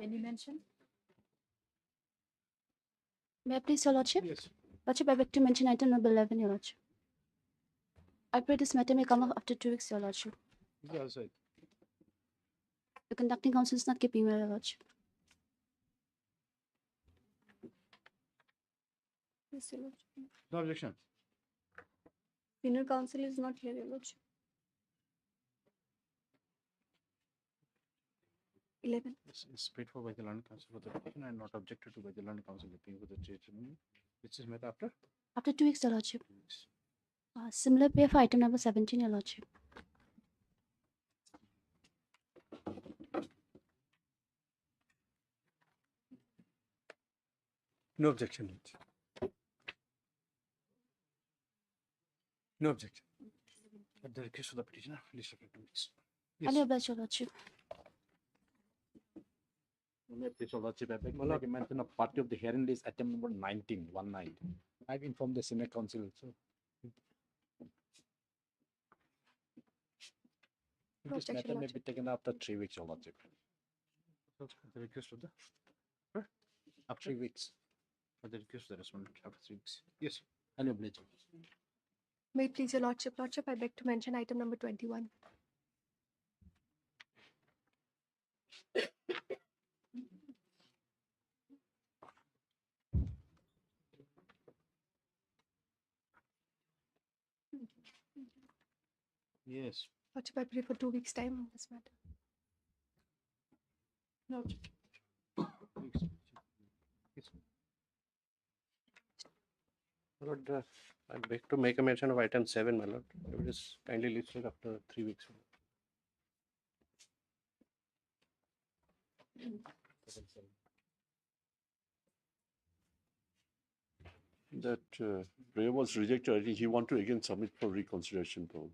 Any mention? May I please, Your Lordship? Yes. Lordship, I beg to mention item number 11, Your Lordship. I pray this matter may come up after 2 weeks, Your Lordship. This is outside. The conducting counsel is not keeping well, Your Lordship. Yes, Your Lordship. No objection. Penal counsel is not here, Your Lordship. 11. It's paid for by the Land Council for the petition and not objected to by the Land Council appealing for the judgment, which is met after After 2 weeks, Your Lordship. 2 weeks. Similar pay for item number 17, Your Lordship. No objection. No objection. At the request of the petitioner, list of 2 weeks. I'll oblige, Your Lordship. Please, Your Lordship, I beg to make a mention of party of the hearing is attempt number 19, 19. I've informed the Senate Council also. No This objection, matter may Lordship. be taken after 3 weeks, Your Lordship. At the request of the after 3 weeks. At the request of the respondent after 3 weeks. Yes, I'll oblige. May it please Your Lordship. Lordship, I beg to mention item number 21. Yes. Lordship, I pray for 2 weeks' time on this matter. No objection. Weeks. Yes. My Lord, I beg to make a mention of item 7, my Lord. It is kindly listed after 3 weeks. That prayer was rejected. I think he want to again submit for reconsideration. Probably.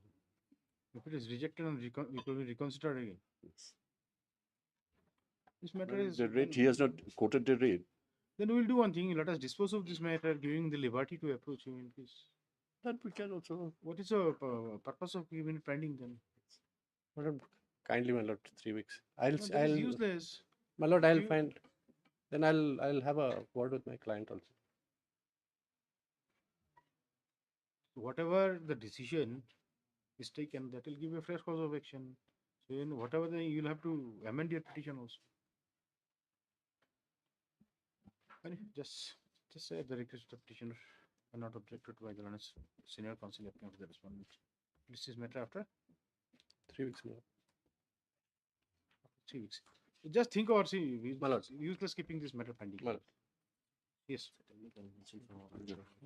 If it is rejected and it will be reconsidered again. This matter is. The rate, he has not quoted the rate. Then we will do one thing. Let us dispose of this matter, giving the liberty to approach him in peace. That we can also. What is the purpose of giving it pending then? Madam, kindly, my Lord, 3 weeks. I'll, No, that is I'll, useless. my Lord, I'll You- find. Then I'll have a word with my client also. Whatever the decision is taken, that will give a fresh cause of action. So in whatever you will have to amend your petition also. And just say at the request of the petitioner and not objected to by the senior counsel appearing for the respondent. This is matter after 3 weeks, my Lord. 3 weeks. Just think or see, My Lord. useless keeping this matter pending. My Lord. Yes.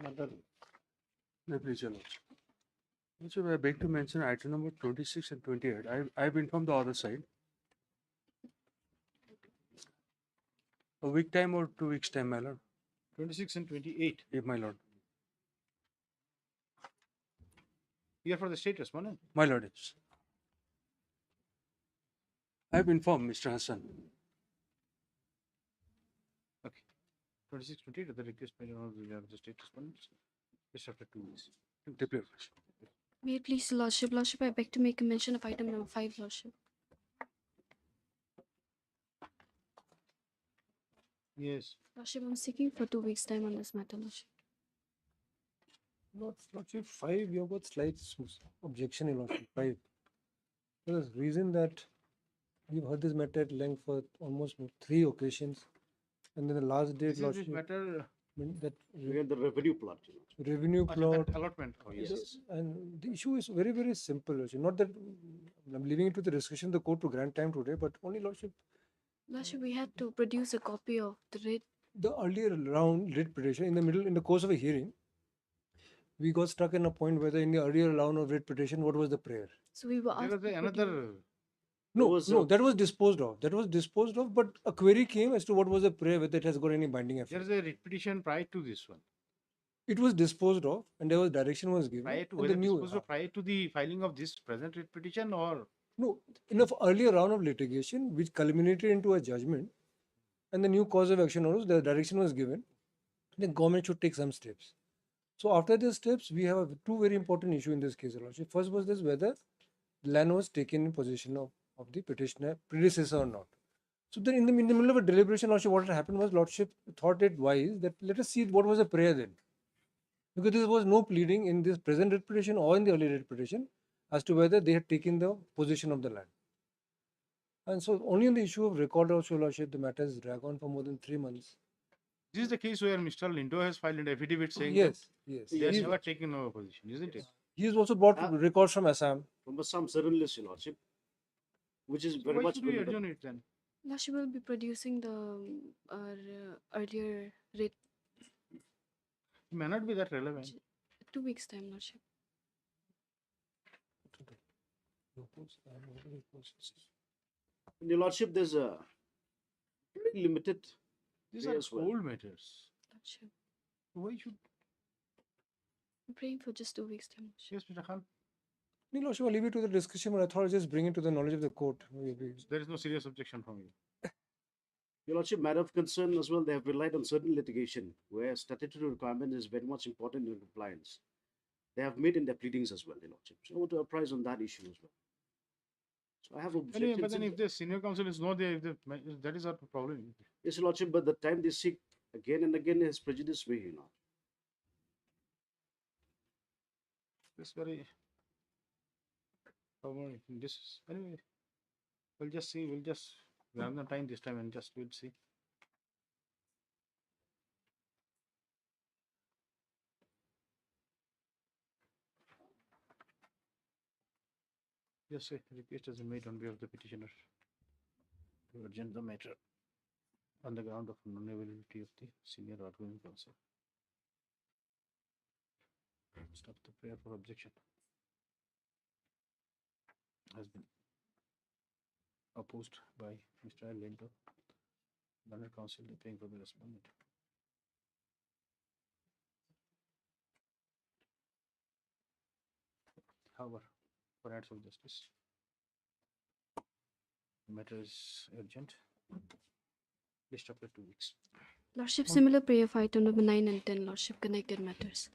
My Lord. No, please, Your Lordship. Also, I beg to mention item number 26 and 28. I've informed the other side. A week time or 2 weeks time, my Lord? 26 and 28. Yes, my Lord. Here for the state respondent. My Lord, yes. I've informed Mr. Hassan. Okay. 26, 28 at the request by the state respondents. Just after 2 weeks. Deeply appreciate. May it please, Lordship. Lordship, I beg to make a mention of item number 5, Lordship. Yes. Lordship, I'm seeking for 2 weeks' time on this matter, Lordship. Lordship, 5, you have got slight objection in Lordship, 5. There is reason that we've heard this matter at length for almost 3 occasions. And then the last date, This is Lordship, this matter. that We have the revenue plot. revenue plot. Allotment. Oh, yes. And the issue is very, very simple, Lordship. Not that I'm leaving it to the discretion of the court to grant time today, but only, Lordship, Lordship, we had to produce a copy of the writ. the earlier round writ petition in the course of a hearing, we got stuck in a point whether in the earlier round of writ petition, what was the prayer? So we were There asked was to another. produce- No, that was disposed of. That was disposed of, but a query came as to what was the prayer, whether it has got any binding There effect. is a writ petition prior to this one. It was disposed of, and there was direction was given. Prior to and whether the new, disposed of prior to the filing of this present writ petition or no, in the earlier round of litigation, which culminated into a judgment, and the new cause of action arose, the direction was given. The government should take some steps. So after the steps, we have two very important issues in this case, Your Lordship. First was this whether the land was taken in possession of the petitioner predecessor or not. So then in the middle of a deliberation, Lordship, what had happened was Lordship thought it wise that let us see what was the prayer then. Because there was no pleading in this present writ petition or in the earlier writ petition as to whether they had taken the possession of the land. And so only on the issue of record of Lordship, the matter has dragged on for more than 3 months. This is the case where Mr. Lindo has filed an affidavit saying Yes. that they have He- never taken over position, isn't it? He has also brought records from Assam. From Assam, certainly, Your Lordship, which is very Why much should we good. adjourn it then? Lordship will be producing the earlier writ It may not be that relevant. 2 weeks time, Lordship. Your Lordship, there's a very limited. These Yes, are well. old matters. Lordship. Why should I'm praying for just 2 weeks time, Lordship. yes, Mr. Khan? No, Lordship, I'll leave it to the discussion, but I thought I'd just bring it to the knowledge of the court. There is no serious objection from you. Your Lordship, matter of concern as well, they have relied on certain litigation where statutory requirement is very much important in compliance. They have made in their pleadings as well, Your Lordship. So I want to apprise on that issue as well. So I have Anyway, objections. but then in- if the senior counsel is not there, if the, that is our problem. Yes, Your Lordship, but the time they seek again and again has prejudiced me, you know. It's very problem. This anyway. We'll just see. We'll just we have no time this time and just we'll see. Yes, sir. Request has been made on behalf of the petitioner to urgent the matter on the ground of non-availability of the senior outgoing counsel. Stop the prayer for objection. Has been opposed by Mr. Lindo. Learned counsel paying for the respondent. However, for acts of justice, the matter is urgent. List after 2 weeks. Lordship, similar prayer for item number 9 and 10, Lordship, connected matters.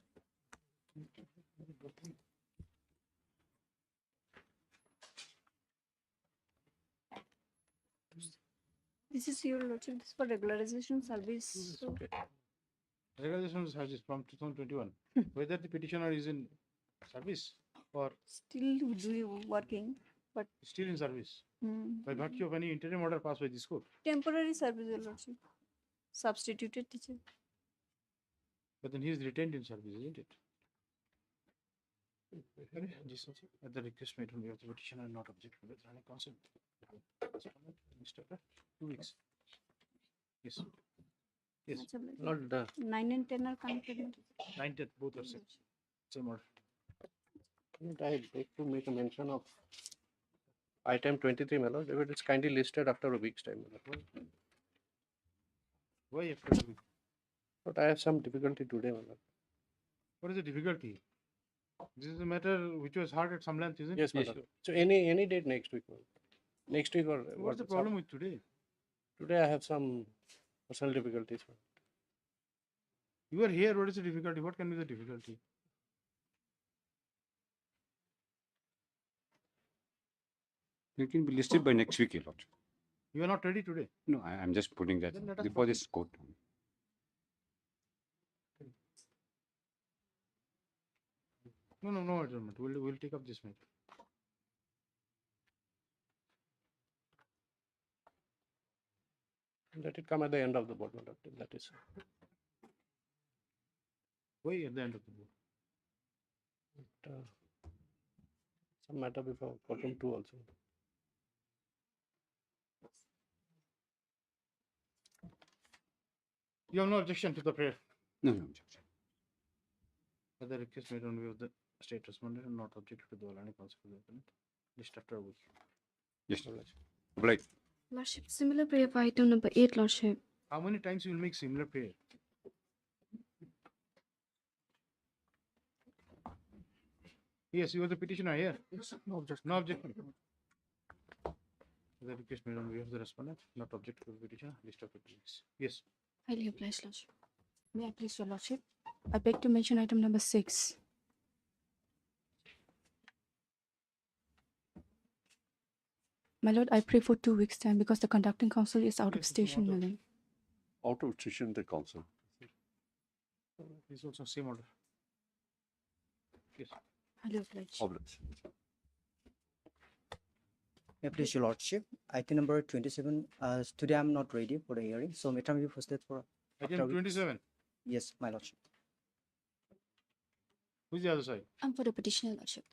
This is your Lordship. This is for regularization service. So Okay. Regularization service from 2021. Whether the petitioner is in service or still working, but still in service mm, by virtue of any interim order passed by this court. temporary service, your Lordship. Substituted teacher. But then he is retained in service, isn't it? This also at the request made on behalf of the petitioner not object to the learned counsel. Mr. 2 weeks. Yes. Yes. Acha, like Lord, 9 and 10 are connected. 9th, both are same order. I beg to make a mention of item 23, my lord. If it is kindly listed after a week's time, my lord. Why after 2 weeks? But I have some difficulty today, my lord. What is the difficulty? This is a matter which was heard at some length, isn't Yes, it? my lord. So any date next week, my lord. Next week or What's the problem with today? Today I have some personal difficulties. my lord. You are here. What is the difficulty? What can be the difficulty? It can be listed by next week, Your Lordship. You are not ready today. No, I'm just putting that Then let us before proceed. this court. No adjournment. We'll take up this matter. Let it come at the end of the board, my lord. That is. Why at the end of the board? Some matter before bottom 2 also. You have no objection to the prayer. No objection. But the request made on behalf of the state respondent and not objected to the learned counsel for the appellant. List after a week. Yes, Your Lordship. Obliged. Lordship, similar prayer for item number 8, Lordship. How many times you will make similar prayer? Yes, you are the petitioner here. No objection. No objection. The request made on behalf of the respondent, not object to the petitioner. List after 2 weeks. Yes. Highly obliged, Lordship. May I please, your Lordship? I beg to mention item number 6. My lord, I pray for 2 weeks' time because the conducting counsel is out of Yes, it's station, my order. lord. Out of station, the council. This is also same order. Yes. Highly obliged. Obliged. May I please your lordship, item number 27, today I'm not ready for the hearing, so may I be posted for after Item weeks? 27. Yes, my lordship. Who's the other side? I'm for the petitioner, lordship.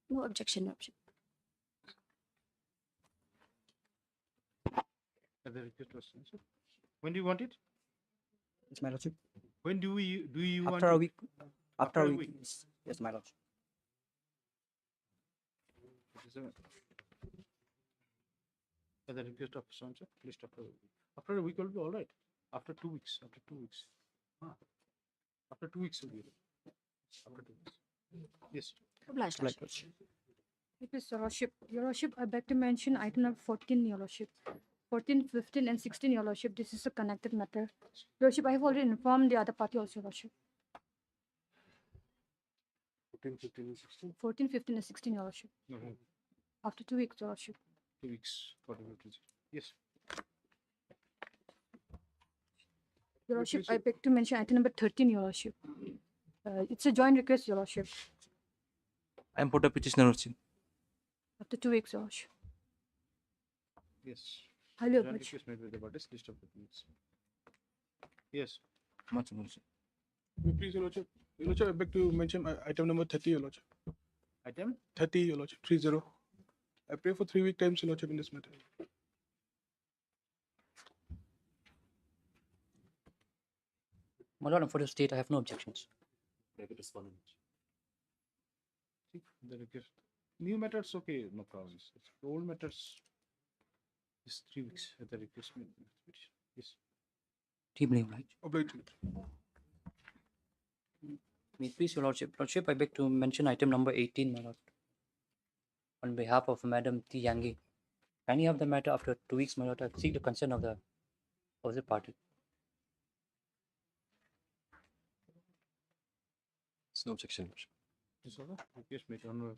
No objection, lordship. At the request was answered. When do you want it? Yes, my lordship. When do you want After a it? week. After After a a week. week. Yes, my lordship. 27. At the request of answer, list after a week. After a week will be all right. After 2 weeks. After 2 weeks. After 2 weeks will be right. After 2 weeks. Yes. Obliged, Like lordship. lordship. Yes, Your Lordship. Your Lordship, I beg to mention item number 14, Your Lordship. 14, 15, and 16, Your Lordship. This is a connected matter. Your Lordship, I have already informed the other party also, Your Lordship. 14, 15, and 16. 14, 15, and 16, Your Lordship. No, After 2 weeks, Your Lordship. 2 weeks. 40 minutes. Yes. Your Lordship, I beg to mention item number 13, Your Lordship. It's a joint request, Your Lordship. I am for the petitioner, Lordship. After 2 weeks, Your Lordship. Yes. Highly Joint obliged. request made with the parties, list of documents. Yes. Much, Lordship. Please, Your Lordship. Your Lordship, I beg to mention item number 30, Your Lordship. Item? 30, Your Lordship, 30. I pray for 3 week times, Your Lordship, in this matter. My lord, for the state, I have no objections. See, the request. New matters, okay, no problems. Old matters is 3 weeks at the request. Yes. Deeply obliged. Obliged. May it please your lordship. Lordship, I beg to mention item number 18, my lord. On behalf of Madam T. Yangi. Can you have the matter after 2 weeks, my lord? I seek the consent of the opposite party. No objection. This order, request made on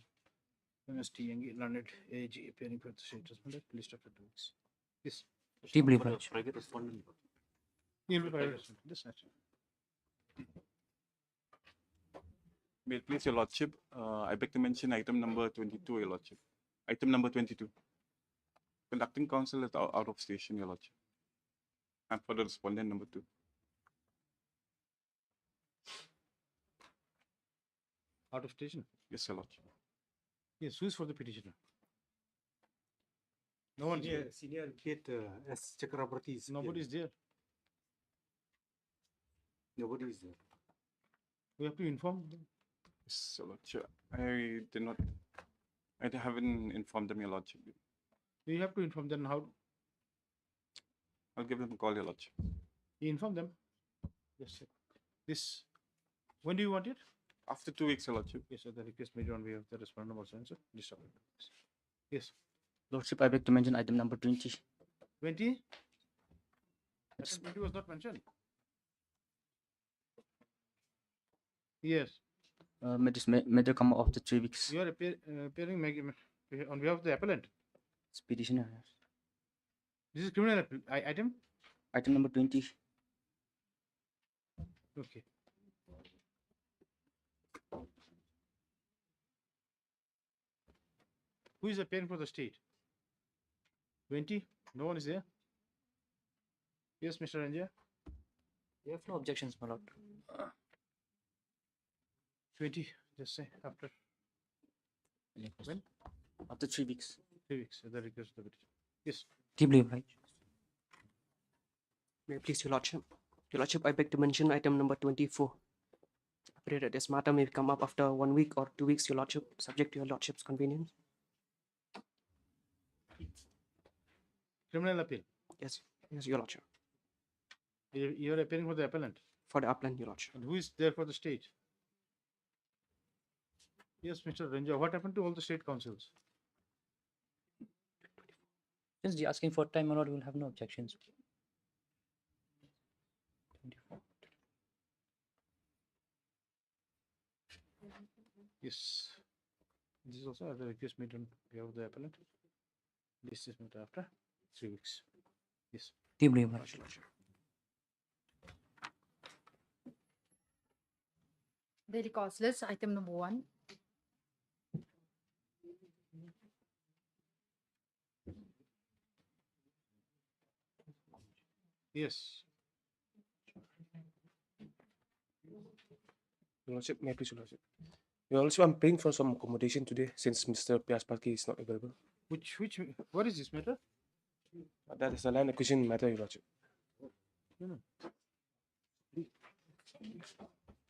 MST Yangi, learned AG appearing for the state respondent, list after 2 weeks. Yes. Deeply obliged. Private respondent. You'll be private respondent. Yes, actually. May it please your lordship, I beg to mention item number 22, your lordship. Item number 22. Conducting counsel is out of station, your lordship. And for the respondent number 2. Out of station. Yes, your lordship. Yes, who is for the petitioner? No one. Senior advocate S. Chakrabarti is Nobody is there. Nobody is there. We have to inform them. Yes, your lordship. I haven't informed them, your lordship. We have to inform them how. I'll give them a call, your lordship. You inform them. Yes, sir. This. When do you want it? After 2 weeks, your lordship. Yes, sir. The request made on behalf of the respondent also answer. List of documents. Yes. Lordship, I beg to mention item number 20. 20? Item 20 was not mentioned. Yes. May this matter come after 3 weeks. You are appearing on behalf of the appellant. It's petitioner. This is criminal item? Item number 20. Okay. Who is appearing for the state? 20? No one is there? Yes, Mr. Ranja. We have no objections, my lord. 20, just say after. When? After 3 weeks. 3 weeks, at the request of the petition. Yes. Deeply obliged. May I please, your lordship? Your lordship, I beg to mention item number 24. I pray that this matter may come up after 1 week or 2 weeks, your lordship, subject to your lordship's convenience. Criminal appeal. Yes, yes, your lordship. You are appearing for the appellant. For the appellant, your lordship. And who is there for the state? Yes, Mr. Ranja. What happened to all the state councils? Since you're asking for time, my lord, we will have no objections. 24. Yes. This is also the request made on behalf of the appellant. This matter after 3 weeks. Yes. Team name, my Yes, lordship. lordship. Daily cause list, item number 1. Yes. Your Lordship, may I please, Your Lordship? Your Lordship, I'm paying for some accommodation today since Mr. Piaspaki is not available. What is this matter? That is a land acquisition matter, Your Lordship. No.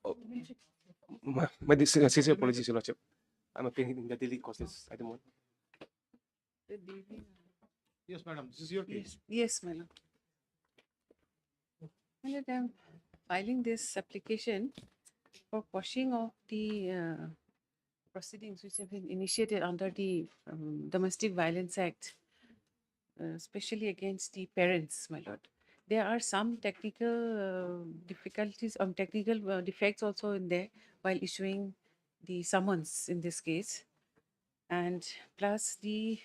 Oh, my sincere apologies, Your Lordship. I'm paying the daily cost list, item 1. Yes, madam. This is your case. Yes, my lord. My lord, I'm filing this application for quashing of the proceedings which have been initiated under the Domestic Violence Act, especially against the parents, my lord. There are some technical difficulties, technical defects also in there while issuing the summons in this case. And plus the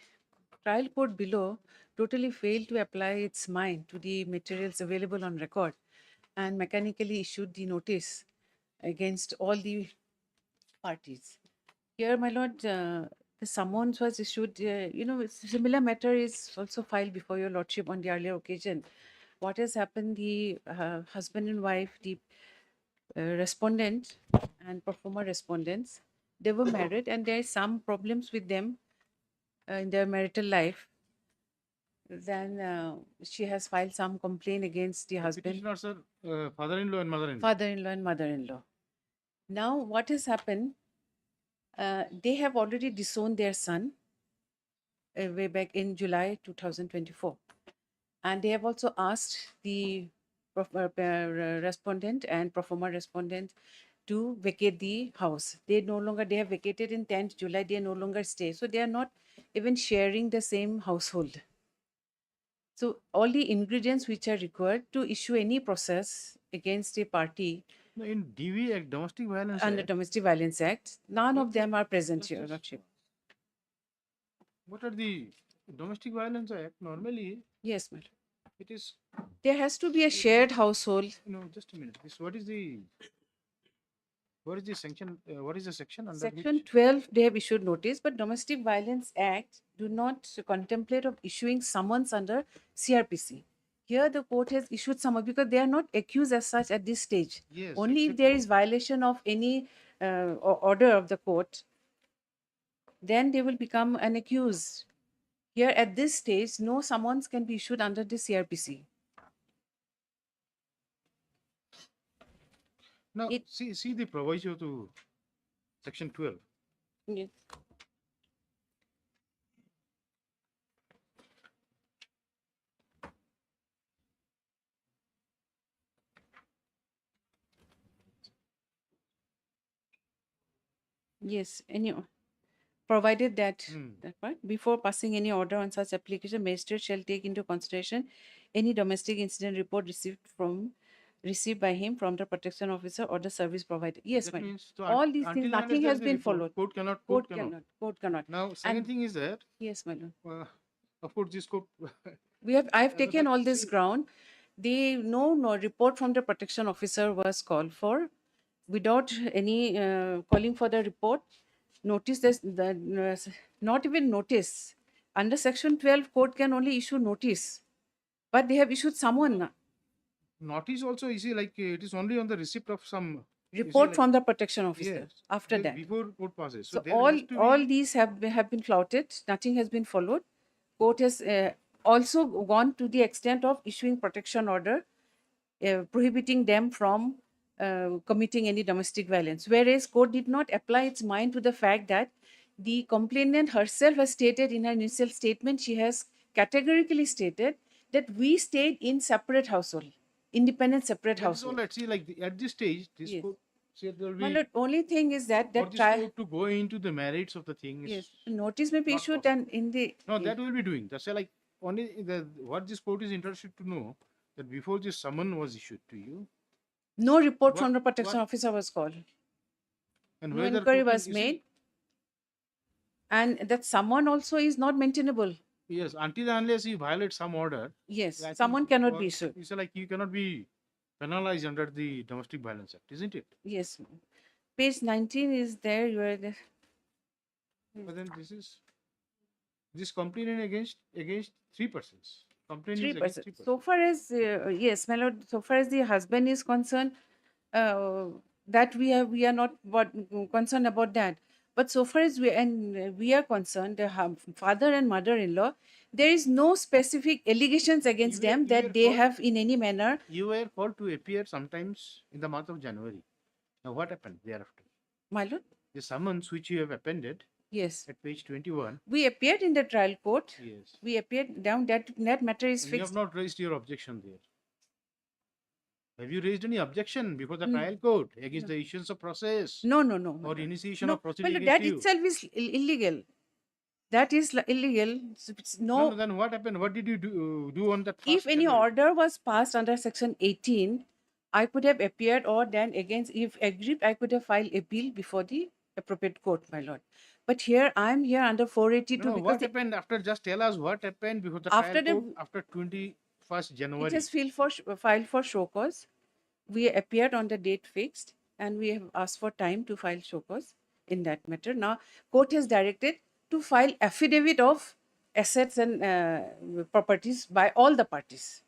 trial court below totally failed to apply its mind to the materials available on record and mechanically issued the notice against all the parties. Here, my lord, the summons was issued, similar matter is also filed before your lordship on the earlier occasion. What has happened, the husband and wife, the respondent and performer respondents, they were married and there are some problems with them in their marital life. Then she has filed some complaint against the husband. Petitioner, sir, father-in-law and mother-in-law. Father-in-law and mother-in-law. Now, what has happened? They have already disowned their son way back in July 2024. And they have also asked the respondent and performer respondent to vacate the house. They have vacated in 10th July, they no longer stay. So they are not even sharing the same household. So all the ingredients which are required to issue any process against a party No, in DV Act, Domestic Violence under Act, Domestic Violence Act, none of them are present, Your Lordship. what are the Domestic Violence Act? Normally, Yes, madam. it is. There has to be a shared household. No, just a minute. What is the section? What is the section under Section which? 12, they have issued notice, but Domestic Violence Act do not contemplate of issuing summons under CRPC. Here, the court has issued summons because they are not accused as such at this stage. Yes. Only if except there for- is violation of any order of the court, then they will become an accused. Here, at this stage, no summons can be issued under the CRPC. Now, see the proviso to Section 12. Yes. Yes, provided that, that part, before passing any order on such application, magistrate shall take into consideration any domestic incident report received by him from the protection officer or the service provider. Yes, That madam. means, so All these until things, and unless nothing there has is a been report, followed. Court cannot. Court cannot. Now, second And- thing is that, Yes, madam. of course, this court. I have As a taken fact, all this see- ground. No report from the protection officer was called for. Without any calling for the report, notice this, not even notice. Under Section 12, court can only issue notice. But they have issued summon. Notice also, you see, like it is only on the receipt of some you see, Report like- from the protection officer Yes, after like that. before court passes. So there all has to all be- these have been flouted. Nothing has been followed. Court has also gone to the extent of issuing protection order, prohibiting them from committing any domestic violence. Whereas court did not apply its mind to the fact that the complainant herself has stated in her initial statement, she has categorically stated that we stayed in separate household, independent separate That is all household. right. See, like at this stage, this Yes. court, see, there will My be lord, only thing is that for that this trial. court to go into the merits of the thing. Is Yes, notice may be not issued possible. and in the. No, that will be doing. That's why, like only what this court is interested to know that before this summon was issued to you, No report What- from the protection what- officer was called. and No whether inquiry court can- was you see, made. And that someone also is not maintainable. Yes, until and unless you violate some order. Yes, I think someone cannot or be sued. It's like you cannot be penalized under the Domestic Violence Act, isn't it? Yes. Page 19 is there. You are the But then this complaining against 3%. Complaint is 3%. against 3%. So far as yes, my lord, so far as the husband is concerned, that we are not concerned about that. But so far as we are concerned, the father and mother-in-law, there is no specific allegations against them You were that they called- have in any manner. You were called to appear sometimes in the month of January. Now what happened thereafter? My lord, The summons which you have appended yes, at page 21. we appeared in the trial court. Yes. We appeared down. That matter is And you have fixed. not raised your objection there. Have you raised any objection before the Mm. trial court against the issuance of process? No, no, no. my Or lord. initiation No, of my proceeding lord, against that you? itself is illegal. That is illegal. It's No, then what happened? What did you do on that? If 1st any January? order was passed under section 18, I could have appeared, or then against, if aggrieved, I could have filed appeal before the appropriate court, my lord. But here I am here under 482 No, because what happened after? Just tell us what happened before the After trial the- court after 21st January. it has filed for show cause. We appeared on the date fixed, and we have asked for time to file show cause in that matter. Now, court has directed to file affidavit of assets and properties by all the parties.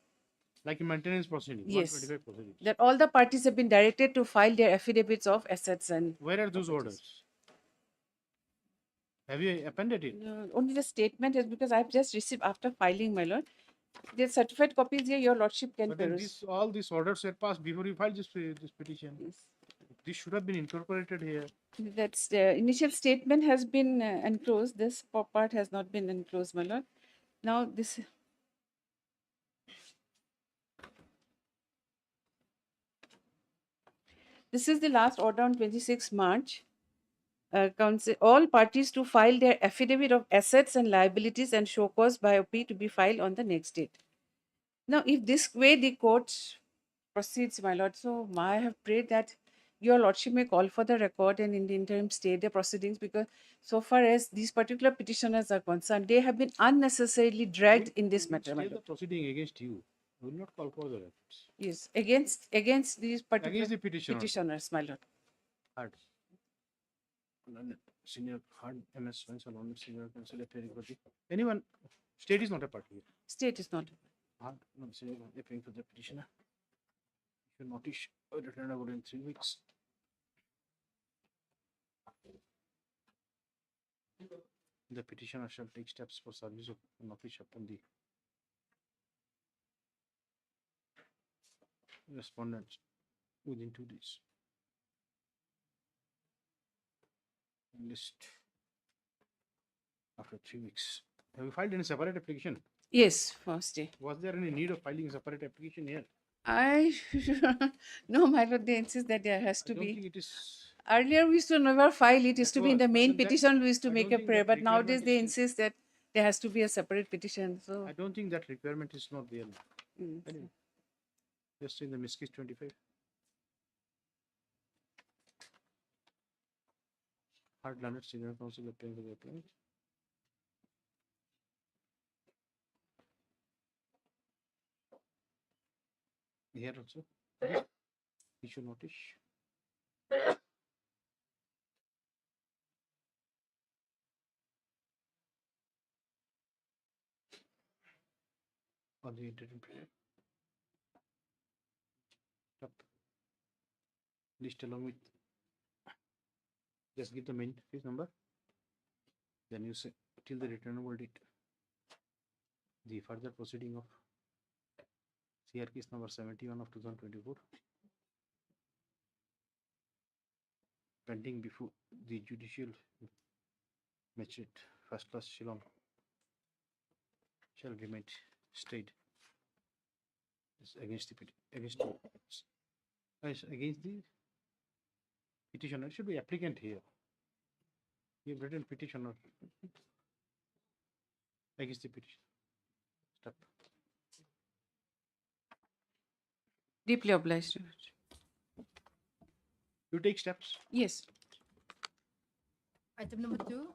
Like a maintenance proceeding. Yes. 125 proceedings. That all the parties have been directed to file their affidavits of assets and Where are those properties. orders? Have you appended it? Only the statement is because I've just received after filing, my lord. The certified copies here, your lordship can But then peruse. all these orders were passed before you filed this petition. Yes. This should have been incorporated here. That's the initial statement has been enclosed. This part has not been enclosed, my lord. Now this. This is the last order on 26 March. Council, all parties to file their affidavit of assets and liabilities and show cause by OP to be filed on the next date. Now, if this way the court proceeds, my lord, so I have prayed that your lordship may call for the record and in the interim stay the proceedings, because so far as these particular petitioners are concerned, they have been unnecessarily dragged in this matter, my Stay the lord. proceeding against you. I will not call for the records. Yes, against these particular Against the petitioner. petitioners, my lord. Hard. Senior hard MS Swenson, senior counsel appearing for the anyone. State is not a party here. State is not. Hard. No, senior appearing for the petitioner. You notice return about in 3 weeks. The petitioner shall take steps for service of notice upon the respondent within 2 days. List after 3 weeks. Have you filed any separate application? Yes, first day. Was there any need of filing a separate application here? I no, my lord, they insist that there has to I don't be. think it is. Earlier, we used to never file. It used to be in the But main then that- petition. We used to I make don't a think prayer, that but nowadays requirement they is- insist that there has to be a separate petition. So I don't think that requirement is not there. Mm. Anyway, just in the miskis 25. Hard landed senior counsel appearing for the appellant. Here also. Issue notice. On the interim period. Stop. List along with. Just give the main case number. Then you say till the returnable date. The further proceeding of CR case number 71 of 2024. Pending before the judicial magistrate first class Shillong shall remain stayed. It's against the against the petitioner. It should be applicant here. You've written petitioner against the petition. Stop. deeply obliged. You take steps. Yes. Item number 2.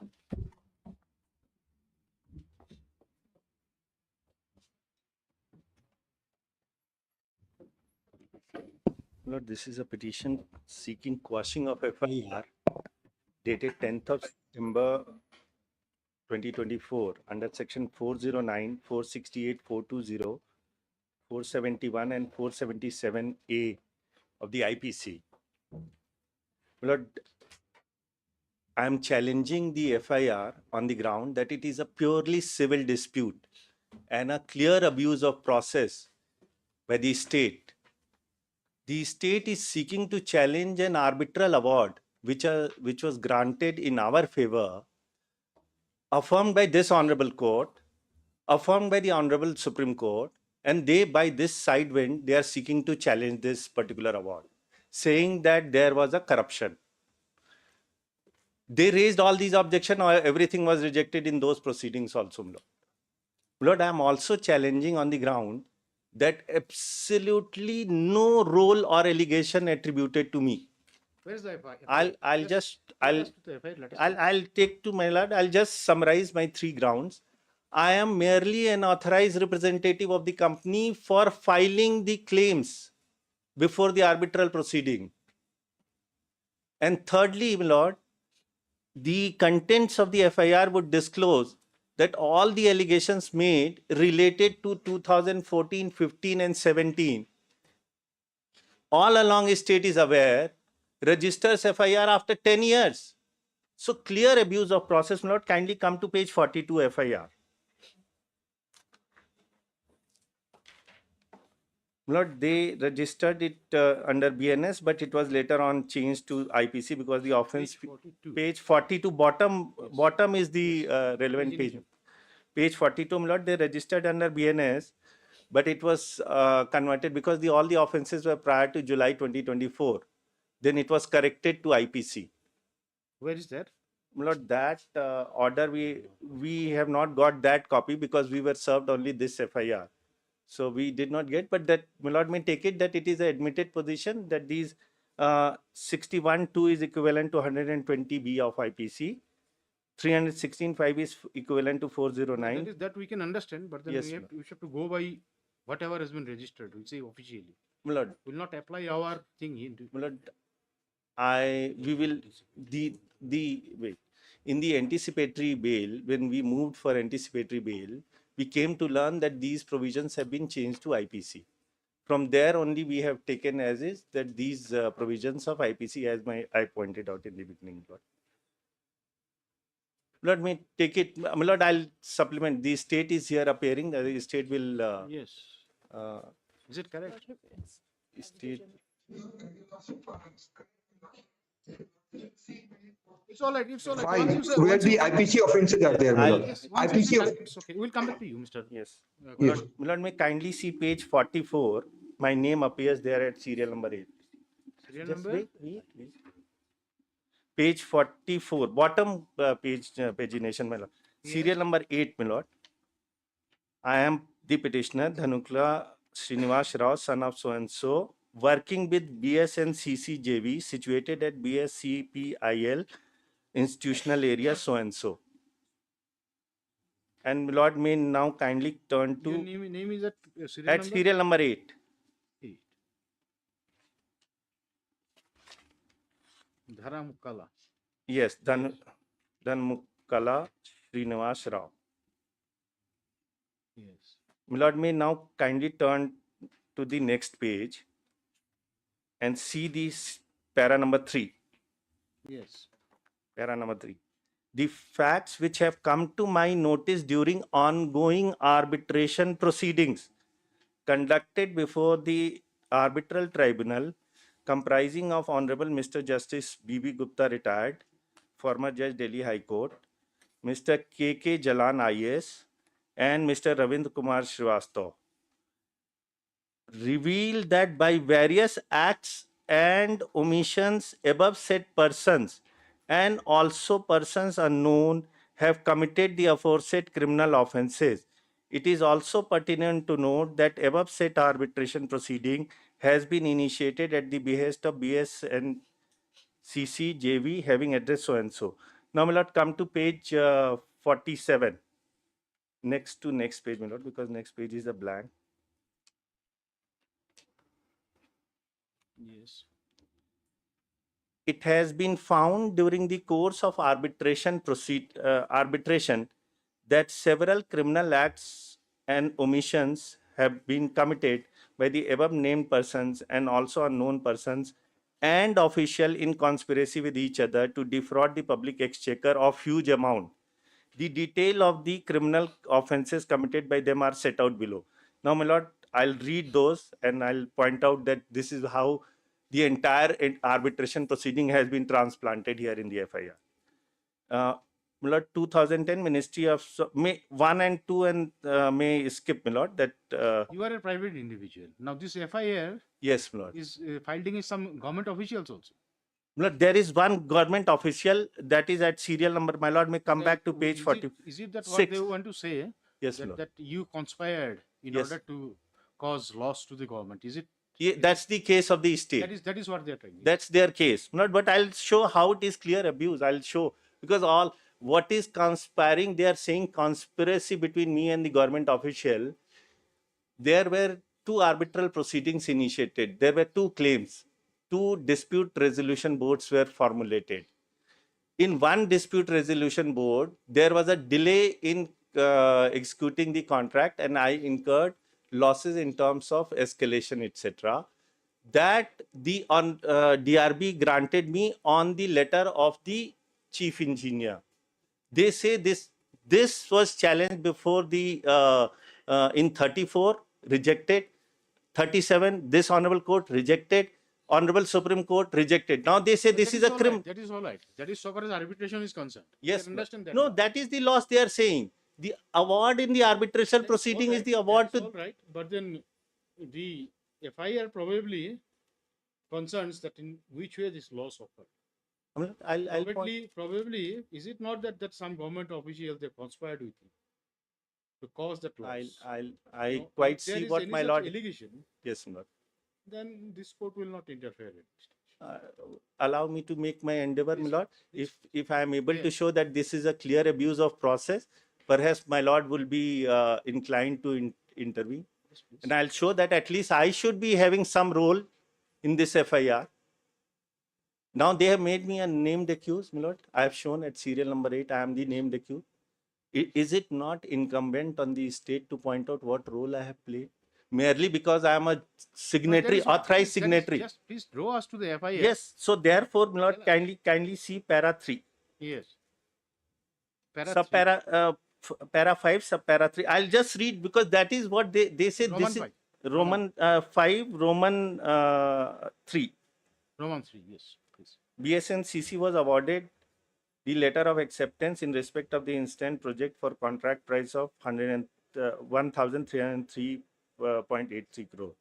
Lord, this is a petition seeking quashing of FIR dated 10th of September 2024 under section 409, 468, 420, 471 and 477A of the IPC. Lord, I am challenging the FIR on the ground that it is a purely civil dispute and a clear abuse of process by the state. The state is seeking to challenge an arbitral award which was granted in our favor, affirmed by this honorable court, affirmed by the honorable Supreme Court, and they, by this side wind, they are seeking to challenge this particular award, saying that there was a corruption. They raised all these objections, everything was rejected in those proceedings also, Lord. Lord, I am also challenging on the ground that absolutely no role or allegation attributed to me. Where is the FIR? I'll take to my lord. I'll just summarize my 3 grounds. I am merely an authorized representative of the company for filing the claims before the arbitral proceeding. And thirdly, my lord, the contents of the FIR would disclose that all the allegations made related to 2014, 15 and 17. All along state is aware, registers FIR after 10 years. So clear abuse of process, my lord. Kindly come to page 42 FIR. Lord, they registered it under BNS, but it was later on changed to IPC because the offense page 42 bottom is the relevant page. Page 42, my lord, they registered under BNS, but it was converted because all the offenses were prior to July 2024. Then it was corrected to IPC. Where is that? My lord, that order we have not got that copy because we were served only this FIR. So we did not get, but that my lord may take it that it is an admitted position that these 61.2 is equivalent to 120B of IPC. 316.5 is equivalent to 409. That we can understand, but then yes, we have to go by whatever has been registered. We say officially. My lord, will not apply our thing into. My lord, we will wait. In the anticipatory bail, when we moved for anticipatory bail, we came to learn that these provisions have been changed to IPC. From there only we have taken as is that these provisions of IPC, as I pointed out in the beginning, Lord. Lord, may take it. My lord, I'll supplement. The state is here appearing. The state will. Yes. Is it correct? State. It's all right. It's all right. Fine. Where the IPC offences are there, my lord. Yes, IPC. It's okay. We'll come back to you, Mr. Yes. Yes. My lord, may kindly see page 44. My name appears there at serial number 8. Serial number? Wait. Page 44, bottom pagination, my lord. Yes. Serial number 8, my lord. I am the petitioner, Dhanukla Srinivas Rao, son of so-and-so, working with BSNCC JV, situated at BSCPIL, institutional area, so-and-so. And my lord, may now kindly turn to... Your name is at serial at number? serial number 8. Dharamukala. Yes, Dhanmukala Srinivas Rao. Yes. My lord, may now kindly turn to the next page and see this para number 3. Yes. Para number 3. The facts which have come to my notice during ongoing arbitration proceedings conducted before the arbitral tribunal comprising of Honorable Mr. Justice B.B. Gupta retired, former Judge Delhi High Court, Mr. K.K. Jalan IAS, and Mr. Ravindra Kumar Srivastav, reveal that by various acts and omissions above said persons and also persons unknown have committed the aforesaid criminal offences. It is also pertinent to note that above said arbitration proceeding has been initiated at the behest of BS and CC JV having address so-and-so. Now, my lord, come to page 47. Next to next page, my lord, because next page is a blank. Yes. It has been found during the course of arbitration that several criminal acts and omissions have been committed by the above named persons and also unknown persons and official in conspiracy with each other to defraud the public exchequer of huge amount. The detail of the criminal offences committed by them are set out below. Now, my lord, I'll read those and I'll point out that this is how the entire arbitration proceeding has been transplanted here in the FIR. My lord, 2010 Ministry of May 1 and 2 and may skip, my lord. That you are a private individual. Now this FIR yes, my lord. is filed in some government officials also. My lord, there is one government official that is at serial number. My lord, may come back to page 40. Is it that what they want to say? Yes, that, my lord. that you conspired in order to cause loss to the government. Is it? Yeah, that's the case of the state. That is what they are trying. That's their case. Not, but I'll show how it is clear abuse. I'll show, because all what is conspiring, they are saying conspiracy between me and the government official. There were two arbitral proceedings initiated. There were two claims. Two dispute resolution boards were formulated. In one dispute resolution board, there was a delay in executing the contract, and I incurred losses in terms of escalation, etc. That the DRB granted me on the letter of the chief engineer. They say this was challenged before the in 34, rejected. 37, this honorable court rejected. Honorable Supreme Court rejected. Now they say this is a crime. That is all right. That is so far as arbitration is concerned. Yes. Understand that. No, that is the loss they are saying. The award in the arbitration proceeding is the award to. All right, but then the FIR probably concerns that in which way this loss occurred. Probably, is it not that some government officials they conspired with you to cause that loss? I quite see what my lord. Allegation. Yes, my lord. Then this court will not interfere in it. Allow me to make my endeavor, my lord. If I am able to show that this is a clear abuse of process, perhaps my lord will be inclined to intervene. And I'll show that at least I should be having some role in this FIR. Now they have made me a named accused, my lord. I have shown at serial number 8, I am the named accused. Is it not incumbent on the state to point out what role I have played? Merely because I am a signatory, authorized signatory. Just please draw us to the FIR. Yes. So therefore, my lord, kindly see para 3. Yes. Para 5, sub para 3. I'll just read because that is what they say. Roman this 5. Is Roman 5, Roman 3. Roman 3, yes, please. BSNCC was awarded the letter of acceptance in respect of the instant project for contract price of 1,303.83 crore.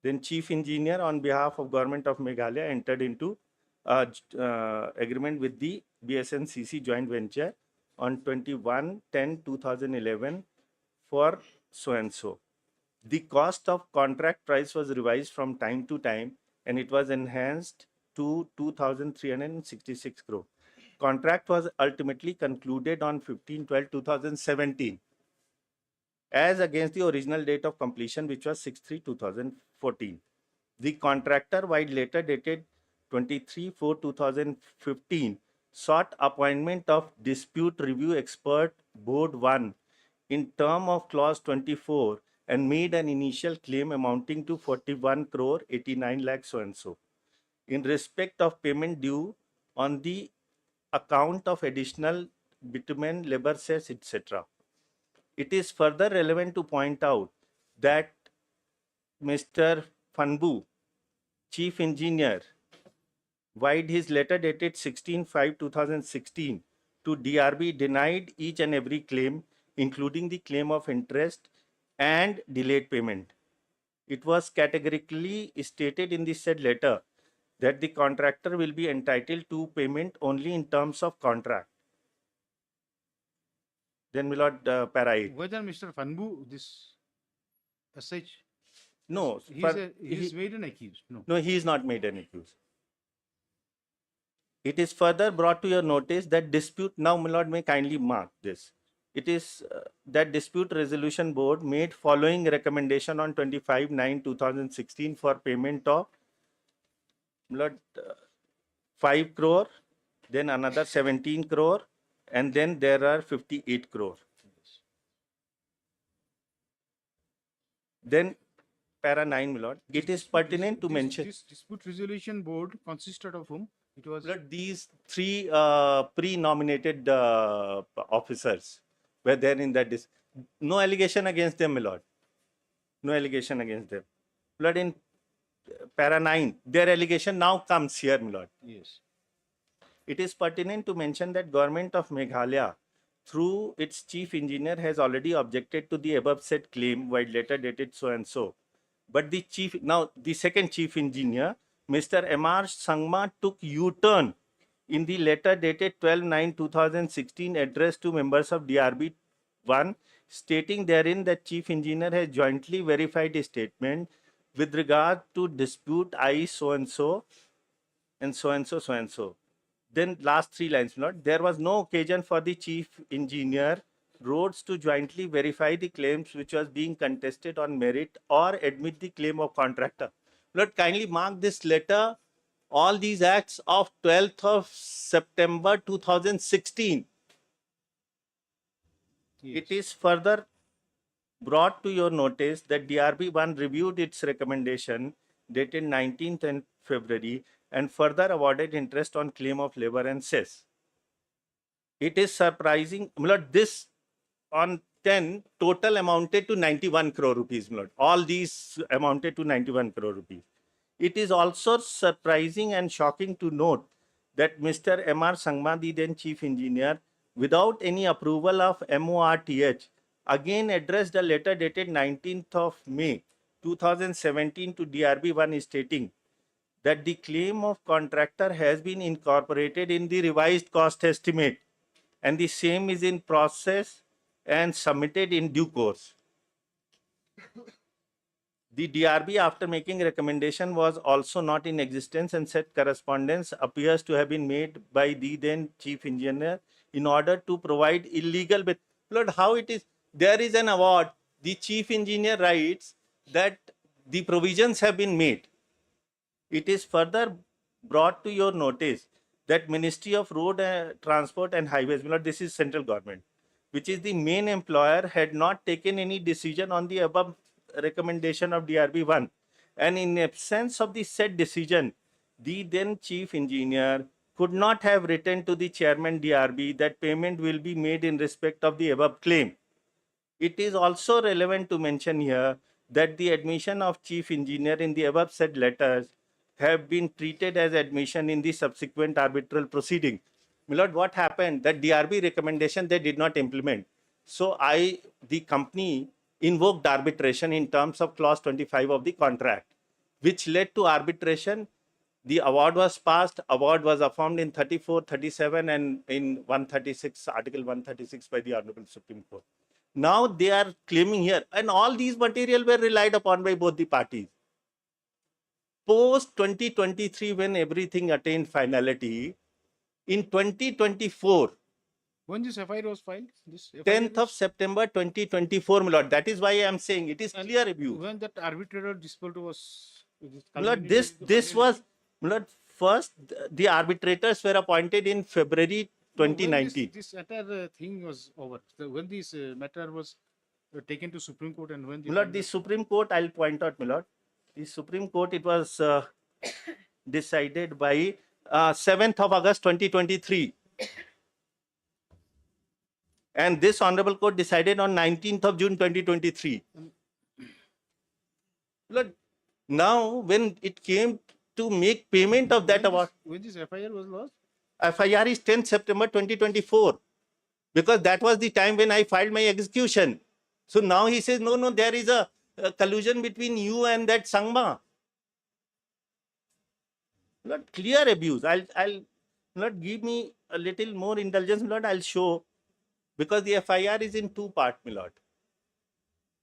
Then chief engineer on behalf of government of Meghalaya entered into agreement with the BSNCC joint venture on 21/10/2011 for so and so. The cost of contract price was revised from time to time and it was enhanced to 2,366 crore. Contract was ultimately concluded on 15/12/2017 as against the original date of completion, which was 6/3/2014. The contractor, while later dated 23/4/2015, sought appointment of dispute review expert board 1 in term of clause 24 and made an initial claim amounting to 41 crore 89 lakh so and so in respect of payment due on the account of additional bitumen, labor cess, etc. It is further relevant to point out that Mr. Fanbu, chief engineer, vide his letter dated 16/5/2016 to DRB, denied each and every claim, including the claim of interest and delayed payment. It was categorically stated in the said letter that the contractor will be entitled to payment only in terms of contract. Then my lord, para 8. Whether Mr. Fanbu, this SH, no, he's made an accused. No, he is not made an accused. It is further brought to your notice that dispute, now my lord may kindly mark this. It is that dispute resolution board made following recommendation on 25/9/2016 for payment of Lord, 5 crore, then another 17 crore, and then there are 58 crore. Then para 9, my lord, it is pertinent to mention. This dispute resolution board consisted of whom? It was Lord, these 3 pre-nominated officers were there in that. No allegation against them, my lord. No allegation against them. Lord, in para 9, their allegation now comes here, my lord. Yes. It is pertinent to mention that Government of Meghalaya, through its chief engineer, has already objected to the above said claim while letter dated so and so. But the second chief engineer, Mr. M.R. Sangma, took U-turn in the letter dated 12/9/2016 addressed to members of DRB 1, stating therein that chief engineer has jointly verified a statement with regard to dispute I so and so and so and so so and so. Then last 3 lines, Lord, there was no occasion for the chief engineer roads to jointly verify the claims which was being contested on merit or admit the claim of contractor. Lord, kindly mark this letter, all these acts of 12th of September 2016. Yes. It is further brought to your notice that DRB 1 reviewed its recommendation dated 19th February and further awarded interest on claim of labor and cess. It is surprising, Lord, this on 10 total amounted to 91 crore rupees, Lord. All these amounted to 91 crore rupees. It is also surprising and shocking to note that Mr. M.R. Sangma, the then chief engineer, without any approval of MORTH, again addressed a letter dated 19th of May 2017 to DRB 1 stating that the claim of contractor has been incorporated in the revised cost estimate and the same is in process and submitted in due course. The DRB, after making recommendation, was also not in existence and said correspondence appears to have been made by the then chief engineer in order to provide illegal. But Lord, how it is? There is an award. The chief engineer writes that the provisions have been made. It is further brought to your notice that Ministry of Road Transport and Highways, Lord, this is central government, which is the main employer, had not taken any decision on the above recommendation of DRB 1. And in absence of the said decision, the then chief engineer could not have written to the chairman DRB that payment will be made in respect of the above claim. It is also relevant to mention here that the admission of chief engineer in the above said letters have been treated as admission in the subsequent arbitral proceeding. My lord, what happened? That DRB recommendation they did not implement. So the company invoked arbitration in terms of clause 25 of the contract, which led to arbitration. The award was passed. Award was affirmed in 34, 37 and in 136, Article 136 by the Honorable Supreme Court. Now they are claiming here, and all these material were relied upon by both the parties. Post 2023, when everything attained finality, in 2024, when this FIR was filed? This FIR 10th of September 2024, my lord. That is why I am saying it is clear abuse. When that arbitrator dispute was... My lord, this was, my lord, first the arbitrators were appointed in February 2019. This entire thing was over. So when this matter was taken to Supreme Court and when... My lord, the Supreme Court, I'll point out, my lord. The Supreme Court, it was decided by 7th of August 2023. And this Honorable Court decided on 19th of June 2023. Lord, now, when it came to make payment of that award... When this FIR was lost? FIR is 10th September 2024. Because that was the time when I filed my execution. So now he says, no, there is a collusion between you and that Sangma. Lord, clear abuse. I'll Lord, give me a little more indulgence, Lord. I'll show, because the FIR is in 2 parts, my lord.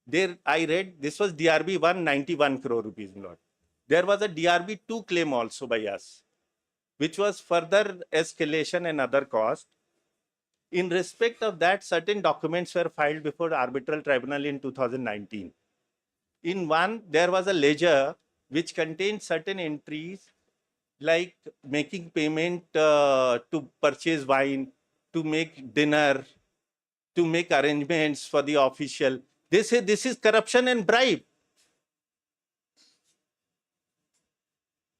There I read this was DRB 1, 91 crore rupees, my lord. There was a DRB 2 claim also by us, which was further escalation and other cost. In respect of that, certain documents were filed before the arbitral tribunal in 2019. In one, there was a ledger which contained certain entries like making payment to purchase wine, to make dinner, to make arrangements for the official. They say this is corruption and bribe.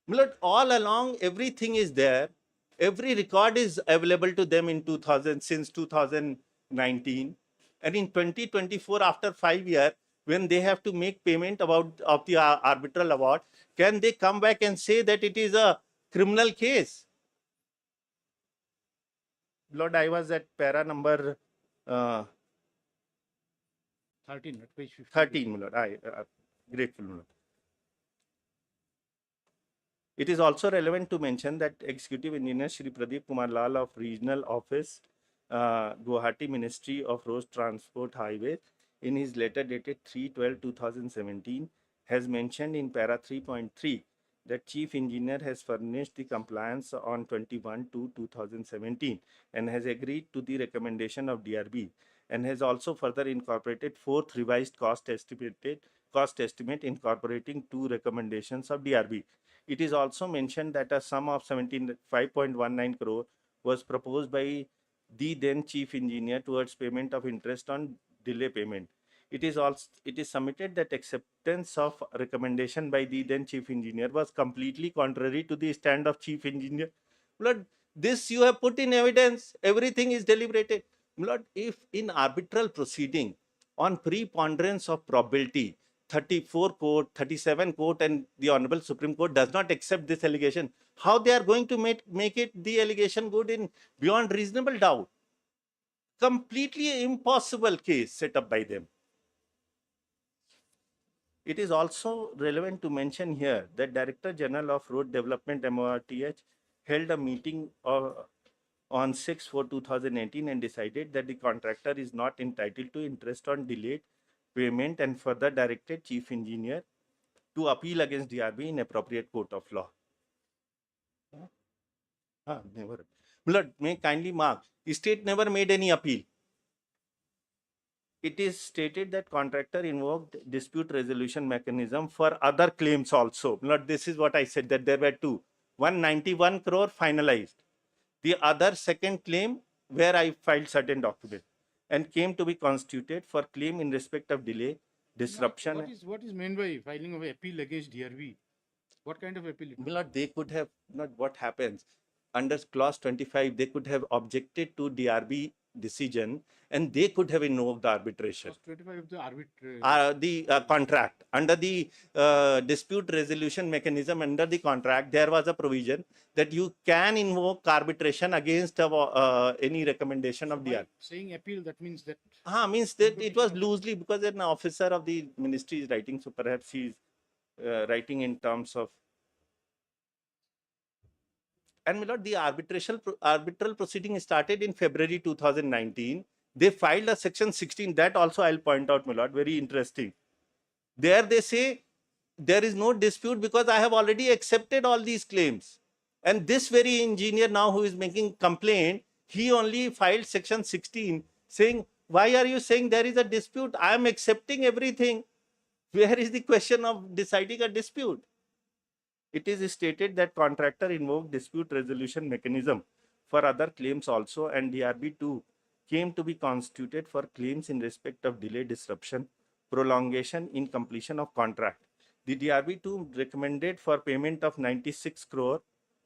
Milord, all along, everything is there. Every record is available to them in 2000, since 2019. And in 2024, after 5 years, when they have to make payment of the arbitral award, can they come back and say that it is a criminal case? Lord, I was at para number 13, at page 15. 13, Lord. I grateful, Lord. It is also relevant to mention that Executive Engineer Shri Pradeep Kumar Lal of Regional Office, Guwahati Ministry of Road Transport Highways, in his letter dated 3/12/2017, has mentioned in para 3.3 that Chief Engineer has furnished the compliance on 21/2/2017 and has agreed to the recommendation of DRB, and has also further incorporated fourth revised cost estimate incorporating two recommendations of DRB. It is also mentioned that a sum of 75.19 crore was proposed by the then Chief Engineer towards payment of interest on delay payment. It is submitted that acceptance of recommendation by the then Chief Engineer was completely contrary to the stand of Chief Engineer. Lord, this you have put in evidence. Everything is deliberated. Lord, if in arbitral proceeding on preponderance of probability, 34 court, 37 court, and the Honorable Supreme Court does not accept this allegation, how they are going to make it the allegation good in beyond reasonable doubt? Completely impossible case set up by them. It is also relevant to mention here that Director General of Road Development MORTH held a meeting on 6/4/2018 and decided that the contractor is not entitled to interest on delayed payment, and further directed Chief Engineer to appeal against DRB in appropriate court of law. Never. Lord, may kindly mark, state never made any appeal. It is stated that contractor invoked dispute resolution mechanism for other claims also. Lord, this is what I said, that there were two. 191 crore finalized. The other second claim where I filed certain documents and came to be constituted for claim in respect of delay, disruption. What is meant by filing of appeal against DRB? What kind of appeal? Milord, they could have, not what happens, under clause 25, they could have objected to DRB decision and they could have invoked the arbitration. Clause 25 of the arbitration. The contract. Under the dispute resolution mechanism, under the contract, there was a provision that you can invoke arbitration against any recommendation of DRB. Saying appeal, that means that... Means that it was loosely, because an officer of the ministry is writing, so perhaps he is writing in terms of. And my lord, the arbitral proceeding started in February 2019. They filed a section 16. That also I'll point out, my lord, very interesting. There they say there is no dispute because I have already accepted all these claims. And this very engineer now who is making complaint, he only filed section 16 saying, why are you saying there is a dispute? I am accepting everything. Where is the question of deciding a dispute? It is stated that contractor invoked dispute resolution mechanism for other claims also, and DRB2 came to be constituted for claims in respect of delay, disruption, prolongation in completion of contract. The DRB2 recommended for payment of 96 crore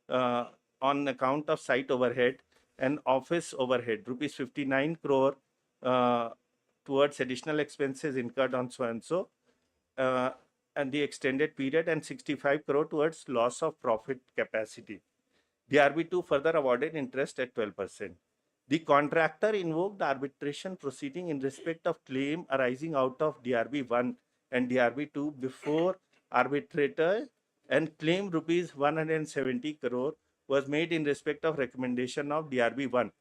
on account of site overhead and office overhead, rupees 59 crore towards additional expenses incurred on so and so, and the extended period, and 65 crore towards loss of profit capacity. DRB2 further awarded interest at 12%. The contractor invoked arbitration proceeding in respect of claim arising out of DRB1 and DRB2 before arbitrator, and claim rupees 170 crore was made in respect of recommendation of DRB1,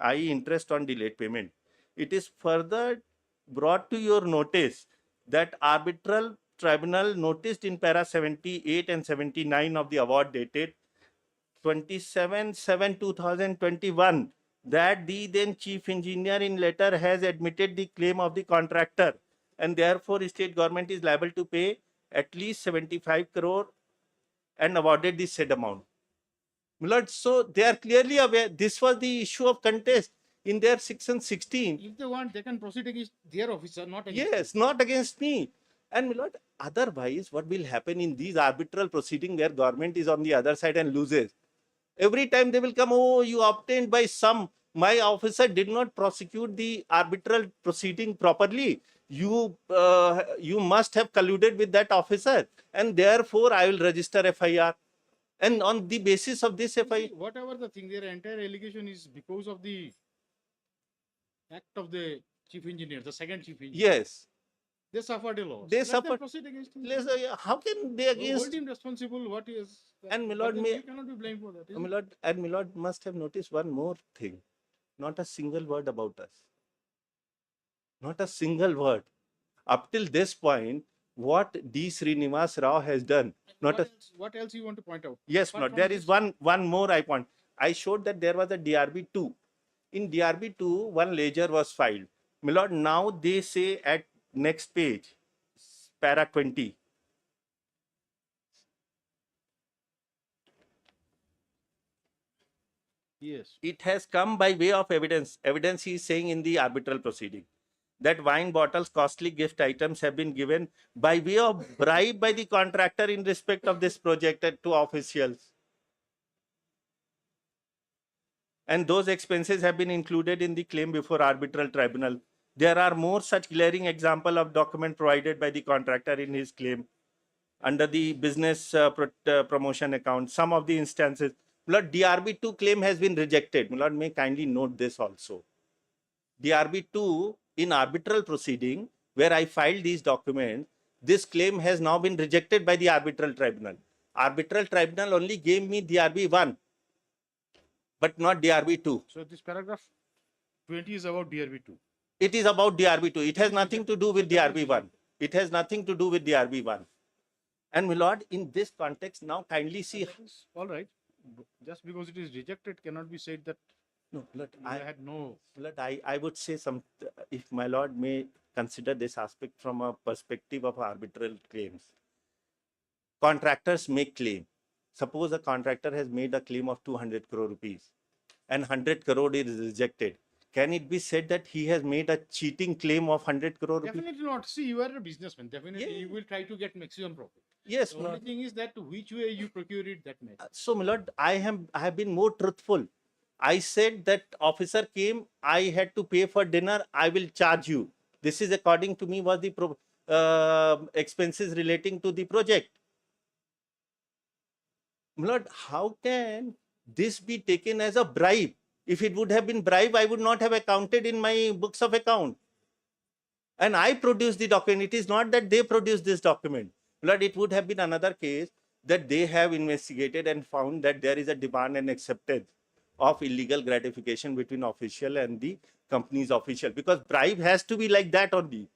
i.e. interest on delayed payment. It is further brought to your notice that arbitral tribunal noticed in para 78 and 79 of the award dated 27/7/2021 that the then chief engineer in letter has admitted the claim of the contractor, and therefore state government is liable to pay at least 75 crore and awarded the said amount. My lord, so they are clearly aware this was the issue of contest in their section 16. If they want, they can proceed against their officer, not against Yes, not against me. And my lord, otherwise, what will happen in these arbitral proceedings where government is on the other side and loses? Every time they will come, oh, you obtained by some. My officer did not prosecute the arbitral proceeding properly. You must have colluded with that officer, and therefore I will register FIR. And on the basis of this FIR, whatever the thing, their entire allegation is because of the act of the chief engineer, the second chief engineer. yes, They suffered a loss. they Let them suffered. proceed against him. How can they Hold against? him responsible. What is? And my but lord, then may you cannot be blamed for that. my lord, and my lord must have noticed one more thing. Not a single word about us. Not a single word. Up till this point, what D. Srinivas Rao has done. Not a, What else you want to point out? yes, Apart Lord. from There this? is one more I want. I showed that there was a DRB 2. In DRB 2, one ledger was filed. My lord, now they say at next page, para 20. Yes. It has come by way of evidence. Evidence he is saying in the arbitral proceeding that wine bottles, costly gift items have been given by way of bribe by the contractor in respect of this project to officials. And those expenses have been included in the claim before arbitral tribunal. There are more such glaring example of document provided by the contractor in his claim under the business promotion account. Some of the instances, Lord, DRB2 claim has been rejected. Lord, may kindly note this also. DRB2 in arbitral proceeding, where I filed these documents, this claim has now been rejected by the arbitral tribunal. Arbitral tribunal only gave me DRB1, but not DRB2. So this paragraph 20 is about DRB2. It is about DRB2. It has nothing to do with DRB1. It has nothing to do with DRB1. And my lord, in this context, now kindly see. All right. Just because it is rejected cannot be said that no, Lord, I had no. Lord, I would say some, if my lord may consider this aspect from a perspective of arbitral claims. Contractors make claim. Suppose a contractor has made a claim of 200 crore rupees and 100 crore is rejected. Can it be said that he has made a cheating claim of 100 crore rupees? Definitely not. See, you are a businessman. Definitely, you will try to get maximum profit. Yes, the only thing is that which way you procure it, that matters. So, my lord, I have been more truthful. I said that officer came, I had to pay for dinner, I will charge you. This is according to me was the expenses relating to the project. My lord, how can this be taken as a bribe? If it would have been bribe, I would not have accounted in my books of account. And I produced the document. It is not that they produced this document. Lord, it would have been another case that they have investigated and found that there is a demand and acceptance of illegal gratification between official and the company's official. Because bribe has to be like that only.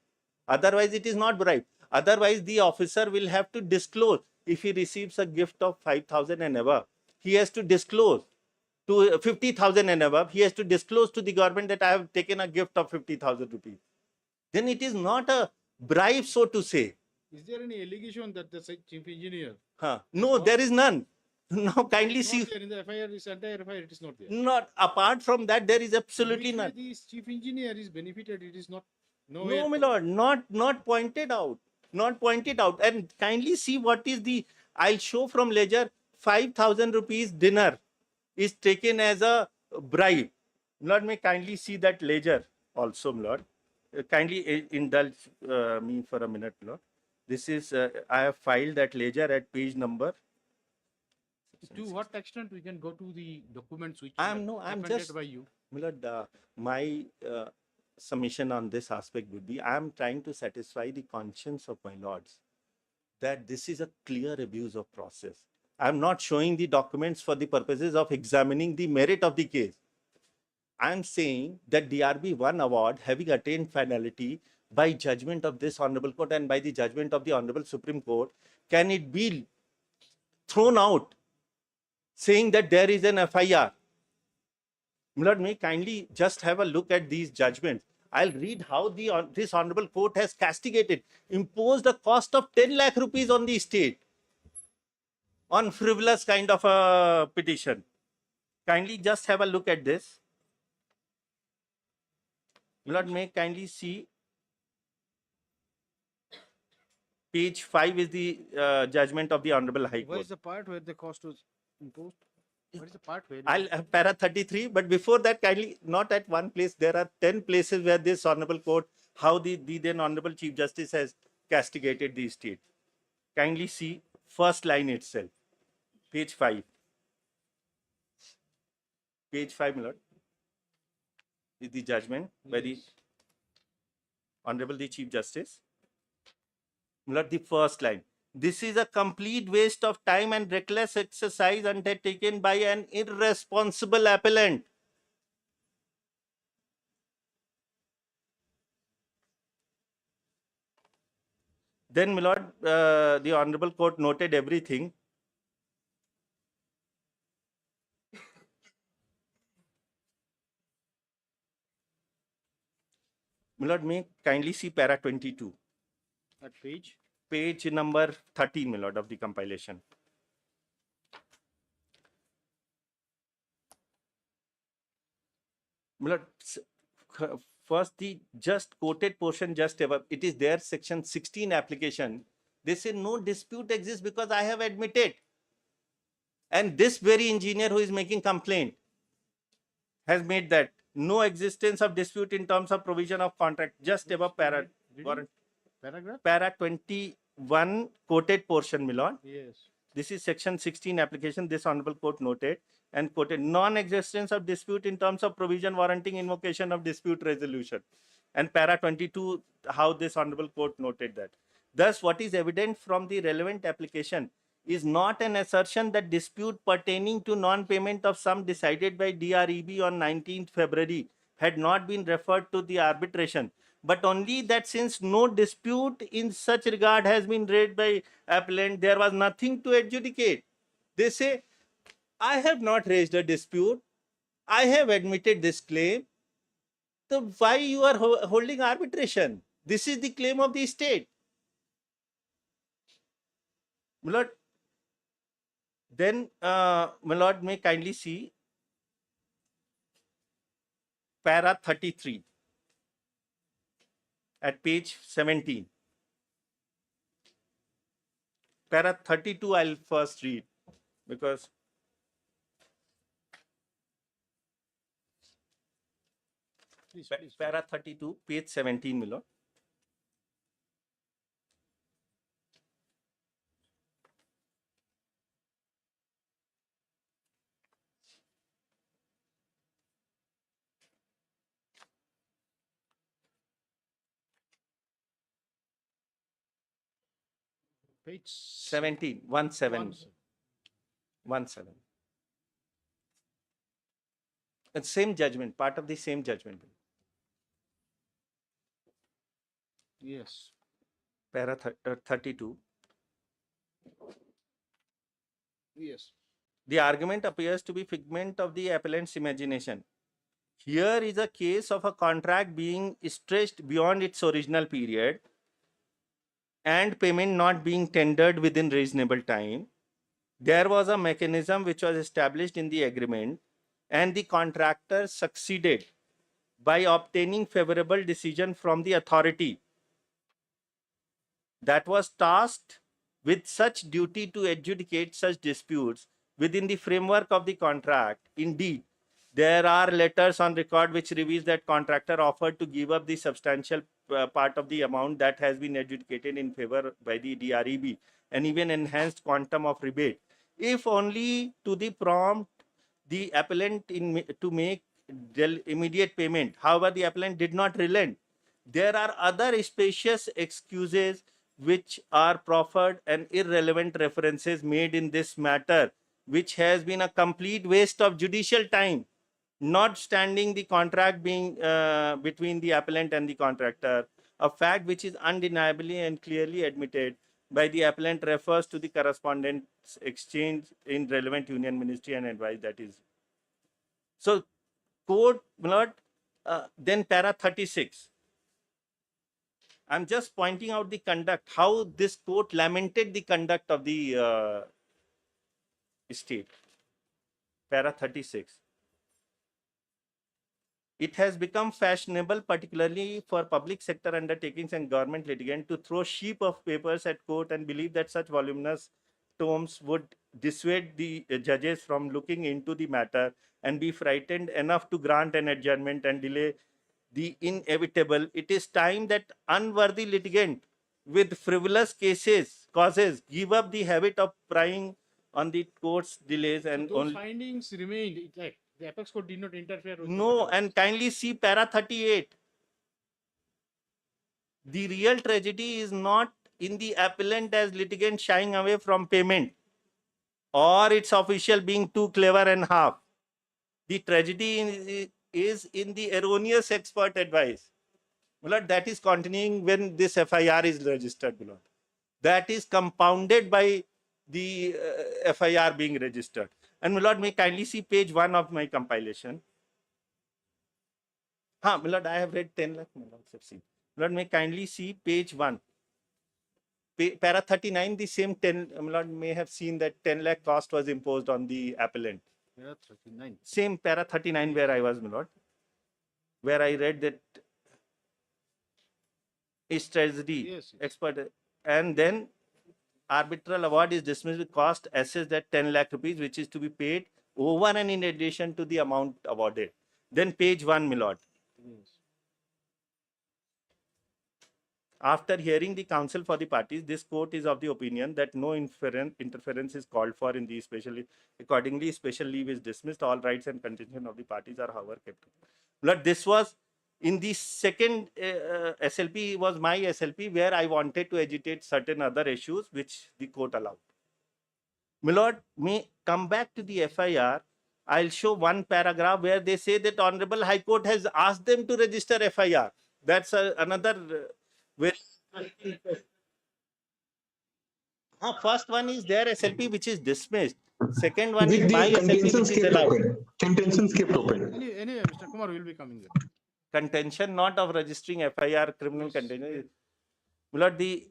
Otherwise, it is not bribe. Otherwise, the officer will have to disclose. If he receives a gift of 5,000 and above, he has to disclose. To 50,000 and above, he has to disclose to the government that I have taken a gift of 50,000 rupees. Then it is not a bribe, so to say. Is there any allegation that the chief engineer? No, there is none. Now kindly see. There in the FIR, this entire FIR, it is not there. Not apart from that, there is absolutely none. This chief engineer is benefited. It is not. No, my lord, not pointed out. Not pointed out. And kindly see what is the. I'll show from ledger. 5,000 rupees dinner is taken as a bribe. Lord, may kindly see that ledger also, Lord. Kindly indulge me for a minute, Lord. This is, I have filed that ledger at page number. To what extent we can go to the documents which I'm just by you? Lord, my submission on this aspect would be, I am trying to satisfy the conscience of my lords that this is a clear abuse of process. I am not showing the documents for the purposes of examining the merit of the case. I am saying that DRB1 award having attained finality by judgment of this Honorable Court and by the judgment of the Honorable Supreme Court, can it be thrown out saying that there is an FIR? Lord, may kindly just have a look at these judgments. I'll read how this Honorable Court has castigated, imposed a cost of 10 lakh rupees on the state on frivolous kind of a petition. Kindly just have a look at this. My lord, may kindly see page 5 is the judgment of the Honorable High Where Court. is the part where the cost was imposed? What is the part where? I'll para 33, but before that, kindly not at one place. There are 10 places where this Honorable Court, how the then Honorable Chief Justice has castigated the state. Kindly see first line itself, page 5. Page 5, my lord, is the judgment by the Honorable the Chief Justice. My lord, the first line. This is a complete waste of time and reckless exercise undertaken by an irresponsible appellant. Then, my lord, the Honorable Court noted everything. My lord, may kindly see para 22. At page? Page number 13, my lord, of the compilation. My lord, first the just quoted portion just above, it is there, section 16 application. They say no dispute exists because I have admitted. And this very engineer who is making complaint has made that no existence of dispute in terms of provision of contract, just above para, Paragraph? para 21 quoted portion, my lord. Yes. This is section 16 application. This Honorable Court noted and quoted non-existence of dispute in terms of provision warranting invocation of dispute resolution. And para 22, how this Honorable Court noted that. Thus, what is evident from the relevant application is not an assertion that dispute pertaining to non-payment of sum decided by DREB on 19th February had not been referred to the arbitration, but only that since no dispute in such regard has been raised by appellant, there was nothing to adjudicate. They say, I have not raised a dispute. I have admitted this claim. So why you are holding arbitration? This is the claim of the state. My lord, then my lord may kindly see para 33 at page 17. Para 32 I'll first read because Please. Para 32, page 17, my lord. Page 17, 17. 17. And same judgment, part of the same judgment. Yes. Para 32. Yes. The argument appears to be figment of the appellant's imagination. Here is a case of a contract being stretched beyond its original period and payment not being tendered within reasonable time. There was a mechanism which was established in the agreement, and the contractor succeeded by obtaining favorable decision from the authority that was tasked with such duty to adjudicate such disputes within the framework of the contract. Indeed, there are letters on record which reveals that contractor offered to give up the substantial part of the amount that has been adjudicated in favor by the DREB and even enhanced quantum of rebate, if only to the prompt the appellant to make immediate payment. However, the appellant did not relent. There are other specious excuses which are proffered and irrelevant references made in this matter, which has been a complete waste of judicial time, notwithstanding the contract being between the appellant and the contractor, a fact which is undeniably and clearly admitted by the appellant refers to the correspondence exchange in relevant union ministry and advice that is. So, court, then para 36. I'm just pointing out the conduct, how this court lamented the conduct of the state. para 36. It has become fashionable, particularly for public sector undertakings and government litigants, to throw sheaf of papers at court and believe that such voluminous tomes would dissuade the judges from looking into the matter and be frightened enough to grant an adjournment and delay the inevitable. It is time that unworthy litigant with frivolous causes give up the habit of prying on the court's delays and Those only. findings remained intact. The apex court did not interfere with No, and kindly see para 38. The real tragedy is not in the appellant as litigant shying away from payment or its official being too clever and half. The tragedy is in the erroneous expert advice. Milord, that is continuing when this FIR is registered, Milord. That is compounded by the FIR being registered. And Milord, may kindly see page 1 of my compilation. Milord, I have read 10 lakh, Milord, Milord, may kindly see page 1. Para 39, the same 10, Milord, may have seen that 10 lakh cost was imposed on the appellant. Para 39. Same para 39 where I was, Milord, where I read that is tragedy, Yes. expert, and then arbitral award is dismissed with cost assessed at 10 lakh rupees, which is to be paid over and in addition to the amount awarded. Then page 1, Milord. Yes. After hearing the counsel for the parties, this court is of the opinion that no interference is called for in the especially. Accordingly, special leave is dismissed. All rights and contention of the parties are, however, kept. Milord, this was in the second SLP, was my SLP, where I wanted to agitate certain other issues which the court allowed. Milord, may come back to the FIR. I'll show one paragraph where they say that Honorable High Court has asked them to register FIR. That's another where. First one is their SLP which is dismissed. Second one With is my the SLP contentions which is kept allowed. open. Contentions kept open. Anyway, Mr. Kumar will be coming there. Contention not of registering FIR, criminal contention. Milord, the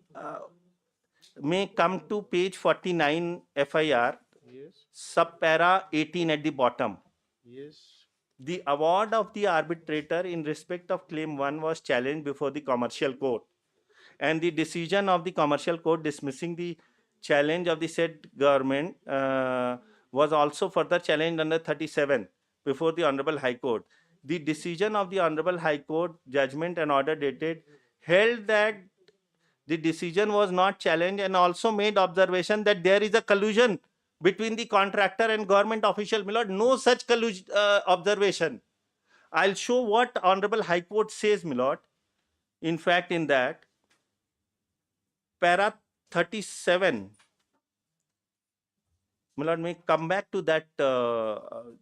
may come to page 49 FIR, Yes. subpara 18 at the bottom. Yes. The award of the arbitrator in respect of claim 1 was challenged before the commercial court, and the decision of the commercial court dismissing the challenge of the said government was also further challenged under 37 before the Honorable High Court. The decision of the Honorable High Court, judgment and order dated, held that the decision was not challenged and also made observation that there is a collusion between the contractor and government official. Milord, no such collusion observation. I'll show what Honorable High Court says, Milord. In fact, in that para 37, Milord, may come back to that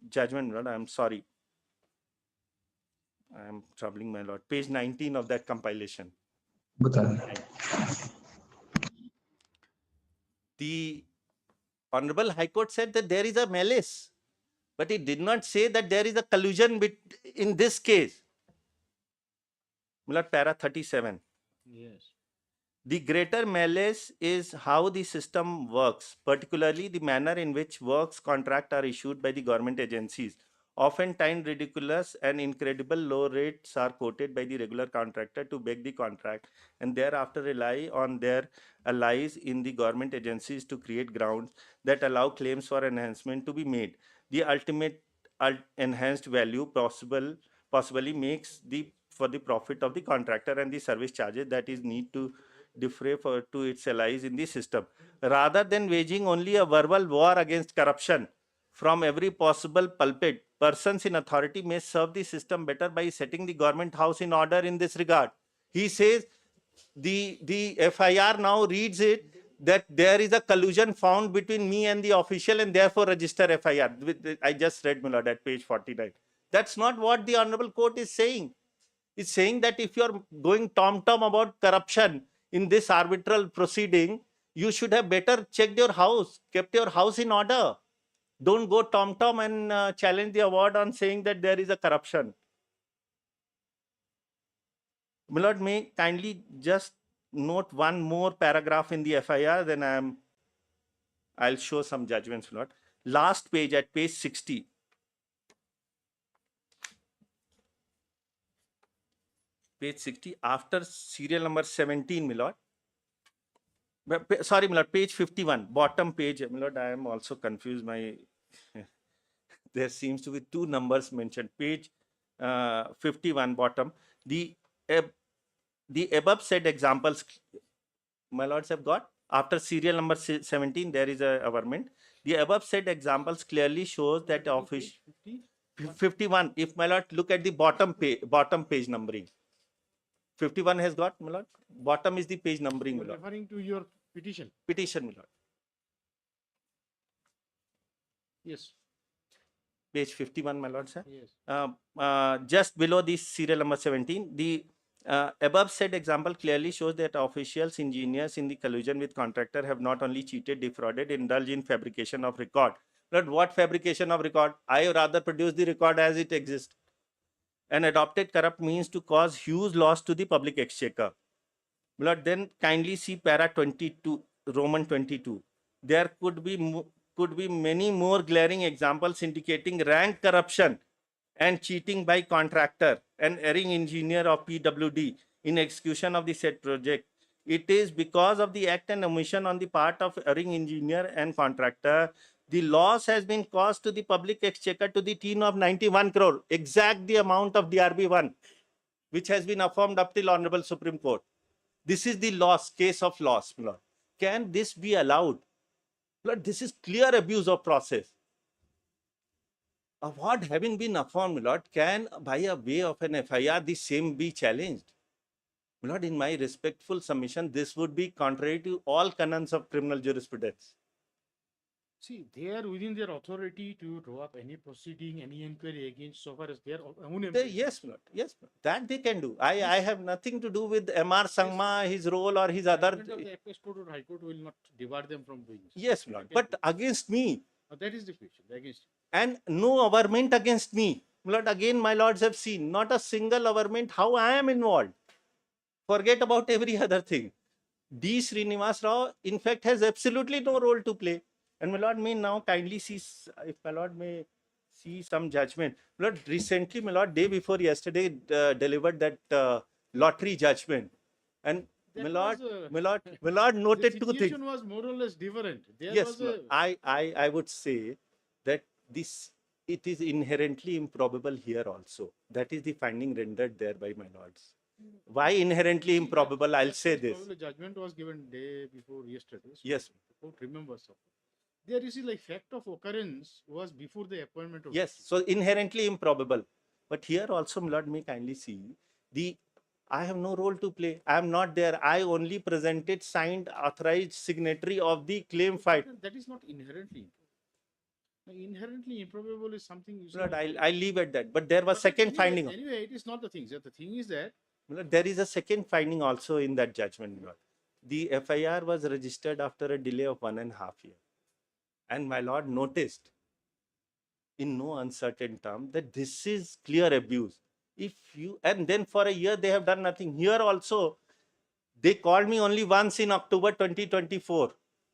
judgment, Milord. I'm sorry. I'm troubling my Lord. Page 19 of that compilation. The Honorable High Court said that there is a malice, but it did not say that there is a collusion in this case. Milord, para 37. Yes. The greater malice is how the system works, particularly the manner in which works contracts are issued by the government agencies. Oftentimes ridiculous and incredible low rates are quoted by the regular contractor to beg the contract and thereafter rely on their allies in the government agencies to create grounds that allow claims for enhancement to be made. The ultimate enhanced value possibly makes for the profit of the contractor and the service charges that is need to defray to its allies in the system. Rather than waging only a verbal war against corruption from every possible pulpit, persons in authority may serve the system better by setting the government house in order in this regard. He says the FIR now reads it that there is a collusion found between me and the official and therefore register FIR. I just read, Milord, at page 49. That's not what the Honorable Court is saying. It's saying that if you're going tom-tom about corruption in this arbitral proceeding, you should have better checked your house, kept your house in order. Don't go tom-tom and challenge the award on saying that there is a corruption. Milord, may kindly just note one more paragraph in the FIR, then I'll show some judgments, Milord. last page at page 60. Page 60 after serial number 17, my lord. Sorry, my lord, page 51, bottom page, my lord, I am also confused. There seems to be two numbers mentioned. Page 51, bottom. The above said examples, my lords have got, after serial number 17, there is a government. The above said examples clearly shows that office 51. If my lord look at the bottom page numbering. 51 has got, my lord. Bottom is the page numbering, my lord. Referring to your petition. Petition, my lord. Yes. Page 51, my lord, sir. Yes. Just below this serial number 17, the above said example clearly shows that officials, engineers in the collusion with contractor have not only cheated, defrauded, indulged in fabrication of record. But what fabrication of record? I rather produce the record as it exists, and adopted corrupt means to cause huge loss to the public exchequer. Lord, then kindly see para 22, Roman 22. There could be many more glaring examples indicating rank corruption and cheating by contractor and erring engineer of PWD in execution of the said project. It is because of the act and omission on the part of erring engineer and contractor, the loss has been caused to the public exchequer to the tune of 91 crore, exact the amount of DRB1, which has been affirmed up till Honorable Supreme Court. This is the loss, case of loss, Lord. Can this be allowed? Lord, this is clear abuse of process. What having been affirmed, Lord, can by a way of an FIR the same be challenged? Lord, in my respectful submission, this would be contrary to all canons of criminal jurisprudence. See, they are within their authority to draw up any proceeding, any inquiry against so far as their own employees. Yes, Lord. Yes, Lord. That they can do. I have nothing to do with MR Sangma, his role or his other. The Apex Court or High Court will not debar them from doing this. Yes, Lord. But against me. That is the question. Against you. And no averment against me. Lord, again, my lords have seen not a single averment how I am involved. Forget about every other thing. D. Srinivas Rao, in fact, has absolutely no role to play. And my lord may now kindly see, if my lord may see some judgment. My lord, recently, my lord, day before yesterday, delivered that lottery judgment. And my lord noted two things. The situation was more or less different. There Yes, was Lord. I would say that it is inherently improbable here also. That is the finding rendered there by my lords. Why inherently improbable? I'll say this. Probably judgment was given day before yesterday. So Yes. The court remembers of it. There is like fact of occurrence was before the appointment of. Yes, so inherently improbable. But here also, my lord may kindly see I have no role to play. I am not there. I only presented signed authorized signatory of the claim filed. That is not inherently improbable. Inherently improbable is something. Lord, I'll leave at that. But there was second finding. Anyway, it is not the thing. The thing is that there is a second finding also in that judgment, Lord. The FIR was registered after a delay of 1.5 years. And my lord noticed in no uncertain term that this is clear abuse. And then for a year they have done nothing. Here also, they called me only once in October 2024.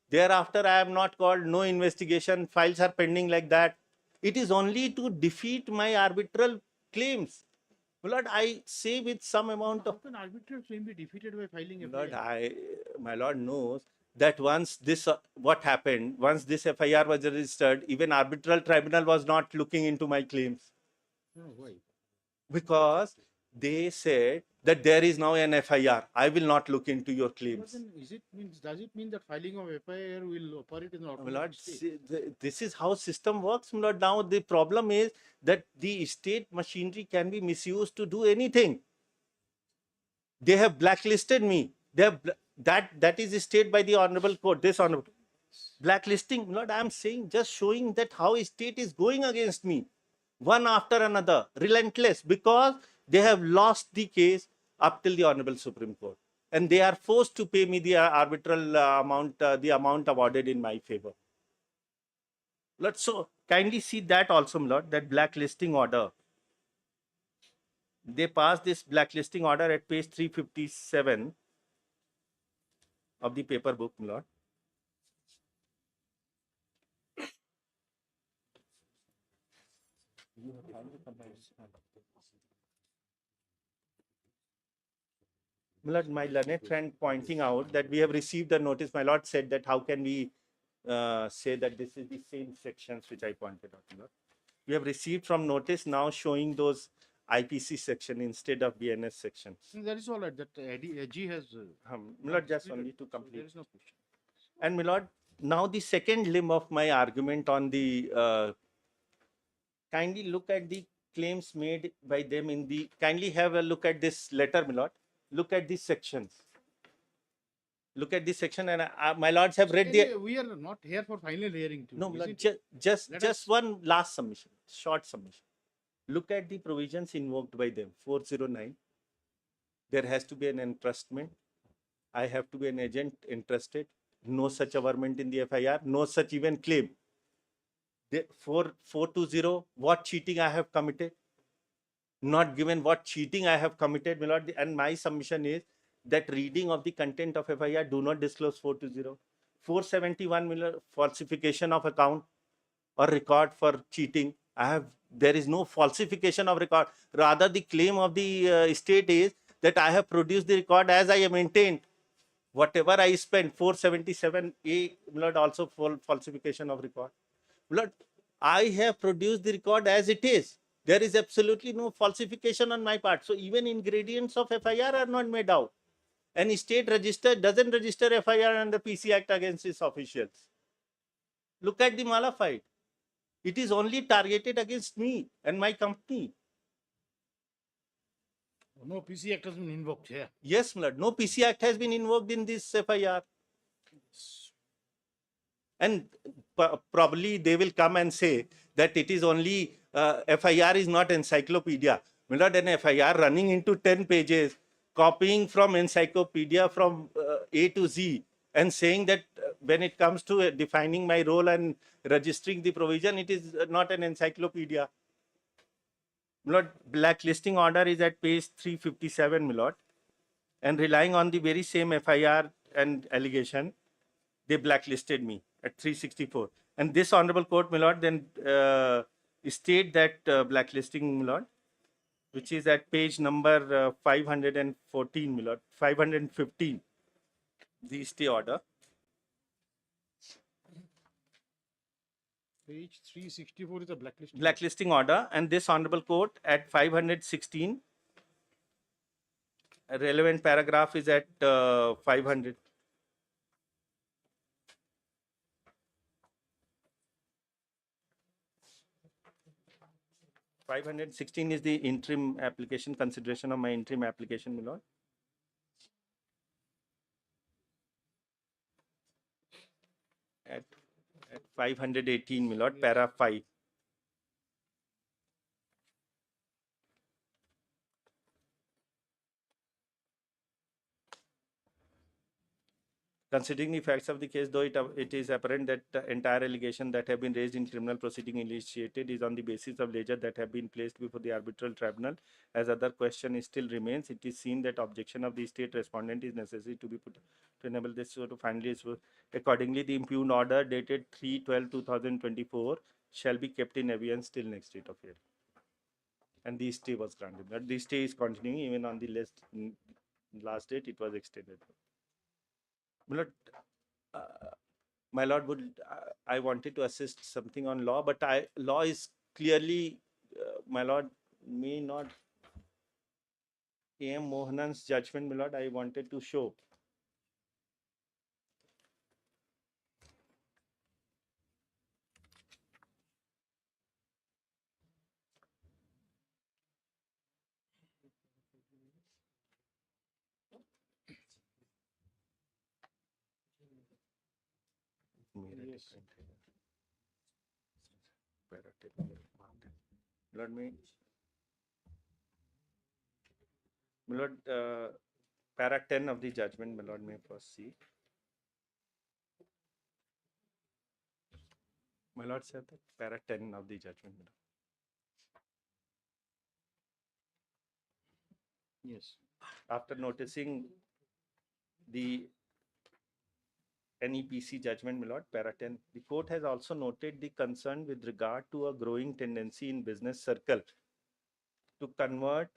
Thereafter, I am not called, no investigation, files are pending like that. It is only to defeat my arbitral claims. Lord, I say with some amount of. How can arbitral claim be defeated by filing a Lord, my lord knows that once this, what happened, once this FIR was registered, even arbitral tribunal was not looking into my claims. No, why? Because they said that there is now an FIR. I will not look into your claims. Does it mean that filing of FIR will operate in the Lord, this is how system works, Lord. Now the problem is that the state machinery can be misused to do anything. They have blacklisted me. They have that is stated by the honorable court. This honorable blacklisting, Lord, I am saying, just showing that how state is going against me, one after another, relentless, because they have lost the case up till the honorable Supreme Court, and they are forced to pay me the arbitral amount, the amount awarded in my favor. Lord, so kindly see that also, Lord, that blacklisting order. They passed this blacklisting order at page 357 of the paper book, Lord. My lord, my learned friend pointing out that we have received a notice. My lord said that how can we say that this is the same sections which I pointed out. My lord. We have received from notice now showing those IPC section instead of BNS sections. That is all right. That AG has. My lord, just only to So complete. there is no question. And my lord, now the second limb of my argument on the kindly look at the claims made by them in the kindly have a look at this letter, my lord. Look at these sections. Look at this section, and my lords have read the. We are not here for final hearing. No, my is lord, it? just one last submission, short submission. Look at the provisions invoked by them. 409. There has to be an entrustment. I have to be an agent entrusted. No such averment in the FIR. No such even claim. 420. What cheating I have committed? Not given what cheating I have committed, my lord. And my submission is that reading of the content of FIR do not disclose 420. 471, my lord, falsification of account or record for cheating. There is no falsification of record. Rather, the claim of the state is that I have produced the record as I have maintained. Whatever I spent, 477A, my lord, also falsification of record. My lord, I have produced the record as it is. There is absolutely no falsification on my part. So even ingredients of FIR are not made out. And state register doesn't register FIR under PC Act against its officials. Look at the Malafide. It is only targeted against me and my company. No PC Act has been invoked here. Yes, my lord. No PC Act has been invoked in this FIR. And probably they will come and say that it is only FIR is not encyclopedia. My lord, an FIR running into 10 pages, copying from encyclopedia from A to Z, and saying that when it comes to defining my role and registering the provision, it is not an encyclopedia. My lord, blacklisting order is at page 357, my lord. And relying on the very same FIR and allegation, they blacklisted me at 364. And this honorable court, my lord, then state that blacklisting, my lord, which is at page number 514, my lord, 515, the stay order. Page 364 is a blacklisting. Blacklisting order, and this honorable court at 516, a relevant paragraph is at 500. (516) is the interim application, consideration of my interim application, my lord. At 518, my lord, para 5. Considering the facts of the case, though it is apparent that the entire allegation that have been raised in criminal proceeding initiated is on the basis of ledger that have been placed before the arbitral tribunal, as other question still remains, it is seen that objection of the state respondent is necessary to be put to enable this sort of finally. Accordingly, the impugned order dated 3/12/2024 shall be kept in abeyance till next date of hearing. And the stay was granted. But the stay is continuing even on the last date. It was extended. My lord, I wanted to assist something on law, but law is clearly, my lord, may not. A.M. Mohanan's judgment, my lord, I wanted to show. Yes. Lord, my lord, para 10 of the judgment, my lord, may first see. My lord said that para 10 of the judgment, my lord. Yes. After noticing the NEPC judgment, my lord, para 10, the court has also noted the concern with regard to a growing tendency in business circle to convert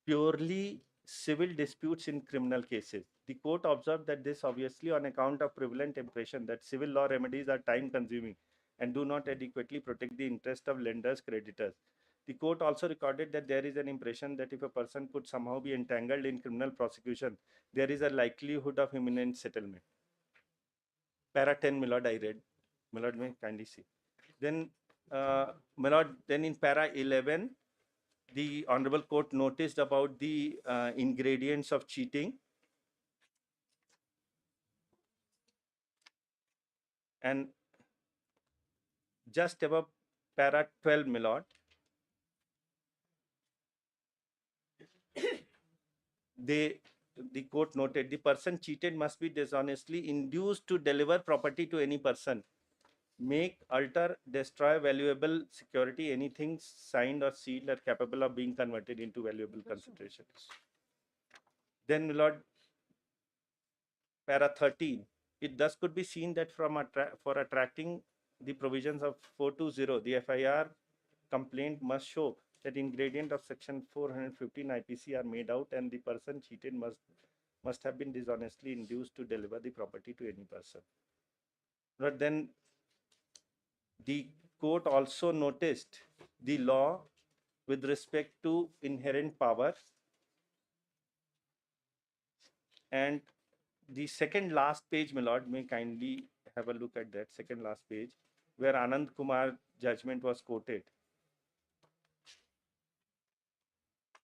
purely civil disputes in criminal cases. The court observed that this obviously on account of prevalent impression that civil law remedies are time consuming and do not adequately protect the interest of lenders, creditors. The court also recorded that there is an impression that if a person could somehow be entangled in criminal prosecution, there is a likelihood of imminent settlement. Para 10, my lord, I read. My lord, may kindly see. Then, my lord, then in para 11, the Honorable Court noticed about the ingredients of cheating. And just above para 12, my lord, the court noted the person cheated must be dishonestly induced to deliver property to any person, make, alter, destroy valuable security, anything signed or sealed or capable of being converted into valuable consideration. Then, my lord, para 13, it thus could be seen that for attracting the provisions of 420, the FIR complaint must show that ingredient of section 415 IPC are made out and the person cheated must have been dishonestly induced to deliver the property to any person. But then the court also noticed the law with respect to inherent power, and the second last page, my lord, may kindly have a look at that second last page where Anand Kumar judgment was quoted.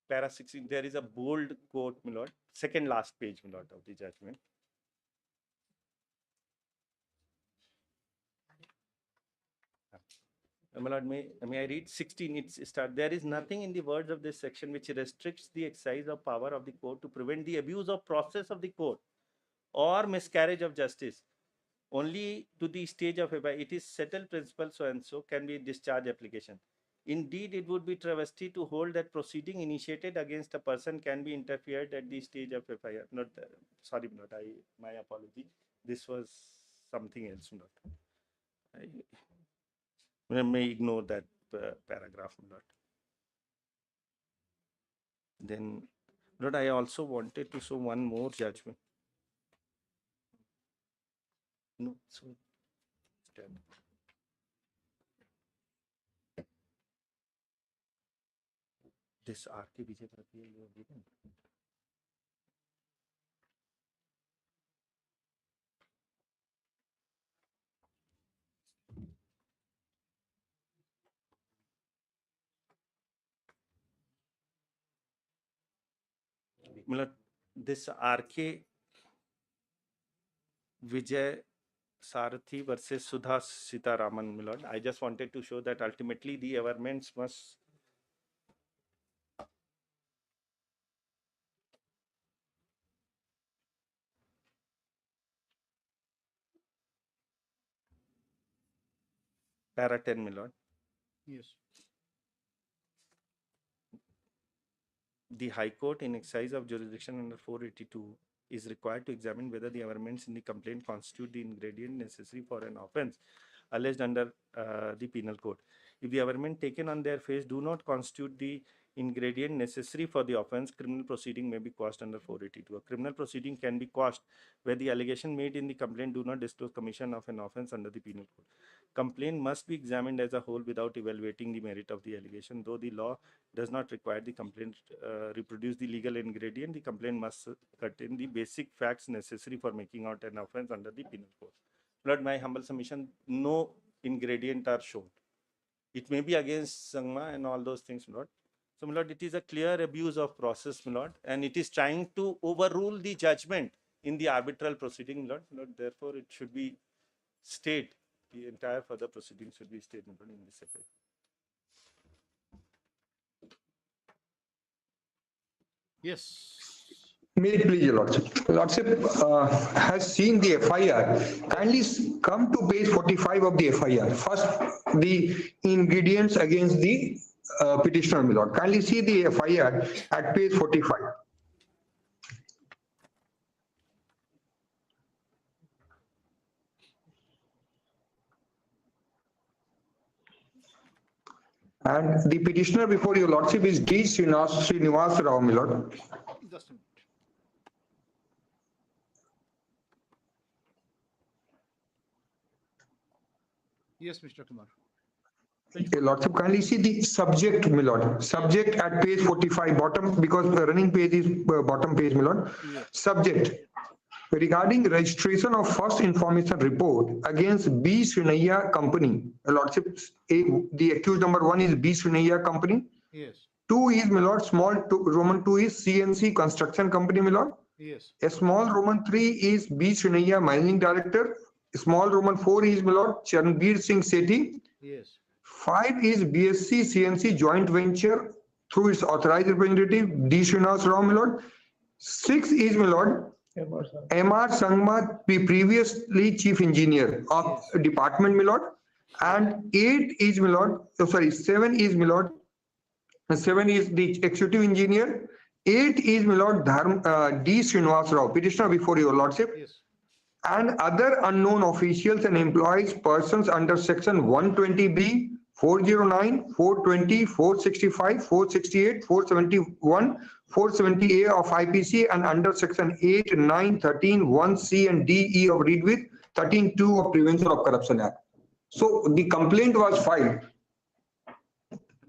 Para 16, there is a bold quote, my lord, second last page, my lord, of the judgment. My lord, may I read 16? It's start. There is nothing in the words of this section which restricts the exercise of power of the court to prevent the abuse of process of the court or miscarriage of justice. Only to the stage of it is settled principle so and so can be discharge application. Indeed, it would be travesty to hold that proceeding initiated against a person can be interfered at the stage of FIR. Not sorry, not my apology. This was something else. Not. I may ignore that paragraph. Not. Then, but I also wanted to show one more judgment. No, so this RK Vijay Pratiya you have given. This RK Vijay Sarathi versus Sudha Sitaraman, my lord. I just wanted to show that ultimately the governments must para 10, my lord. Yes. The High Court in exercise of jurisdiction under 482 is required to examine whether the elements in the complaint constitute the ingredient necessary for an offence alleged under the penal code. If the element taken on their face do not constitute the ingredient necessary for the offence, criminal proceeding may be quashed under 482. A criminal proceeding can be quashed where the allegation made in the complaint do not disclose commission of an offence under the penal code. Complaint must be examined as a whole without evaluating the merit of the allegation. Though the law does not require the complaint reproduce the legal ingredient, the complaint must contain the basic facts necessary for making out an offence under the penal code. Lord, my humble submission, no ingredient are shown. It may be against Sangma and all those things, Lord. So, my lord, it is a clear abuse of process, my lord, and it is trying to overrule the judgment in the arbitral proceeding, Lord. Lord, therefore, it should be stayed. The entire further proceedings should be stayed, my lord, in this effect. Yes. May it please your lordship. Lordship has seen the FIR. Kindly come to page 45 of the FIR. First, the ingredients against the petitioner, my lord. Kindly see the FIR at page 45. And the petitioner before your lordship is D. Srinivas Rao, my lord. Just a minute. Yes, Mr. Kumar. Your lordship, kindly see the subject, my lord. Subject at page 45, bottom, because the running page is bottom page, my lord. Yeah. Subject. Regarding registration of first information report against B. Srinaya Company. Your lordship, the accused number 1 is B. Srinaya Company. Yes. 2 is, my lord, small Roman 2 is CNC Construction Company, my lord. Yes. A small Roman 3 is B. Srinaya Managing Director. Small Roman 4 is, my lord, Charanveer Singh Sethi. Yes. 5 is BSc CNC joint venture through its authorized representative D. Srinivas Rao, my lord. 6 is, my lord, M.R. Sangma, the previously chief engineer of department, my lord. And 8 is, my lord, 7 is, my lord, 7 is the executive engineer. 8 is, my lord, D. Srinivas Rao, petitioner before your lordship. Yes. And other unknown officials and employees, persons under section 120B, 409, 420, 465, 468, 471, 470A of IPC, and under section 8, 9, 13, 1C and DE of read with 13(2) of Prevention of Corruption Act. So the complaint was filed.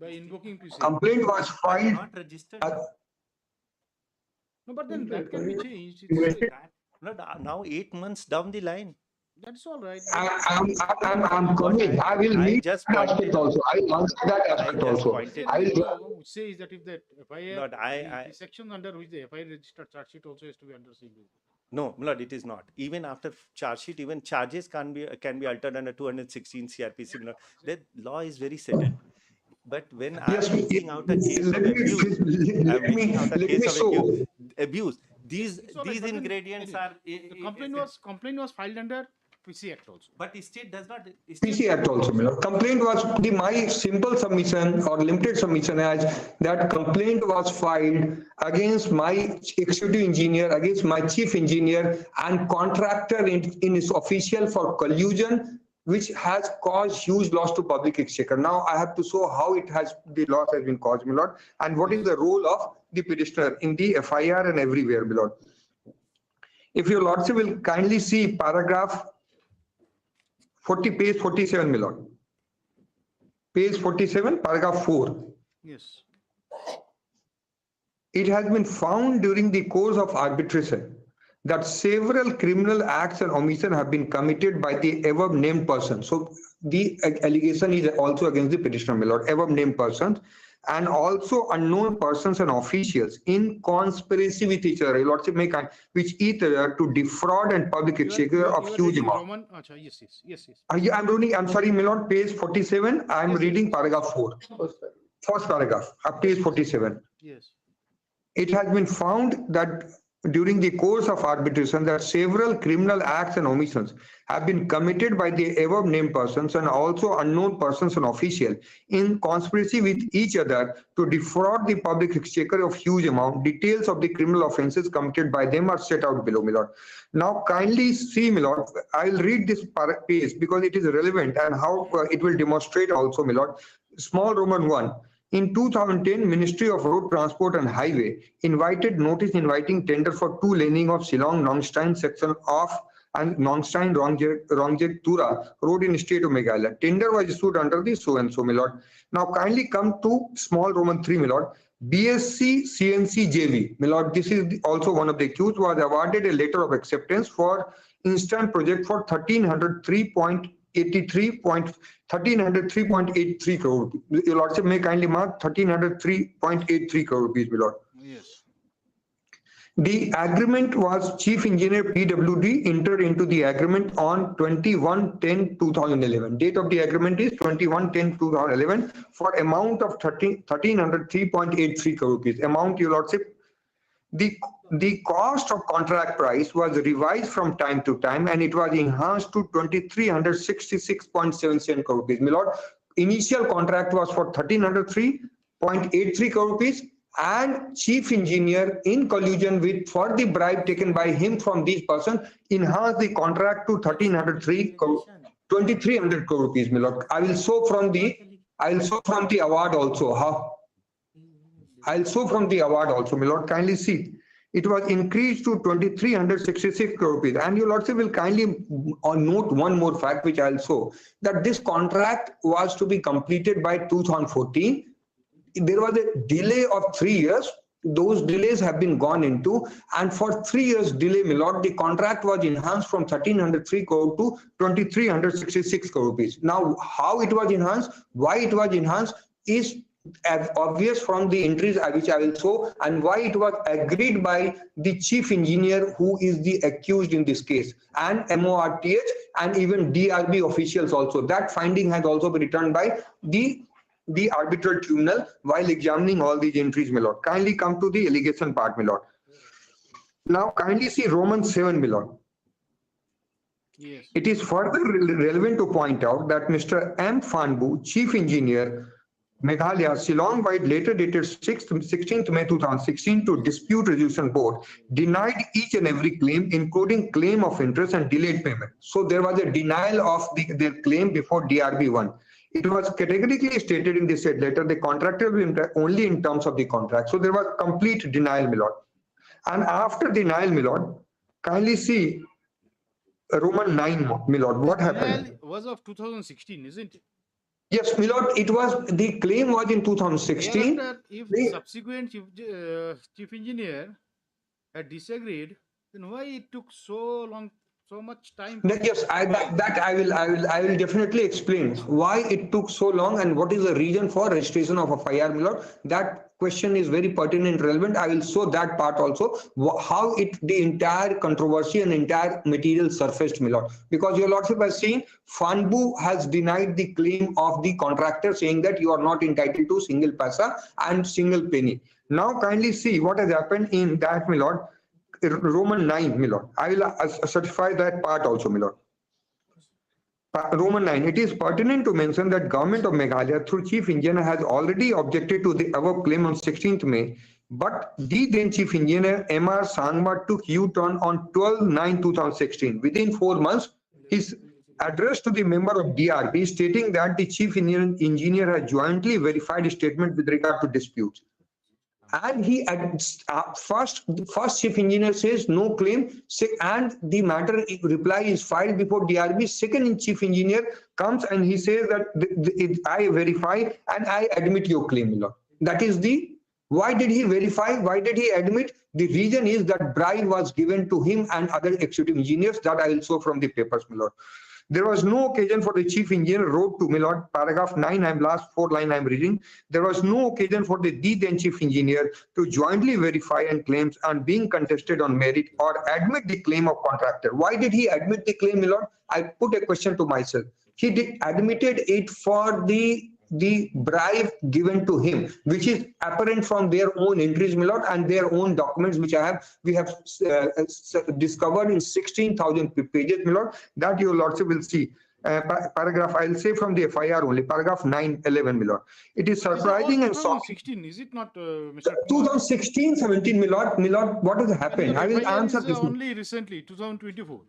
By invoking PC. Complaint was filed. Not registered. No, but then that can be changed. It's, No, now 8 months down the line. that's all right. I'm coming. I will I meet just that pointed aspect also. I will answer that aspect also. pointed I will. law says that if that FIR, Lord, the section under which the FIR registered charge sheet also has to be under seal. No, Lord, it is not. Even after charge sheet, even charges can be altered under 216 CRPC. Lord. That law is very settled. But when Yes, I'm reaching out a case of abuse, I'm reaching out a case of abuse. These ingredients are. The complaint was filed under PC Act also. But state does not. PC Act also, my lord. Complaint was my simple submission or limited submission as that complaint was filed against my executive engineer, against my chief engineer and contractor in his official for collusion, which has caused huge loss to public exchequer. Now I have to show how the loss has been caused, my lord, and what is the role of the petitioner in the FIR and everywhere, my lord. If your lordship will kindly see paragraph 40, page 47, my lord. Page 47, paragraph 4. Yes. It has been found during the course of arbitration that several criminal acts and omissions have been committed by the above named person. So the allegation is also against the petitioner, my lord, above named persons, and also unknown persons and officials in conspiracy with each other, your lordship, which each other to defraud and public exchequer of huge amount. Yes. I'm sorry, my lord, page 47. I'm reading paragraph 4. First paragraph, page 47. Yes. It has been found that during the course of arbitration that several criminal acts and omissions have been committed by the above named persons and also unknown persons and officials in conspiracy with each other to defraud the public exchequer of huge amount. Details of the criminal offences committed by them are set out below, my lord. Now kindly see, my lord, I will read this page because it is relevant and how it will demonstrate also, my lord. Small Roman 1. In 2010, Ministry of Road Transport and Highway invited notice inviting tender for 2 laning of Shillong-Nongstein section of and Nongstein-Rongjek-Tura road in state of Meghalaya. Tender was issued under the so-and-so, my lord. Now kindly come to small Roman 3, my lord. BSc CNC JV, my lord, this is also one of the accused, was awarded a letter of acceptance for instant project for 1303.83 crore. Your lordship may kindly mark 1303.83 crore rupees, my lord. Yes. The agreement was Chief Engineer PWD entered into the agreement on 21/10/2011. Date of the agreement is 21/10/2011 for amount of 1303.83 crore rupees. Amount, your lordship. The cost of contract price was revised from time to time and it was enhanced to 2366.77 crore rupees. My lord, initial contract was for 1303.83 crore rupees and chief engineer in collusion with for the bribe taken by him from this person enhanced the contract to 2300 crore rupees, my lord. I will show I'll show from the award also. I'll show from the award also, my lord. Kindly see. It was increased to 2,366 crore rupees. And your lordship will kindly note one more fact, which I'll show, that this contract was to be completed by 2014. There was a delay of 3 years. Those delays have been gone into, and for 3 years delay, my lord, the contract was enhanced from 1,303 crore to 2,366 crore rupees. Now, how it was enhanced, why it was enhanced is obvious from the entries which I will show, and why it was agreed by the chief engineer who is the accused in this case, and MORTH and even DRB officials also. That finding has also been returned by the arbitral tribunal while examining all these entries, my lord. Kindly come to the allegation part, my lord. Now kindly see Roman 7, my lord. Yes. It is further relevant to point out that Mr. M. Fanbu, Chief Engineer, Meghalaya, Shillong, by later dated 16th May 2016 to Dispute Resolution Board, denied each and every claim, including claim of interest and delayed payment. So there was a denial of their claim before DRB1. It was categorically stated in the said letter, the contractor will enter only in terms of the contract. So there was complete denial, my lord. And after denial, my lord, kindly see Roman 9, my lord. What happened? Denial was of 2016, isn't it? Yes, my lord, it was, the claim was in 2016. Thereafter, if the subsequent chief engineer had disagreed, then why it took so long, so much time? Yes, I will definitely explain why it took so long and what is the reason for registration of a FIR, my lord. That question is very pertinent and relevant. I will show that part also, how the entire controversy and entire material surfaced, my lord. Because your lordship has seen, Fanbu has denied the claim of the contractor, saying that you are not entitled to single paisa and single penny. Now kindly see what has happened in that, my lord. Roman 9, my lord. I will certify that part also, my lord. Roman 9. It is pertinent to mention that Government of Meghalaya through Chief Engineer has already objected to the above claim on 16th May, but the then Chief Engineer M.R. Sangma took U-turn on 12/9/2016. Within 4 months, his address to the member of DRB stating that the Chief Engineer has jointly verified a statement with regard to disputes. And he first chief engineer says no claim, and the matter reply is filed before DRB. Second chief engineer comes and he says that I verify and I admit your claim, my lord. That is the, why did he verify? Why did he admit? The reason is that bribe was given to him and other executive engineers, that I will show from the papers, my lord. There was no occasion for the chief engineer wrote to, my lord, paragraph 9, I'm last 4 line I'm reading. There was no occasion for the then chief engineer to jointly verify and claims and being contested on merit or admit the claim of contractor. Why did he admit the claim, my lord? I put a question to myself. He admitted it for the bribe given to him, which is apparent from their own entries, my lord, and their own documents, which we have discovered in 16,000 pages, my lord, that your lordship will see. Paragraph, I'll say from the FIR only, paragraph 9/11, my lord. It is surprising and shocking. 2016, is it not, Mr. 2016-17, my lord, what has happened? I will answer this. Only recently, 2024.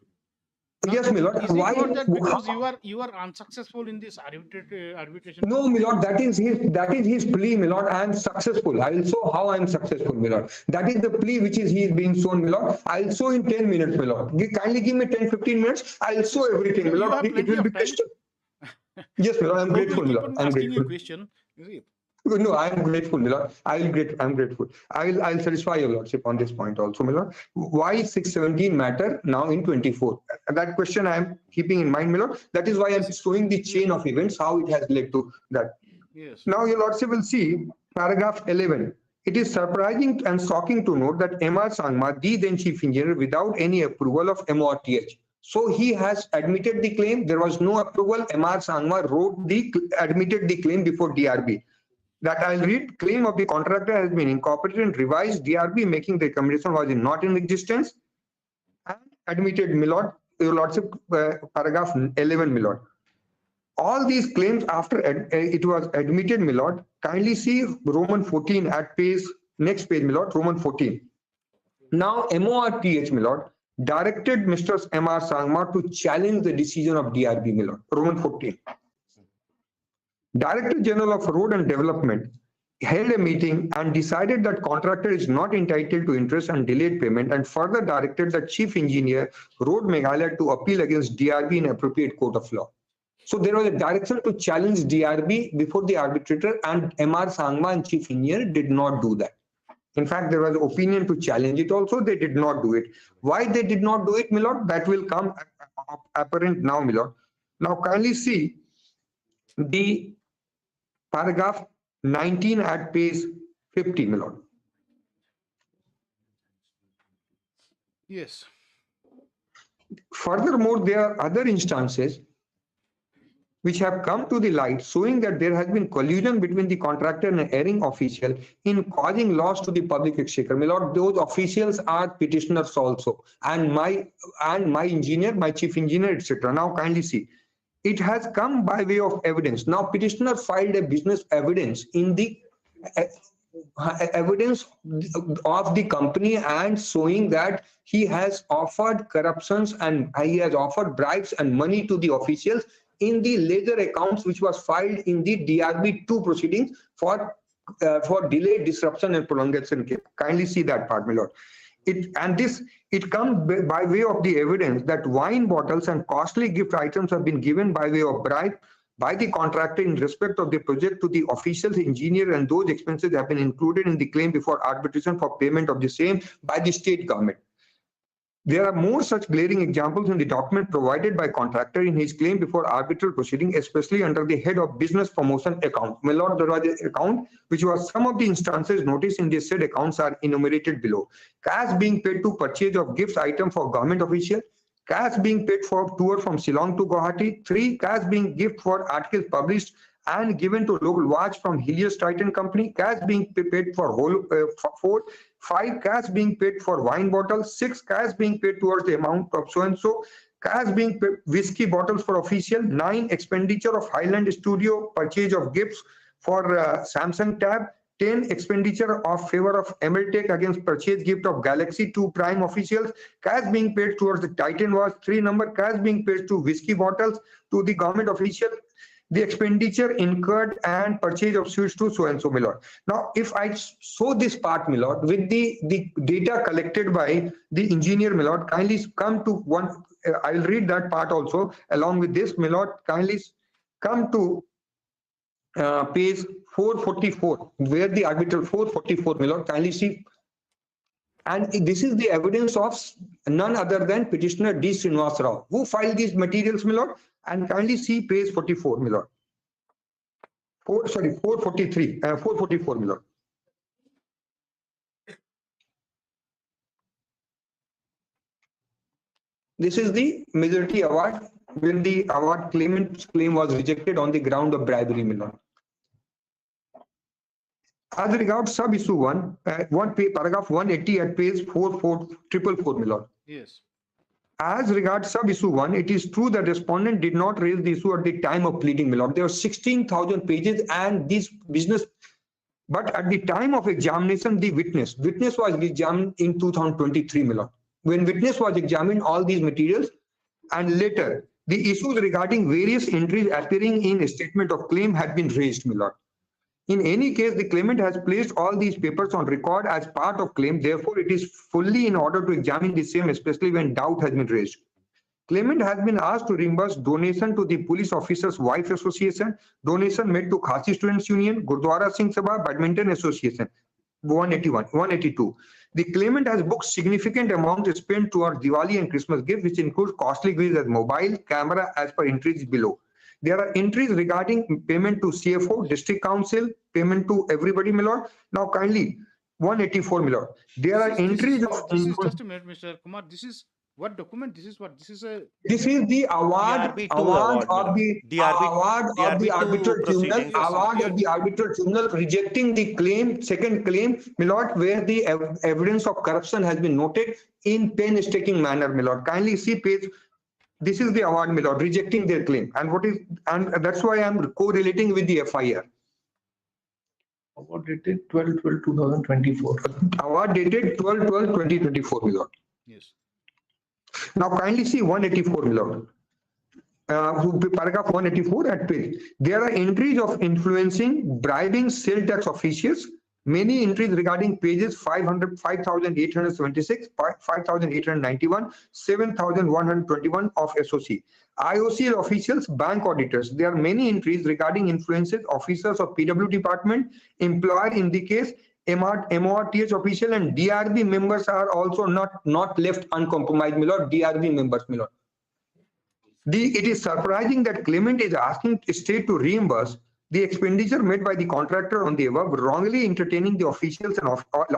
Yes, my lord. Why? That because you are unsuccessful in this arbitration. No, my lord. That is his plea, my lord. I am successful. I will show how I am successful, my lord. That is the plea which is he is being shown, my lord. I will show in 10 minutes, my lord. Kindly give me 10-15 minutes. I will show everything, my lord. It will be questioned. Yes, my lord. I am grateful, my lord. I am grateful. Question. No, I am grateful, my lord. I am grateful. I'll satisfy your lordship on this point also, my lord. Why 617 matter now in 24? That question I am keeping in mind, my lord. That is why I am showing the chain of events, how it has led to that. Yes. Now your lordship will see paragraph 11. It is surprising and shocking to note that M.R. Sangma, the then chief engineer, without any approval of MORTH. So he has admitted the claim. There was no approval. M.R. Sangma admitted the claim before DRB. That I'll read. Claim of the contractor has been incorporated and revised. DRB making the recommendation was not in existence and admitted, my lord. Your lordship, paragraph 11, my lord. All these claims after it was admitted, my lord. Kindly see Roman 14 at next page, my lord. Roman 14. Now MORTH, my lord, directed Mr. M.R. Sangma to challenge the decision of DRB, my lord. Roman 14. Director General of Road and Development held a meeting and decided that contractor is not entitled to interest and delayed payment, and further directed the Chief Engineer, Road Meghalaya, to appeal against DRB in appropriate court of law. So there was a direction to challenge DRB before the arbitrator, and MR Sangma and Chief Engineer did not do that. In fact, there was an opinion to challenge it also. They did not do it. Why they did not do it, my lord? That will come apparent now, my lord. Now kindly see the paragraph 19 at page 50, my lord. Yes. Furthermore, there are other instances which have come to the light showing that there has been collusion between the contractor and an erring official in causing loss to the public exchequer. My lord, those officials are petitioners also, and my engineer, my chief engineer, etc. Now kindly see, it has come by way of evidence. Now petitioner filed a business evidence in the evidence of the company and showing that he has offered corruptions and he has offered bribes and money to the officials in the ledger accounts which was filed in the DRB2 proceedings for delay, disruption and prolongation. Kindly see that part, my lord. It comes by way of the evidence that wine bottles and costly gift items have been given by way of bribe by the contractor in respect of the project to the officials, engineer, and those expenses have been included in the claim before arbitration for payment of the same by the state government. There are more such glaring examples in the document provided by contractor in his claim before arbitral proceeding, especially under the head of business promotion account. My lord, there was an account which was some of the instances noticed in the said accounts are enumerated below. Cash being paid to purchase of gifts item for government official, cash being paid for tour from Shillong to Guwahati, 3 cash being gift for articles published and given to local watch from Helios Titan Company, cash being paid for whole 4, 5 cash being paid for wine bottles, 6 cash being paid towards the amount of so and so, cash being paid whiskey bottles for official, 9 expenditure of Highland Studio, purchase of gifts for Samsung tab, 10 expenditure of favor of MLTech against purchase gift of Galaxy to prime officials, cash being paid towards the Titan watch, 3 number cash being paid to whiskey bottles to the government official, the expenditure incurred and purchase of sweets to so and so, my lord. Now, if I show this part, my lord, with the data collected by the engineer, my lord, kindly come to one. I will read that part also along with this, my lord. Kindly come to page 444, where the arbitral 444, my lord. Kindly see. And this is the evidence of none other than petitioner D. Srinivas Rao, who filed these materials, my lord. And kindly see page 44, my lord. 443, 444, my lord. This is the majority award when the award claimant's claim was rejected on the ground of bribery, my lord. As regards sub issue 1, paragraph 180 at page 444, my lord. Yes. As regards sub issue 1, it is true that respondent did not raise the issue at the time of pleading, my lord. There were 16,000 pages and this business, but at the time of examination, the witness was examined in 2023, my lord. When witness was examined all these materials, and later the issues regarding various entries appearing in a statement of claim had been raised, my lord. In any case, the claimant has placed all these papers on record as part of claim. Therefore, it is fully in order to examine the same, especially when doubt has been raised. Claimant has been asked to reimburse donation to the police officer's wife association, donation made to Khasi Students Union, Gurdwara Singh Sabha, Badminton Association, 182. The claimant has booked significant amount spent towards Diwali and Christmas gift, which includes costly goods as mobile, camera, as per entries below. There are entries regarding payment to CFO, district council, payment to everybody, my lord. Now kindly, 184, my lord. There are entries of... This is just a minute, Mr. Kumar. This is what document? This is what? This is a... This is the award of the arbitral tribunal, award of the arbitral tribunal rejecting the claim, second claim, my lord, where the evidence of corruption has been noted in painstaking manner, my lord. Kindly see page... This is the award, my lord, rejecting their claim. And that's why I'm correlating with the FIR. Award dated 12/12/2024. Award dated 12/12/2024, my lord. Yes. Now kindly see 184, my lord. paragraph 184 at page. There are entries of influencing, bribing sale tax officials. Many entries regarding pages 500, 5,876, 5,891, 7,121 of SOC. IOC officials, bank auditors. There are many entries regarding influences, officers of PW department, employer in the case, MORTH official, and DRB members are also not left uncompromised, my lord. DRB members, my lord. It is surprising that claimant is asking state to reimburse the expenditure made by the contractor on the above, wrongly entertaining the officials and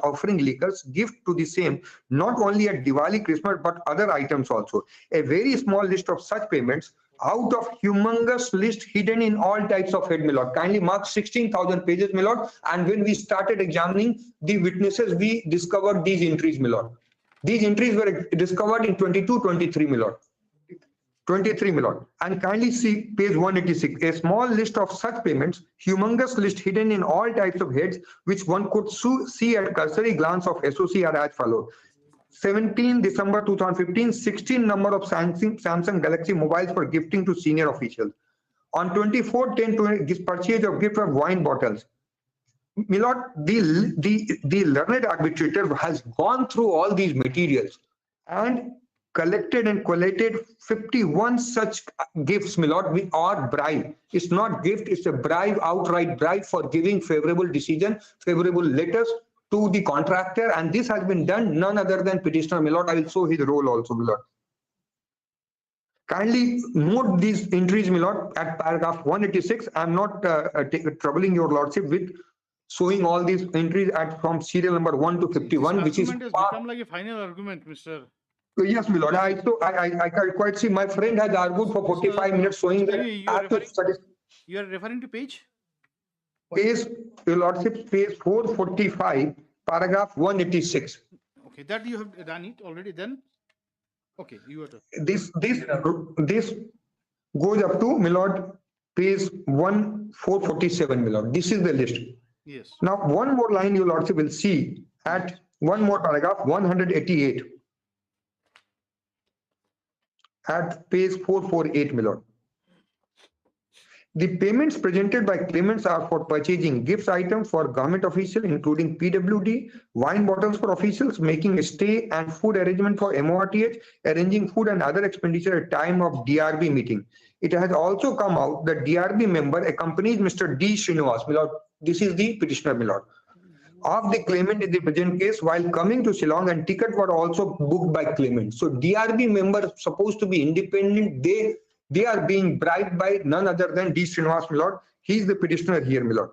offering liquors gift to the same, not only at Diwali, Christmas, but other items also. A very small list of such payments out of humongous list hidden in all types of head, my lord. Kindly mark 16,000 pages, my lord. And when we started examining the witnesses, we discovered these entries, my lord. These entries were discovered in 22-23, my lord. 23, my lord. And kindly see page 186, a small list of such payments, humongous list hidden in all types of heads, which one could see at cursory glance of SOC are as follows. 17 December 2015, 16 number of Samsung Galaxy mobiles for gifting to senior officials. On 24/10, purchase of gift of wine bottles. My lord, the learned arbitrator has gone through all these materials and collected and collated 51 such gifts, my lord, or bribe. It's not gift, it's a bribe, outright bribe for giving favorable decision, favorable letters to the contractor, and this has been done none other than petitioner, my lord. I will show his role also, my lord. Kindly note these entries, my lord, at paragraph 186. I'm not troubling your lordship with showing all these entries from serial number 1 to 51, which is Argument has become like a final argument, Mr. Yes, my lord. I can quite see. My friend has argued for 45 minutes, showing that You are referring to page? Page, your lordship, page 445, paragraph 186. Okay, that you have done it already. Then, okay, you are. This goes up to, my lord, page 447, my lord. This is the list. Yes. Now, one more line, your lordship will see at one more paragraph, 188. At page 448, my lord. The payments presented by claimants are for purchasing gifts items for government officials, including PWD, wine bottles for officials, making a stay and food arrangement for MORTH, arranging food and other expenditure at time of DRB meeting. It has also come out that DRB member accompanies Mr. D. Srinivas, my lord. This is the petitioner, my lord, of the claimant in the present case while coming to Shillong, and tickets were also booked by claimant. So DRB member supposed to be independent. They are being bribed by none other than D. Srinivas, my lord. He is the petitioner here, my lord.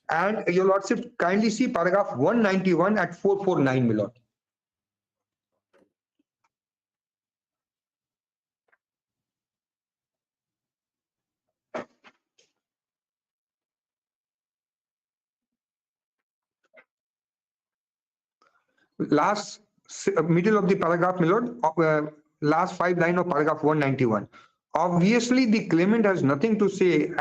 And your lordship, kindly see paragraph 191 at 449, my lord. Last middle of the paragraph, my lord, last 5 lines of paragraph 191. Obviously, the claimant has nothing to say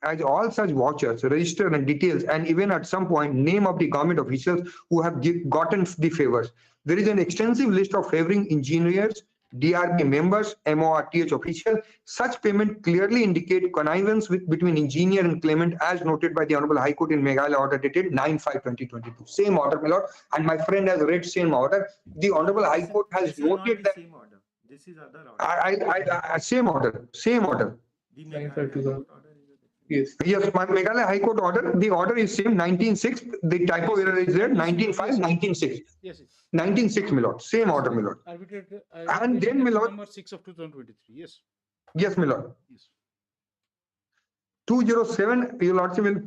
as all such vouchers, register and details, and even at some point, name of the government officials who have gotten the favors. There is an extensive list of favoring engineers, DRB members, MORTH officials. Such payment clearly indicate connivance between engineer and claimant as noted by the Honorable High Court in Meghalaya order dated 9/5/2022. Same order, my lord, and my friend has read same order. The Honorable High Court has noted that. Same order. This is other order. Same order. Same order. The Meghalaya yes. Yes, my Meghalaya High Court order. The order is same 19/6. The typo error is there 19/5, 19/6. Yes. 19/6, my lord. Same order, my lord. And then, my lord. Number 6 of 2023. Yes. Yes, my lord. Yes. 207, your lordship will.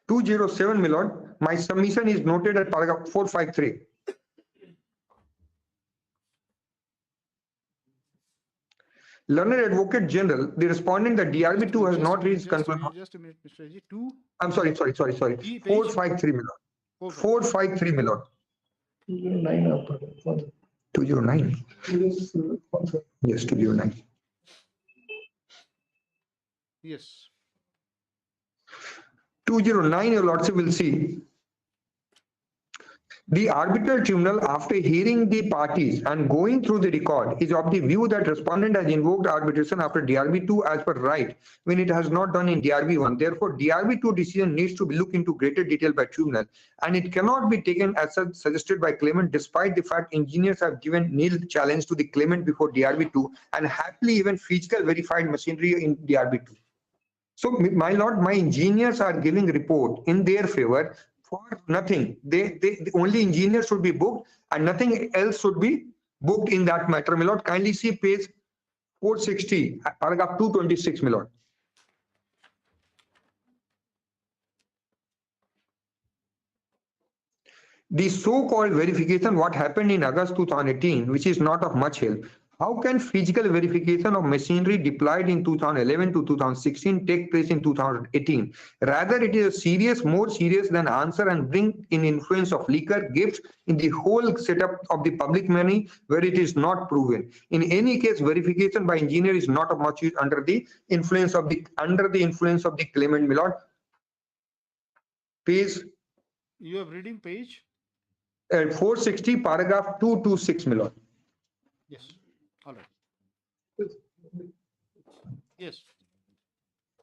(207), my lord. My submission is noted at paragraph 453. Learned Advocate General, the respondent that DRB2 has not reached conclusion. Just a minute, Mr. AG. 2. I'm sorry. 453, my lord. 453, my lord. 209. 209. Yes, 209. Yes. 209, your lordship will see The arbitral tribunal, after hearing the parties and going through the record, is of the view that respondent has invoked arbitration after DRB2 as per right when it has not done in DRB1. Therefore, DRB2 decision needs to be looked into greater detail by tribunal, and it cannot be taken as suggested by claimant, despite the fact engineers have given nil challenge to the claimant before DRB2 and happily even physical verified machinery in DRB2. So, my lord, my engineers are giving report in their favor for nothing. The only engineer should be booked and nothing else should be booked in that matter. My lord, kindly see page 460, paragraph 226, my lord. The so-called verification, what happened in August 2018, which is not of much help. How can physical verification of machinery deployed in 2011 to 2016 take place in 2018? Rather, it is a serious, more serious than answer and bring in influence of liquor, gifts in the whole setup of the public money where it is not proven. In any case, verification by engineer is not of much use under the influence of the claimant, my lord. Page. You have reading page? 460, paragraph 226, my lord. Yes. All right. Yes.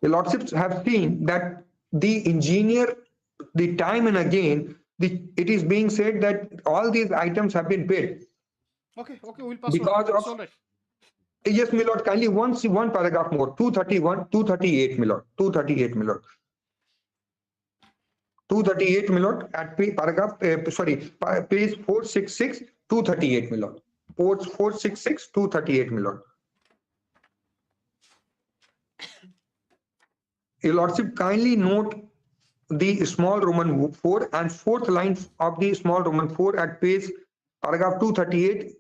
The lordships have seen that the engineer, the time and again, it is being said that all these items have been paid. Okay, we'll pass because on. of, All right. Yes, my lord, kindly one paragraph more, 231, 238, my lord, 238, my lord. 238, my lord, at paragraph, page 466, 238, my lord. 466, 238, my lord. Your lordship, kindly note the small Roman 4 and fourth line of the small Roman 4 at page paragraph 238.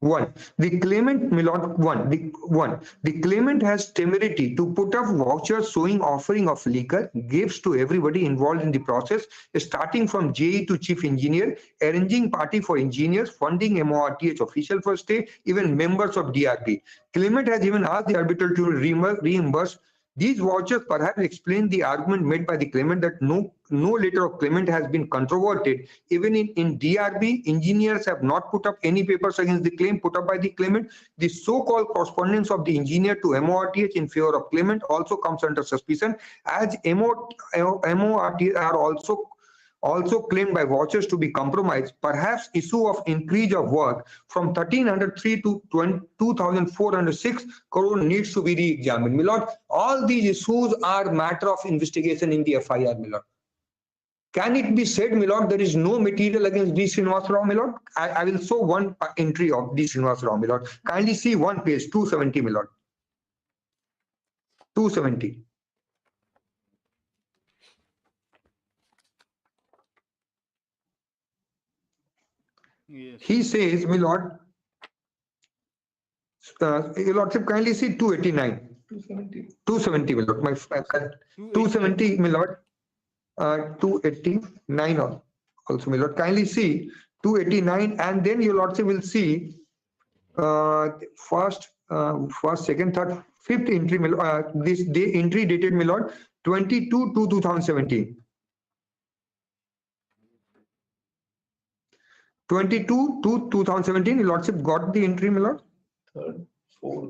1. The claimant, my lord, the claimant has temerity to put up vouchers showing offering of liquor, gifts to everybody involved in the process, starting from JE to chief engineer, arranging party for engineers, funding MORTH official for stay, even members of DRB. Claimant has even asked the arbitral to reimburse these vouchers. Perhaps explain the argument made by the claimant that no letter of claimant has been controverted. Even in DRB, engineers have not put up any papers against the claim put up by the claimant. The so-called correspondence of the engineer to MORTH in favor of claimant also comes under suspicion, as MORTH are also claimed by vouchers to be compromised. Perhaps issue of increase of work from 1303 to 2406 crore needs to be re-examined. My lord, all these issues are matter of investigation in the FIR, my lord. Can it be said, my lord, there is no material against D. Srinivas Rao, my lord? I will show one entry of D. Srinivas Rao, my lord. Kindly see one page, 270, my lord. 270. Yes. He says, my lord, your lordship, kindly see 289. 270, my lord. 270, my lord. 289 also, my lord. Kindly see 289, and then your lordship will see first, second, third, fifth entry, my lord, this day entry dated, my lord, 22/2/2017. 22/2/2017, your lordship got the entry, my lord?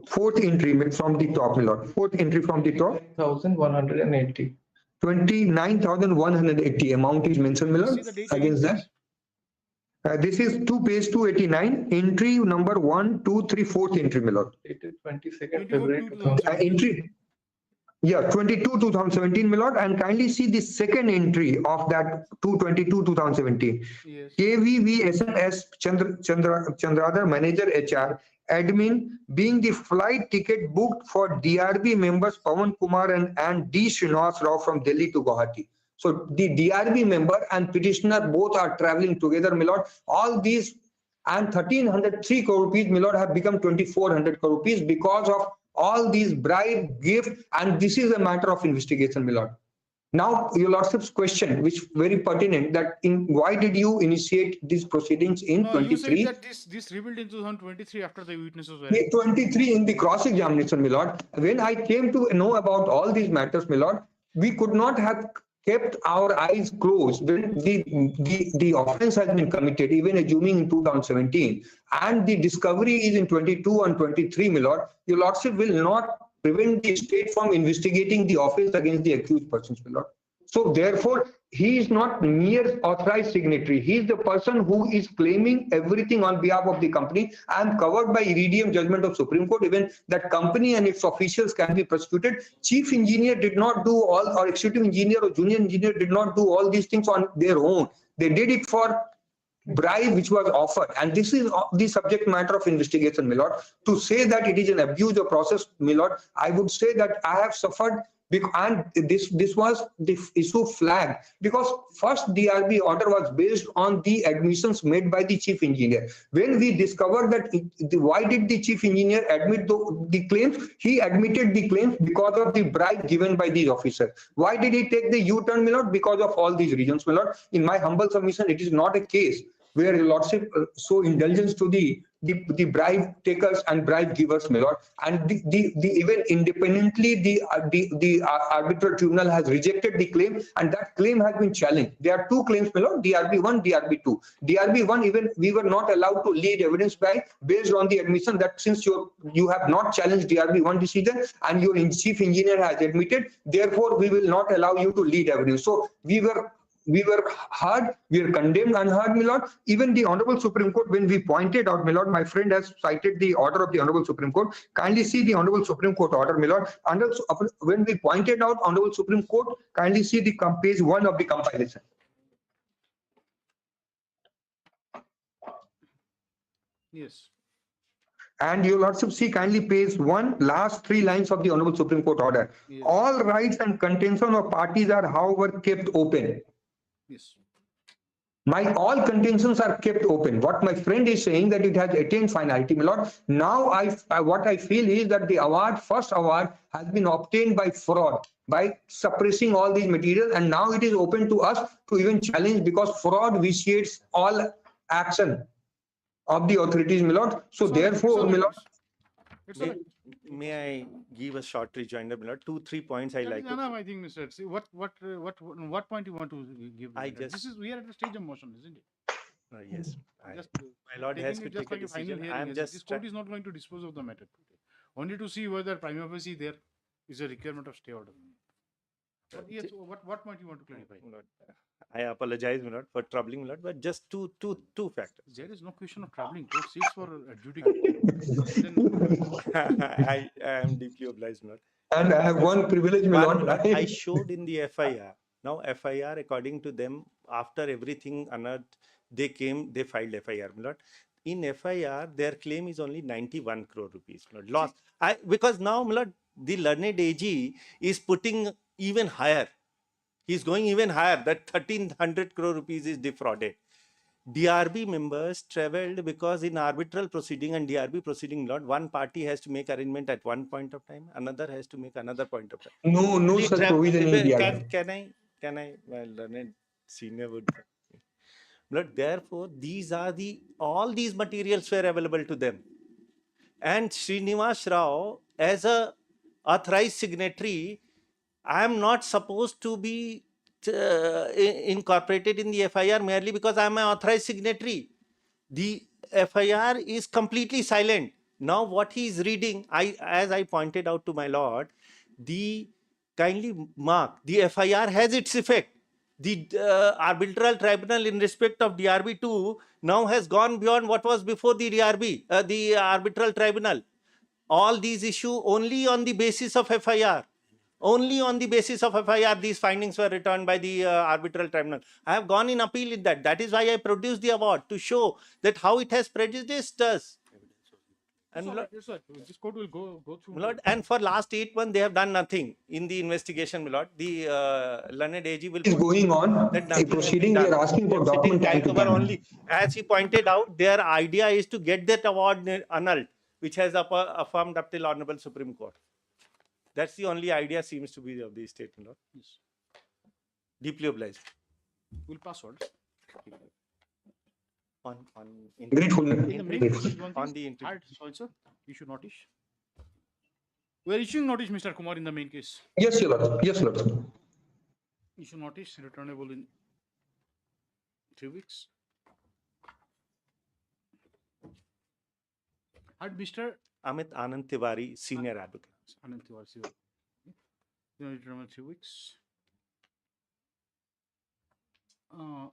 Fourth entry from the top, my lord. Fourth entry from the top. 29,180. 29,180 amount is mentioned, my lord, against that. This is page 289, entry number 1, 2, 3, 4th entry, my lord. Dated 22nd February 2000. Entry. Yeah, 22/2017, my lord, and kindly see the second entry of that 2/22/2017. Yes. KVVSNS Chandradhar, manager HR, admin, being the flight ticket booked for DRB members Pawan Kumar and D. Srinivas Rao from Delhi to Guwahati. So the DRB member and petitioner both are traveling together, my lord. All these and 1303 crore rupees, my lord, have become 2400 crore rupees because of all these bribe, gift, and this is a matter of investigation, my lord. Now, your lordship's question, which very pertinent, that why did you initiate these proceedings in 23? You said that this revealed in 2023 after the witnesses were. 23 in the cross-examination, my lord. When I came to know about all these matters, my lord, we could not have kept our eyes closed when the offense has been committed, even assuming in 2017, and the discovery is in 22 and 23, my lord, your lordship will not prevent the state from investigating the offense against the accused persons, my lord. So therefore, he is not mere authorized signatory. He is the person who is claiming everything on behalf of the company and covered by iridium judgment of Supreme Court. Even that company and its officials can be prosecuted. Chief engineer did not do all, or executive engineer or junior engineer did not do all these things on their own. They did it for bribe which was offered, and this is the subject matter of investigation, my lord. To say that it is an abuse of process, my lord, I would say that I have suffered, and this was the issue flagged because first DRB order was based on the admissions made by the chief engineer. When we discovered that why did the chief engineer admit the claims, he admitted the claims because of the bribe given by these officers. Why did he take the U-turn, my lord? Because of all these reasons, my lord. In my humble submission, it is not a case where your lordship show indulgence to the bribe takers and bribe givers, my lord, and even independently the arbitral tribunal has rejected the claim, and that claim has been challenged. There are two claims, my lord, DRB1, DRB2. DRB1, even we were not allowed to lead evidence by based on the admission that since you have not challenged DRB1 decision and your chief engineer has admitted, therefore we will not allow you to lead evidence. So we were heard, we are condemned unheard, my lord. Even the Honorable Supreme Court, when we pointed out, my lord, my friend has cited the order of the Honorable Supreme Court. Kindly see the Honorable Supreme Court order, my lord. When we pointed out Honorable Supreme Court, kindly see the page 1 of the compilation. Yes. And your lordship see kindly page 1, last 3 lines of the Honorable Supreme Court order. Yes. All rights and contention of parties are, however, kept open. Yes. All contentions are kept open. What my friend is saying that it has attained finality, my lord. Now what I feel is that the first award has been obtained by fraud, by suppressing all these materials, and now it is open to us to even challenge because fraud vitiates all action of the authorities, my lord. So therefore, my lord, may I give a short rejoinder, my lord? 2-3 points I like. I think, Mr. See, what point you want to give? We are at the stage of motion, isn't it? Yes. My lord has to take a decision. This court is not going to dispose of the matter today. Only to see whether prima facie there is a requirement of stay order. Yes. What point you want to clarify? I apologize, my lord, for troubling, my lord, but just two factors. There is no question of troubling. Court seats for adjudication. I am deeply obliged, my lord. And I have one privilege, my lord. I showed in the FIR. Now FIR, according to them, after everything unearthed, they filed FIR, my lord. In FIR, their claim is only 91 crore rupees, my lord. Lost. Because now, my lord, the learned AG is putting even higher. He's going even higher. That 1300 crore rupees is defrauded. DRB members travelled because in arbitral proceeding and DRB proceeding, Lord, one party has to make arrangement at one point of time, another has to make another point of time. No such provision in DRB. Can I, well, learned senior would. Lord, therefore, all these materials were available to them. And Srinivas Rao, as a authorized signatory, I am not supposed to be incorporated in the FIR merely because I am an authorized signatory. The FIR is completely silent. Now what he is reading, as I pointed out to my lord, kindly mark, the FIR has its effect. The arbitral tribunal in respect of DRB2 now has gone beyond what was before the DRB, the arbitral tribunal. All these issue only on the basis of FIR. Only on the basis of FIR, these findings were returned by the arbitral tribunal. I have gone in appeal in that. That is why I produced the award, to show that how it has prejudiced us. And this court will go through. My lord, and for last 8 months, they have done nothing in the investigation, my lord. The learned AG will... is going on. A proceeding, they are asking for document time to time. Only. As he pointed out, their idea is to get that award annulled, which has affirmed up till Honorable Supreme Court. That's the only idea seems to be of the state, my lord. Yes. Deeply obliged. We'll pass on. Grateful. On the also issue notice. We are issuing notice, Mr. Kumar, in the main case. Yes, your lord. Yes, lord. Issue notice returnable in 3 weeks. Had Mr. Amit Anand Tiwari, Senior Advocate. Anand Tiwari, senior. Returnable 3 weeks. How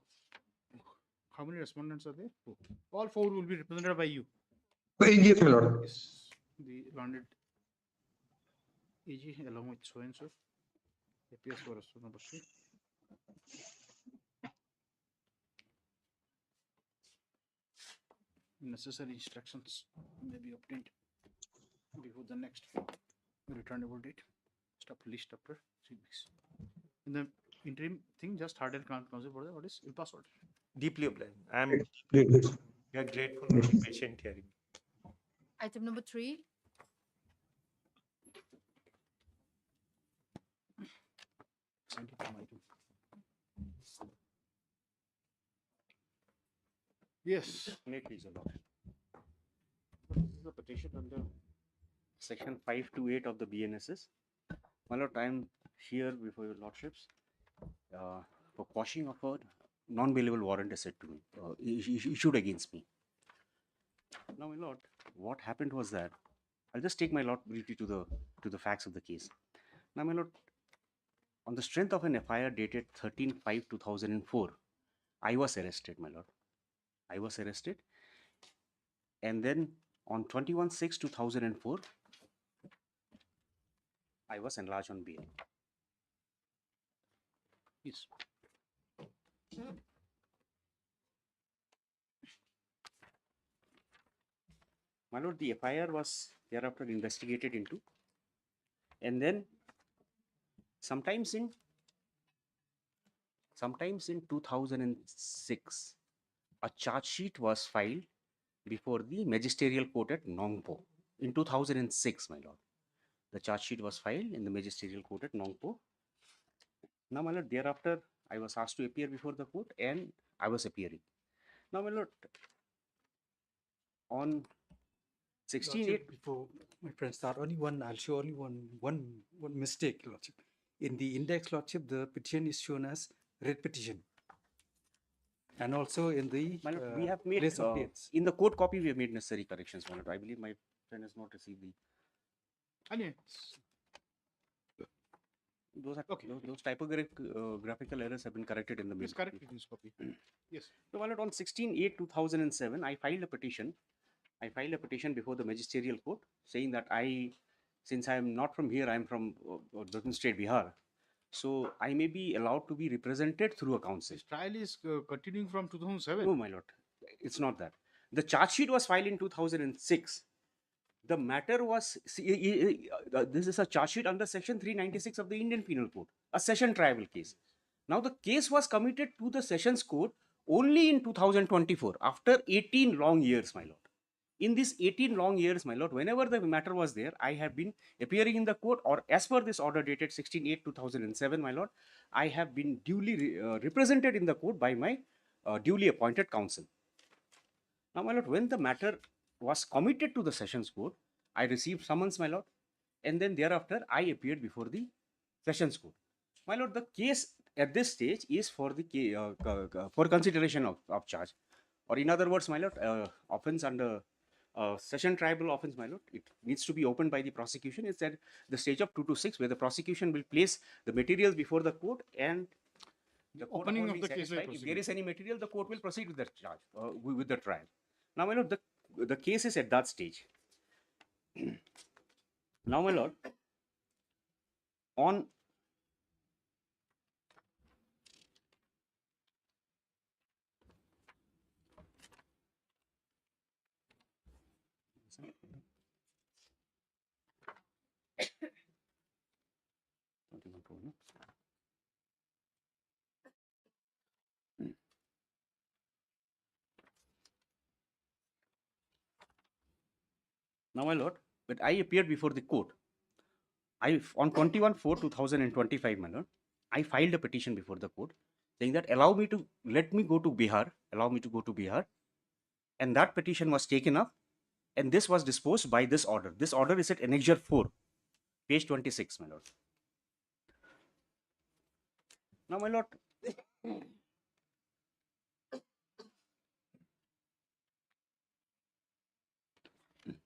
many respondents are there? 4. All 4 will be represented by you. Yes, my lord. Yes, the landed AG along with so and so. APS for us number 3. Necessary instructions may be obtained before the next returnable date. Stop list after 3 weeks. In the interim thing, just harder counsel for what is impasse order. Deeply obliged. We are grateful for the patient hearing. Item number 3. Yes. May please, Your Lordship. This is a petition under section 528 of the BNSS. My lord, I am here before your lordships for quashing of a non-bailable warrant is said to me, issued against me. Now, my lord, what happened was that I'll just take my lord briefly to the facts of the case. Now, my lord, on the strength of an FIR dated 13/5/2004, I was arrested, my lord. I was arrested, and then on 21/6/2004, I was enlarged on bail. Yes. My lord, the FIR was thereafter investigated into, and then sometimes in 2006, a charge sheet was filed before the magisterial court at Nongpo. In 2006, my lord, the charge sheet was filed in the magisterial court at Nongpo. Now, my lord, thereafter, I was asked to appear before the court, and I was appearing. Now, my lord, on 16/8. Before my friend start, I'll show only one mistake, Lordship. In the index, Lordship, the petition is shown as read petition. And also in the My lord, we have made place of dates. in the court copy we have made necessary corrections, my lord. I believe my friend has not received the. Those are okay. Those typographical errors have been corrected in the main corrected in this copy. Yes. So, my lord, on 16/8/2007, I filed a petition. I filed a petition before the magisterial court saying that since I am not from here, I am from Durban State, Bihar. So I may be allowed to be represented through a counsel. This trial is continuing from 2007. No, my lord, it's not that. The charge sheet was filed in 2006. The matter was, this is a charge sheet under section 396 of the Indian Penal Code, a session tribal case. Now the case was committed to the Sessions Court only in 2024, after 18 long years, my lord. In these 18 long years, my lord, whenever the matter was there, I have been appearing in the court, or as per this order dated 16/8/2007, my lord, I have been duly represented in the court by my duly appointed counsel. Now, my lord, when the matter was committed to the Sessions Court, I received summons, my lord, and then thereafter I appeared before the Sessions Court. My lord, the case at this stage is for the for consideration of charge, or in other words, my lord, offence under session tribal offence, my lord, it needs to be opened by the prosecution. It's at the stage of 2 to 6, where the prosecution will place the materials before the court, and the court Opening upon of being the case will satisfied, if there proceed. is any material, the court will proceed with the charge, with the trial. Now, my lord, the case is at that stage. Now, my lord, on Now, my lord, but I appeared before the court. On 21/4/2025, my lord, I filed a petition before the court saying that let me go to Bihar, allow me to go to Bihar. And that petition was taken up, and this was disposed by this order. This order is at Annexure 4, page 26, my lord. Now, my lord,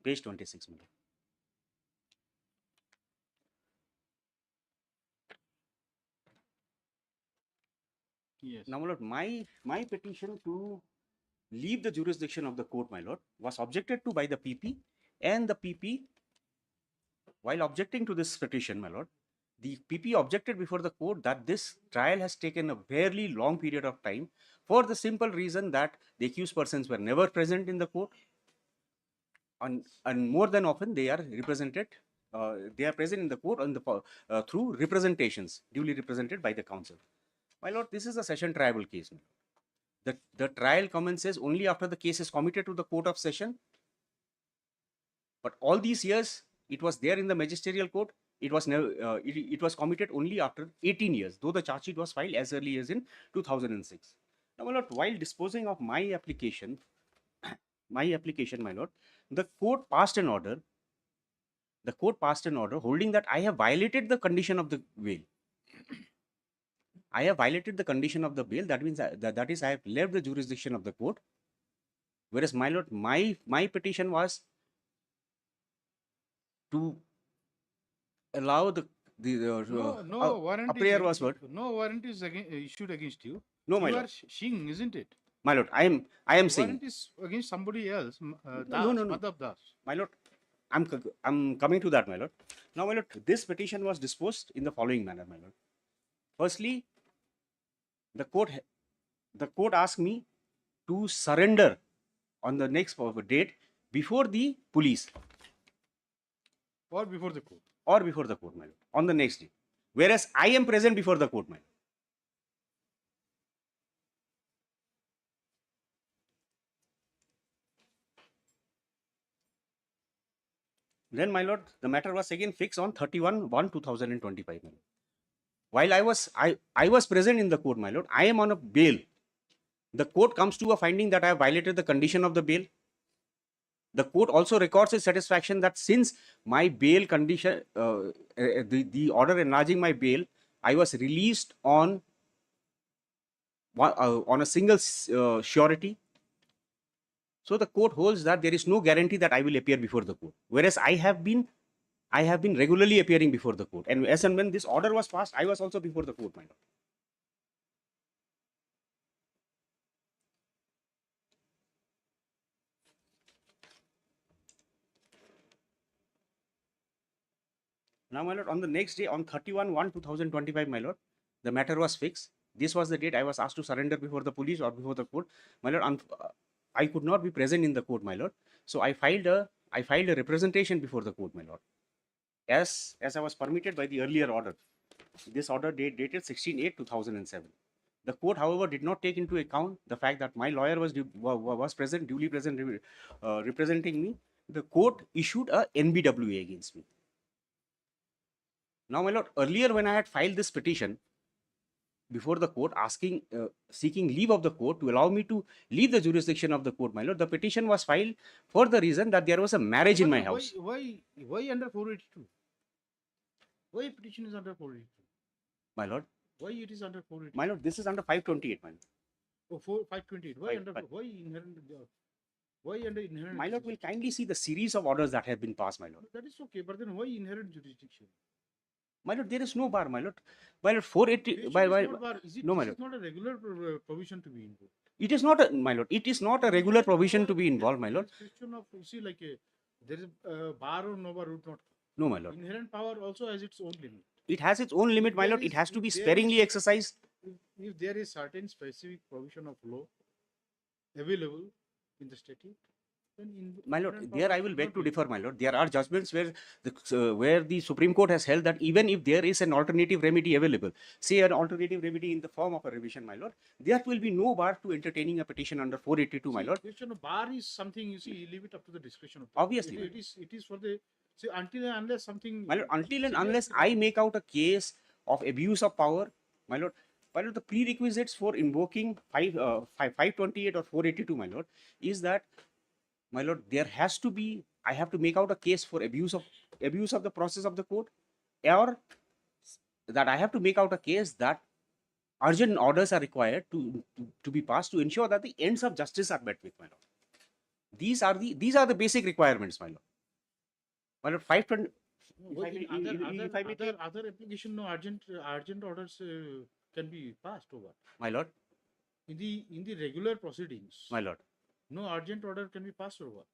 page 26, my lord. Yes. Now, my lord, my petition to leave the jurisdiction of the court, my lord, was objected to by the PP, and the PP, while objecting to this petition, my lord, the PP objected before the court that this trial has taken a fairly long period of time for the simple reason that the accused persons were never present in the court, and more than often they are represented. They are present in the court through representations duly represented by the counsel. My lord, this is a session triable case. The trial commences only after the case is committed to the court of session. But all these years, it was there in the magisterial court. It was never. It was committed only after 18 years, though the charge sheet was filed as early as in 2006. Now, my lord, while disposing of my application, my lord, the court passed an order. The court passed an order holding that I have violated the condition of the bail. I have violated the condition of the bail. That means that is I have left the jurisdiction of the court. Whereas, my lord, my petition was to allow the warrant prayer was what? No warrant is issued against you. No, my you lord. are seeing, isn't it? My lord, I am saying. Warrant is against somebody else. No. Madhav Das. My lord, I'm coming to that, my lord. Now, my lord, this petition was disposed in the following manner, my lord. Firstly, the court asked me to surrender on the next date before the police. Or before the court. Or before the court, my lord, on the next day. Whereas I am present before the court, my lord. Then, my lord, the matter was again fixed on 31/1/2025. While I was present in the court, my lord, I am on a bail. The court comes to a finding that I have violated the condition of the bail. The court also records its satisfaction that since my bail condition, the order enlarging my bail, I was released on a single surety. So the court holds that there is no guarantee that I will appear before the court. Whereas I have been regularly appearing before the court. And as and when this order was passed, I was also before the court, my lord. Now, my lord, on the next day, on 31/1/2025, my lord, the matter was fixed. This was the date I was asked to surrender before the police or before the court. My lord, I could not be present in the court, my lord. So I filed a representation before the court, my lord, as I was permitted by the earlier order. This order dated 16/8/2007. The court, however, did not take into account the fact that my lawyer was present, duly present, representing me. The court issued a NBWA against me. Now, my lord, earlier when I had filed this petition before the court seeking leave of the court to allow me to leave the jurisdiction of the court, my lord, the petition was filed for the reason that there was a marriage in my house. Why under 482? Why petition is under 482? My lord. Why it is under 482? My lord, this is under 528, my lord. Oh, 528. Why under inherent? My lord will kindly see the series of orders that have been passed, my lord. That is okay, but then why inherent jurisdiction? My lord, there is no bar, my lord. My lord, 480. No, my lord. It is not a regular provision to be involved. It is not, my lord. It is not a regular provision to be involved, my lord. Question of, you see, like there is a bar or no bar route not. No, my lord. Inherent power also has its own limit. It has its own limit, my lord. It has to be sparingly exercised. If there is certain specific provision of law available in the statute, then my lord, there I will beg to differ, my lord. There are judgments where the Supreme Court has held that even if there is an alternative remedy available, say an alternative remedy in the form of a revision, my lord, there will be no bar to entertaining a petition under 482, my lord. Question of bar is something, you see, you leave it up to the discretion of the obviously. It is for the, see, until and unless something. My lord, until and unless I make out a case of abuse of power, my lord, the prerequisites for invoking 528 or 482, my lord, is that, my lord, there has to be, I have to make out a case for abuse of the process of the court, or that I have to make out a case that urgent orders are required to be passed to ensure that the ends of justice are met with, my lord. These are the basic requirements, my lord. My lord, 520. Other application, no urgent orders can be passed over. My lord. In the regular proceedings, my lord, no urgent order can be passed over.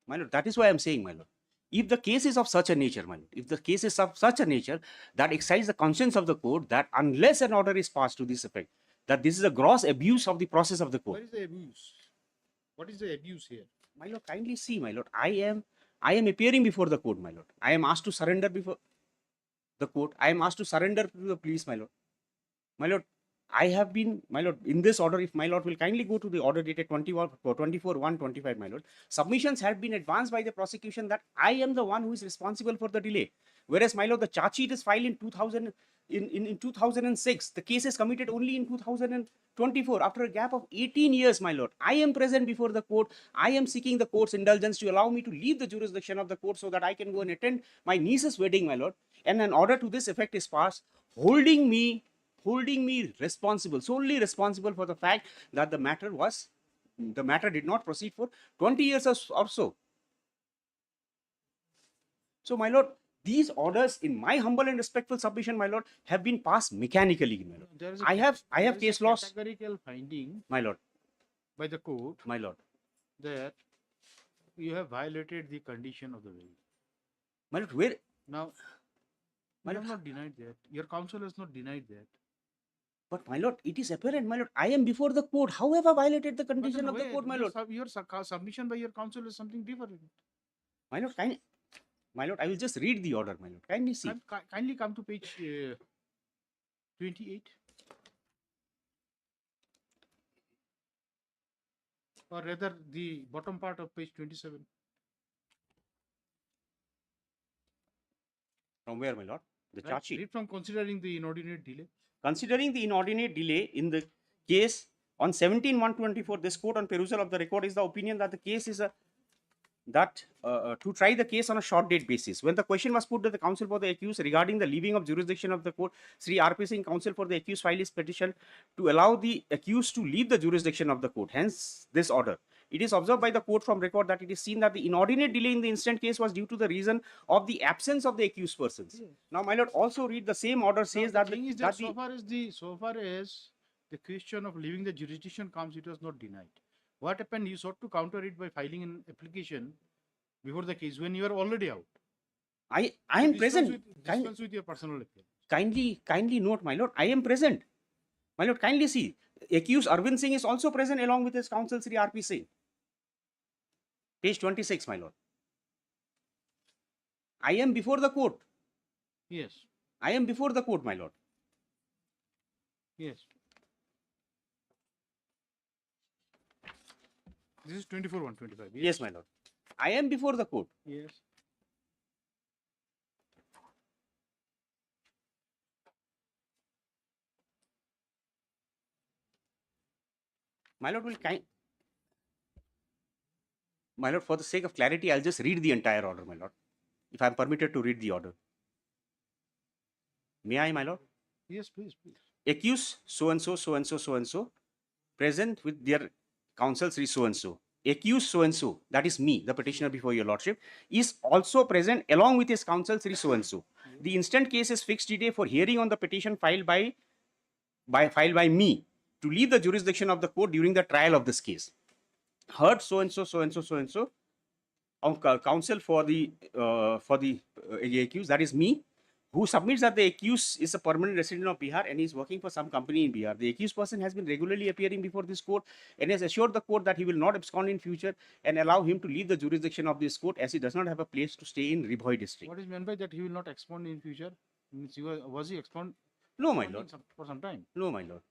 My lord, that is why I am saying, my lord, if the case is of such a nature, my lord, if the case is of such a nature that excites the conscience of the court, that unless an order is passed to this effect, that this is a gross abuse of the process of the court. What is the abuse? What is the abuse here? My lord, kindly see, my lord, I am appearing before the court, my lord. I am asked to surrender before the court. I am asked to surrender to the police, my lord. My lord, I have been, my lord, in this order, if my lord will kindly go to the order dated 24/1/25, my lord, submissions have been advanced by the prosecution that I am the one who is responsible for the delay. Whereas, my lord, the charge sheet is filed in 2006. The case is committed only in 2024. After a gap of 18 years, my lord, I am present before the court. I am seeking the court's indulgence to allow me to leave the jurisdiction of the court so that I can go and attend my niece's wedding, my lord. And an order to this effect is passed, holding me responsible, solely responsible for the fact that the matter did not proceed for 20 years or so. So, my lord, these orders, in my humble and respectful submission, my lord, have been passed mechanically, my lord. I have case laws. Categorical finding, my lord, by the court, my lord, that you have violated the condition of the will. My lord, where now? I have not denied that. Your counsel has not denied that. But, my lord, it is apparent, my lord, I am before the court. How have I violated the condition of the court, my lord? Your submission by your counsel is something different. My lord, my lord, I will just read the order, my lord. Kindly see. Kindly come to page 28. Or rather, the bottom part of page 27. From where, my lord? The charge sheet. Read from considering the inordinate delay. Considering the inordinate delay in the case on 17/1/24, this court on perusal of the record is the opinion that the case is to try the case on a short date basis. When the question was put to the counsel for the accused regarding the leaving of jurisdiction of the court, Sri R.P. Singh, counsel for the accused, filed his petition to allow the accused to leave the jurisdiction of the court. Hence, this order. It is observed by the court from record that it is seen that the inordinate delay in the instant case was due to the reason of the absence of the accused persons. Yes. Now, my lord, also read the same order says so far as the question of leaving the jurisdiction comes, it was not denied. What happened? You sought to counter it by filing an application before the case when you are already out. I am present. Dispense with your personal appearance. Kindly note, my lord, I am present. My lord, kindly see. Accused Arvind Singh is also present along with his counsel Sri R.P. Singh. Page 26, my lord. I am before the court. Yes. I am before the court, my lord. Yes. This is 24/1/25. Yes, my lord. I am before the court. Yes. My lord, my lord, for the sake of clarity, I'll just read the entire order, my lord. If I'm permitted to read the order. May I, my lord? Yes, please. Accused so-and-so, so-and-so, so-and-so, present with their counsel Sri so-and-so. Accused so-and-so, that is me, the petitioner before your lordship, is also present along with his counsel Sri so-and-so. The instant case is fixed today for hearing on the petition filed by me to leave the jurisdiction of the court during the trial of this case. Heard so-and-so, so-and-so, so-and-so, counsel for the accused, that is me, who submits that the accused is a permanent resident of Bihar and is working for some company in Bihar. The accused person has been regularly appearing before this court and has assured the court that he will not abscond in future and allow him to leave the jurisdiction of this court as he does not have a place to stay in Ribhoi district. What is meant by that he will not abscond in future? Was he abscond? No, my lord. For some time? No, my lord.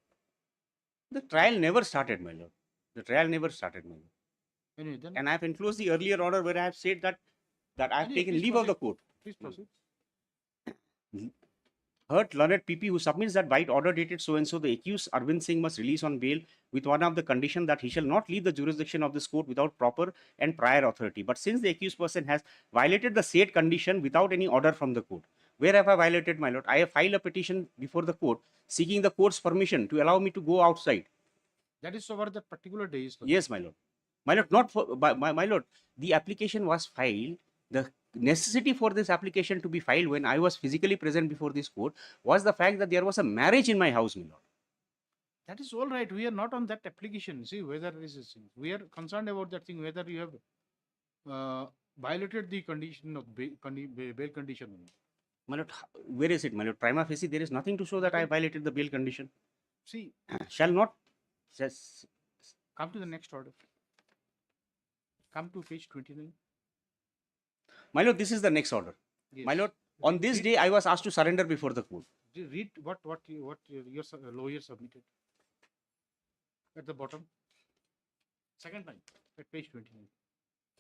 The trial never started, my lord. The trial never started, my lord. Anyway, then, and I have enclosed the earlier order where I have said that I have taken leave of the court. Please proceed. Heard learned PP who submits that by order dated so-and-so, the accused Arvind Singh must release on bail with one of the condition that he shall not leave the jurisdiction of this court without proper and prior authority. But since the accused person has violated the said condition without any order from the court, Where have I violated, my lord? I have filed a petition before the court seeking the court's permission to allow me to go outside. That is over that particular day. Yes, my lord. My lord, not for my lord. The application was filed. The necessity for this application to be filed when I was physically present before this court was the fact that there was a marriage in my house, my lord. That is all right. We are not on that application. See whether this is. We are concerned about that thing. Whether you have violated the condition of bail condition. My lord, where is it, my lord? Prima facie, there is nothing to show that I violated the bail condition. See, shall not. Come to the next order. Come to page 29. My lord, this is the next order. Yes. My lord, on this day I was asked to surrender before the court. Read what your lawyer submitted at the bottom. Second line at page 29.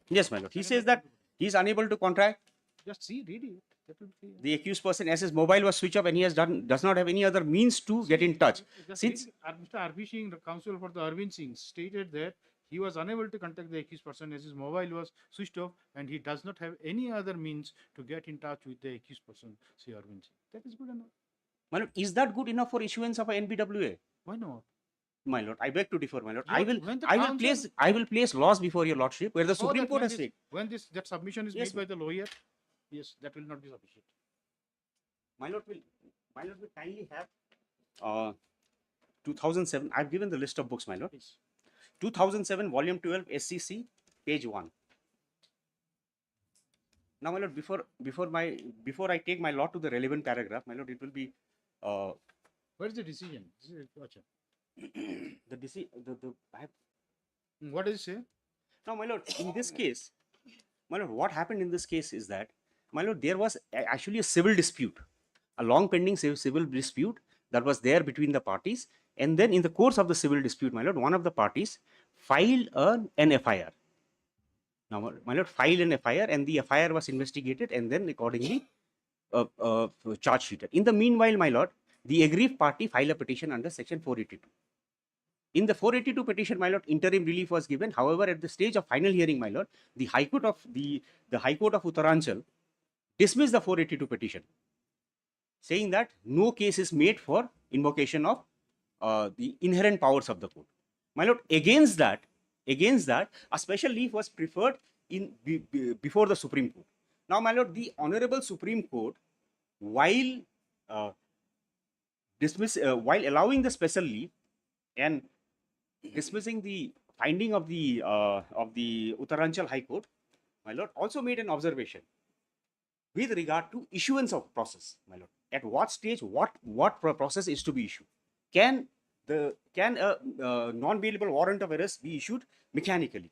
Yes, my lord. He says that he is unable to contract. Just see, read it. That will be, The accused person, as his mobile was switched off and he does not have any other means to get in touch. Since Mr. Arvind Singh, the counsel for the Arvind Singh, stated that he was unable to contact the accused person as his mobile was switched off and he does not have any other means to get in touch with the accused person, say Arvind Singh. That is good enough. My lord, is that good enough for issuance of a NBWA? Why not? My lord, I beg to differ, my lord. When the I will place laws before your lordship where the So Supreme that Court when has this- said. when that submission is Yes, made by the lawyer, yes, that will not be sufficient. My lord will kindly have 2007. I've given the list of books, my lord. 2007, volume 12, SCC, page 1. Now, my lord, before I take my law to the relevant paragraph, my lord, it will be Where is the decision? Gotcha. I have. What does it say? Now, my lord, in this case, my lord, what happened in this case is that, my lord, there was actually a civil dispute, a long pending civil dispute that was there between the parties. And then in the course of the civil dispute, my lord, one of the parties filed an FIR. Now, my lord, filed an FIR and the FIR was investigated and then accordingly charge sheeted. In the meanwhile, my lord, the aggrieved party filed a petition under section 482. In the 482 petition, my lord, interim relief was given. However, at the stage of final hearing, my lord, the High Court of Uttaranchal dismissed the 482 petition, saying that no case is made for invocation of the inherent powers of the court. My lord, against that, a special leave was preferred before the Supreme Court. Now, my lord, the Honorable Supreme Court, while allowing the special leave and dismissing the finding of the Uttaranchal High Court, my lord, also made an observation with regard to issuance of process, my lord. At what stage, what process is to be issued? Can a non-bailable warrant of arrest be issued mechanically?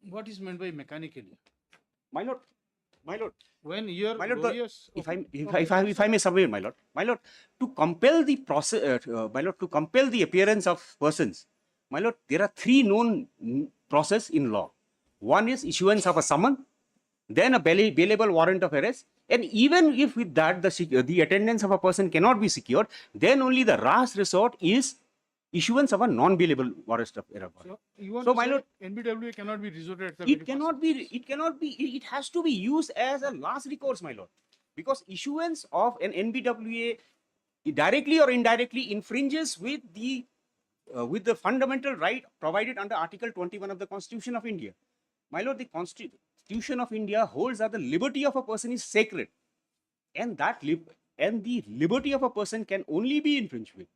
What is meant by mechanically? My lord, when your my lord, lawyers, if I may submit, my lord, to compel the process, my lord, to compel the appearance of persons, my lord, there are three known process in law. One is issuance of a summon, then a bailable warrant of arrest, and even if with that the attendance of a person cannot be secured, then only the last resort is issuance of a non-bailable warrant of arrest. So, you want So, to my say lord, NBWA cannot be resorted at the it cannot be, it has to be used as a last recourse, my lord, because issuance of an NBWA directly or indirectly infringes with the fundamental right provided under Article 21 of the Constitution of India. My lord, the Constitution of India holds that the liberty of a person is sacred, and the liberty of a person can only be infringed with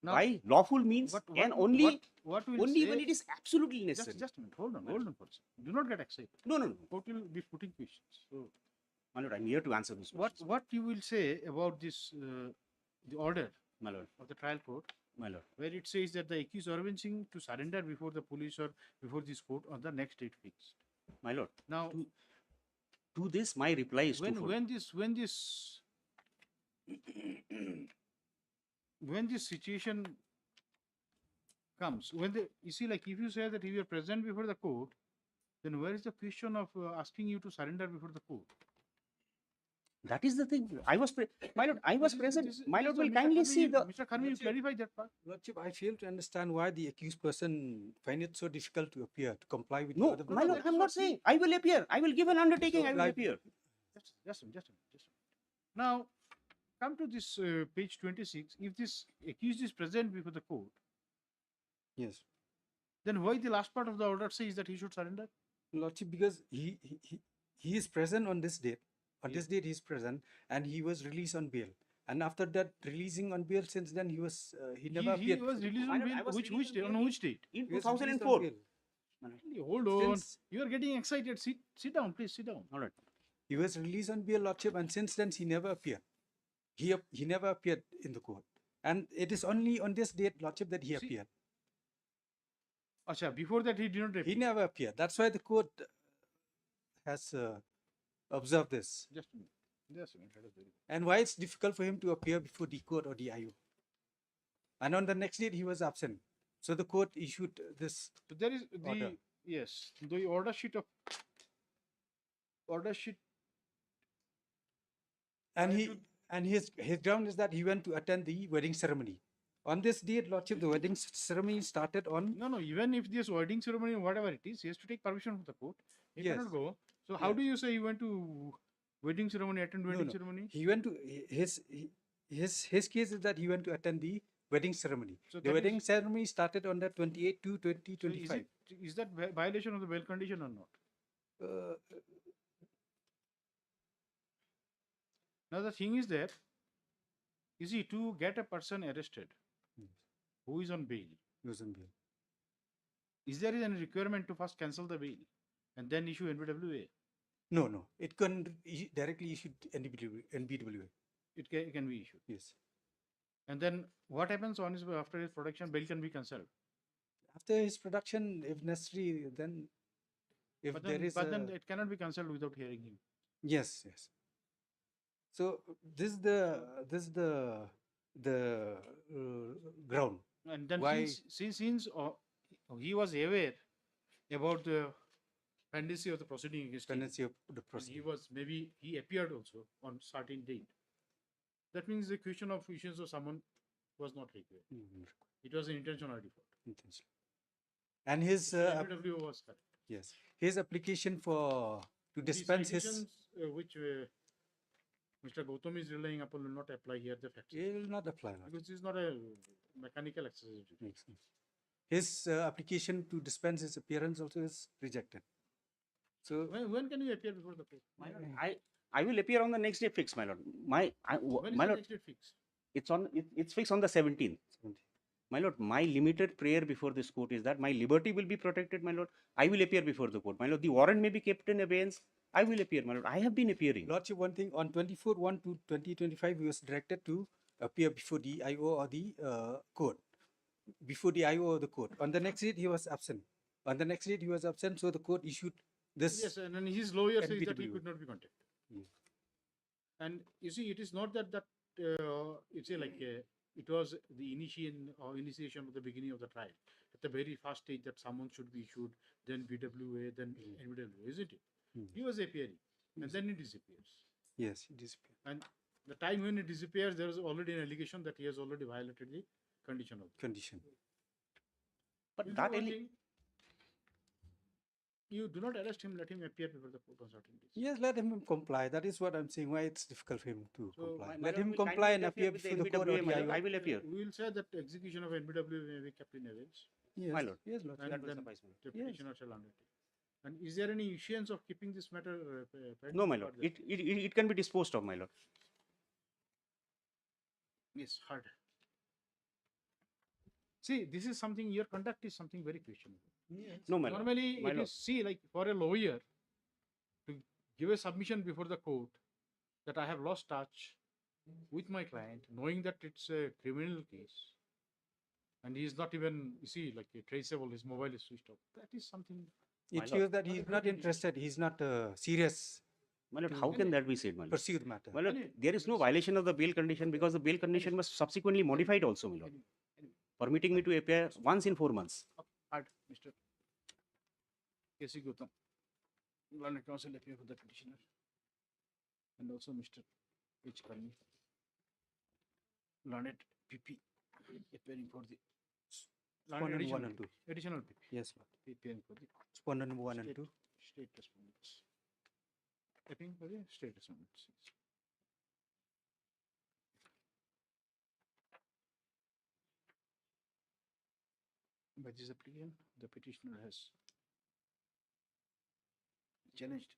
by lawful means only when it is absolutely necessary. Just a minute. Hold on for a second. Do not get excited. No. Court will be putting questions. So, my lord, I'm here to answer this. What you will say about this the order, my lord, of the trial court, my lord, where it says that the accused Arvind Singh to surrender before the police or before this court on the next date fixed. My lord, now to this my reply is when this situation comes, you see, like if you say that you are present before the court, then where is the question of asking you to surrender before the court? That is the thing. My lord, I was present. My lord will kindly see the. Mr. Kharmi, you clarify that part. Lordship, I fail to understand why the accused person find it so difficult to appear, to comply with. No, my lord, I'm not saying I will appear. I will give an undertaking. I will appear. Just a minute. Now, come to this page 26. If this accused is present before the court, Yes, then why the last part of the order says that he should surrender? Lordship, because he is present on this date. On this date, he is present, and he was released on bail. And after that, releasing on bail, since then he was he never appeared. He was released on bail. Which date? On which date? In He was released on 2004. bail. Hold on. Since You are getting excited. Sit down, please. Sit down. All right. he was released on bail, Lordship, and since then he never appeared. He never appeared in the court, and it is only on this date, Lordship, that he appeared. Acha, before that he did not appear. He never appeared. That's why the court has observed this. Just a minute. That is very good. And why it's difficult for him to appear before the court or the IO. And on the next date, he was absent. So the court issued this So there is the order. yes, the order sheet. And his ground is that he went to attend the wedding ceremony. On this date, Lordship, the wedding ceremony started on. No, even if this wedding ceremony, whatever it is, he has to take permission from the court. He Yes. cannot go. So how Yeah. do you say he went to wedding ceremony, attend wedding ceremony? He went to his case is that he went to attend the wedding ceremony. So The that wedding is- ceremony started on the 28 to So 2025. is that violation of the bail condition or not? Now the thing is that, you see, to get a person arrested who is on bail, He was on bail. is there any requirement to first cancel the bail and then issue NBWA? No. It can directly issue NBWA. It can be issued. Yes. And then what happens on his after his production? Bail can be cancelled. After his production, if necessary, then if But there then, is then it cannot be cancelled without hearing him. yes. So this is the ground. And then Why? since he was aware about the pendency of the proceeding against him, Pendency of the and proceeding. he appeared also on certain date. That means the question of issuance of someone was not required. It was an intentional default. Intention. And his NBWA was correct. yes, his application to These dispense his citations, which Mr. Gautam is relying upon will not apply here. The facts. it will not apply. Lord. Because this is not a mechanical exercise. Makes sense. His application to dispense his appearance also is rejected. So When can you appear before the court? I will appear on the next day fixed, my lord. When is My the lord, next date fixed? it's fixed on the 17th. My lord, my limited prayer before this court is that my liberty will be protected, my lord. I will appear before the court. My lord, the warrant may be kept in abeyance. I will appear, my lord. I have been appearing. Lordship, one thing, on 24/1/2025, he was directed to appear before the IO or the court. Before the IO or the court. On the next date, he was absent. So the court issued this. Yes, and then his lawyer says that he NPW. could not be contacted. Yes. And you see, it is not that it's it was the initiation of the beginning of the trial. At the very first stage that someone should be issued, then BWA, then NBWA, isn't it? He was appearing, and then it disappears. Yes, it disappeared. And the time when it disappears, there is already an allegation that he has already violated the condition of. Condition. But You do that one ele- thing, you do not arrest him, let him appear before the court on certain days. Yes, let him comply. That is what I'm saying. Why it's difficult for him to So, comply. my Let lord him will comply and kindly appear with the before the court or NBWA, the my lord. IO. I will appear. We will say that execution of NBW may be kept in abeyance. Yes, My lord. Yes, Lord. And That will then suffice, my lord. the Yes. petitioner shall undertake. And is there any issuance of keeping this matter pending No, my lord. further? It can be disposed of, my lord. Yes, hard. See, this is something, your conduct is something very questionable. No, my lord. Normally, My it lord. is, see, like for a lawyer to give a submission before the court that I have lost touch with my client, knowing that it's a criminal case, and he is not even, you see, like traceable, his mobile is switched off. That is something. It shows that he's not interested. He's not serious. My lord, to how can that be said, my lord? pursue the matter? My lord, there is no violation of the bail condition because the bail condition was subsequently modified also, my lord, permitting me to appear once in 4 months. Hard, Mr. K.C. Gautam, learned counsel appear for the petitioner, and also Mr. H. Karni, learned PP, appearing for the Respondent additional 1 and 2. PP, additional PP, Yes, Lord. appearing for the Respondent 1 and state, 2. state respondents. Tapping for the status on it. By this application, the petitioner has challenged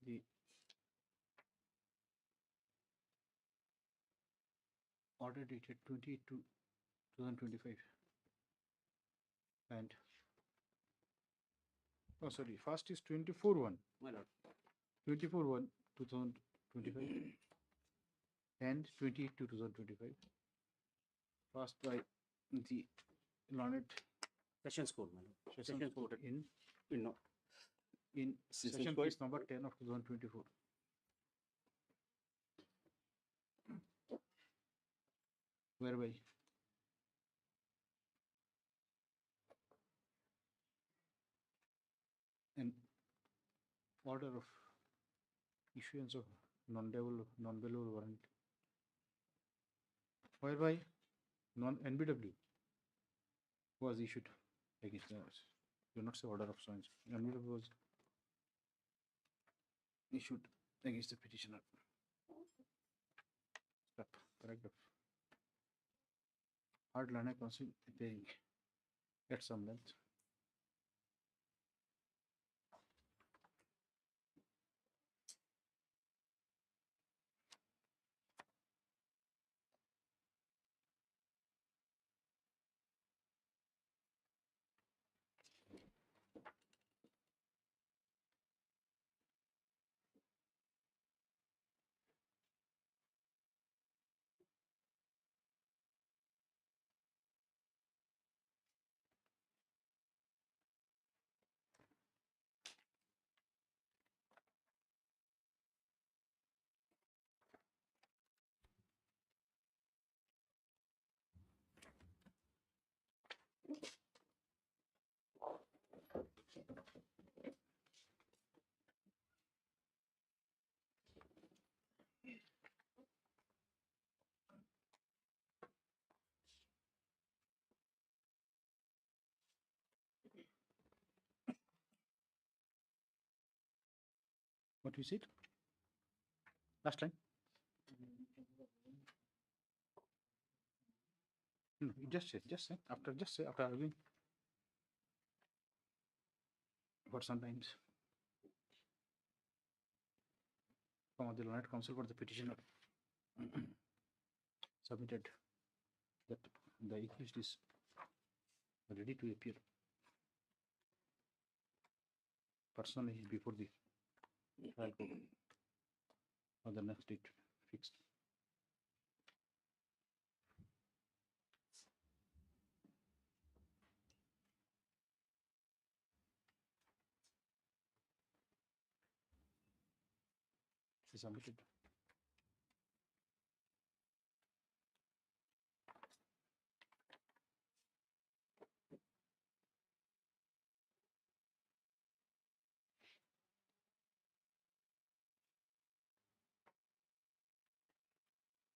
the order dated 2025 and oh sorry, first is 24/1, My lord. 24/1 2025 and 28/2/2025 passed by the learned Sessions Court, my lord. Sessions Court in no. in Sessions session Court. case number 10 of 2024. Whereby an order of issuance of non-bailable warrant, whereby non-NBW was issued against the, do not say order of science, NBW was issued against the petitioner. Step, paragraph. Hard line counsel appearing at some length. What we said last time? No, you just say after arguing. But sometimes some of the learned counsel for the petitioner submitted that the accused is ready to appear personally before the trial court on the next date fixed. She submitted.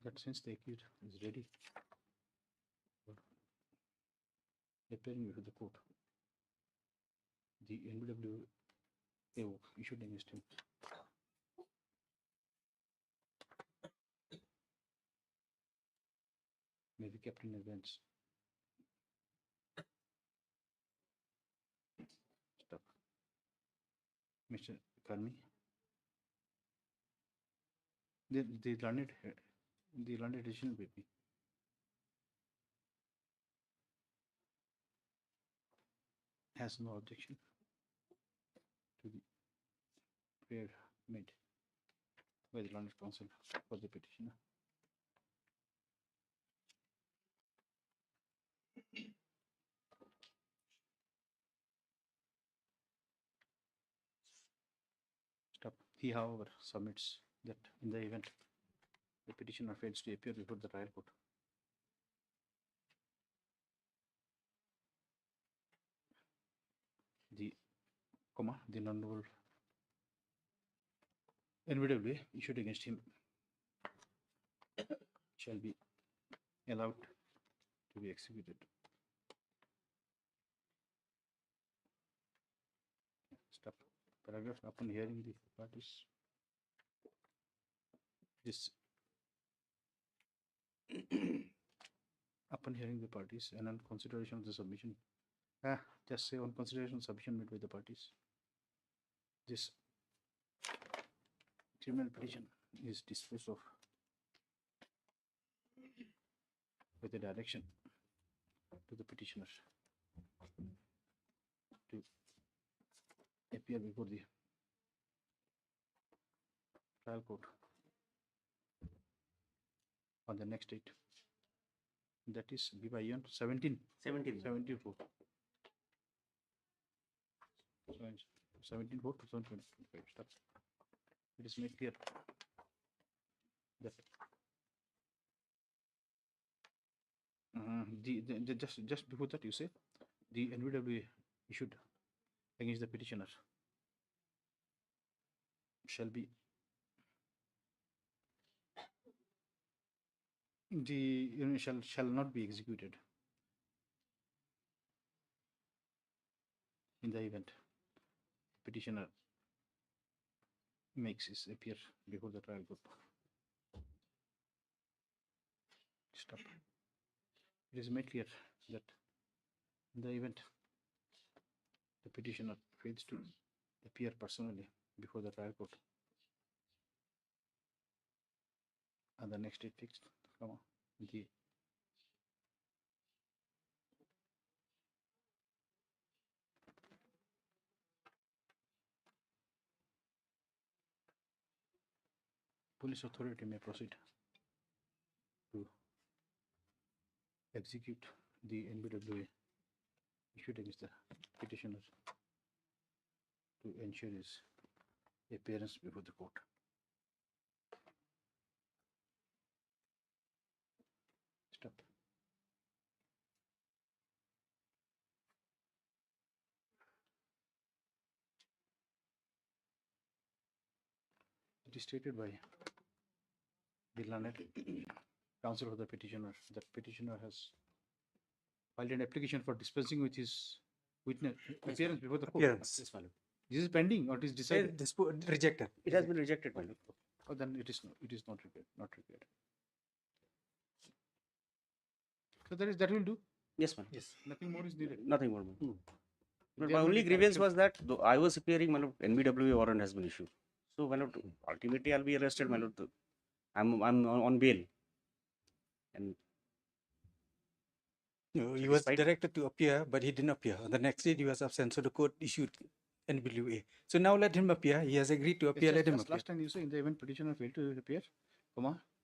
That since the accused is ready for appearing before the court, the NBW issued against him may be kept in advance. Stop. Mr. Karmi, the learned additional baby has no objection to the prayer made by the learned counsel for the petitioner. Stop. He, however, submits that in the event the petitioner fails to appear before the trial court, the non-bailable NBW issued against him shall be allowed to be executed. Stop. Paragraph. Upon hearing the parties this upon hearing the parties and on consideration of the submission, just say on consideration of submission made by the parties, this criminal petition is disposed of with a direction to the petitioner to appear before the trial court on the next date, that is BYN 17 4 17 4 2025. Stop. It is made clear that just before that you say the NVWA issued against the petitioner shall be shall not be executed in the event petitioner makes his appear before the trial court. Stop. It is made clear that in the event the petitioner fails to appear personally before the trial court and the next date fixed, the police authority may proceed to execute the NBWA issued against the petitioner to ensure his appearance before the court. Stop. It is stated by the learned counsel of the petitioner that petitioner has filed an application for dispensing with his witness appearance before the court. Appearance. Yes, my lord. Is it pending or it is decided? Rejected. It has been rejected, my lord. Oh, then it is not required. Not required. So that will do. Yes, ma'am. Yes. Nothing more is needed. Nothing more, ma'am. But They my are only not grievance actual- was that though I was appearing, my lord, NBWA warrant has been issued. So, my lord, ultimately I'll be arrested, my lord. I'm on bail. And No, he was directed to appear, but he didn't appear. On the next day, he was absent, so the court issued NBWA. So now let him appear. He has agreed to appear. Yes, Let him just appear. last time you say in the event petitioner failed to appear,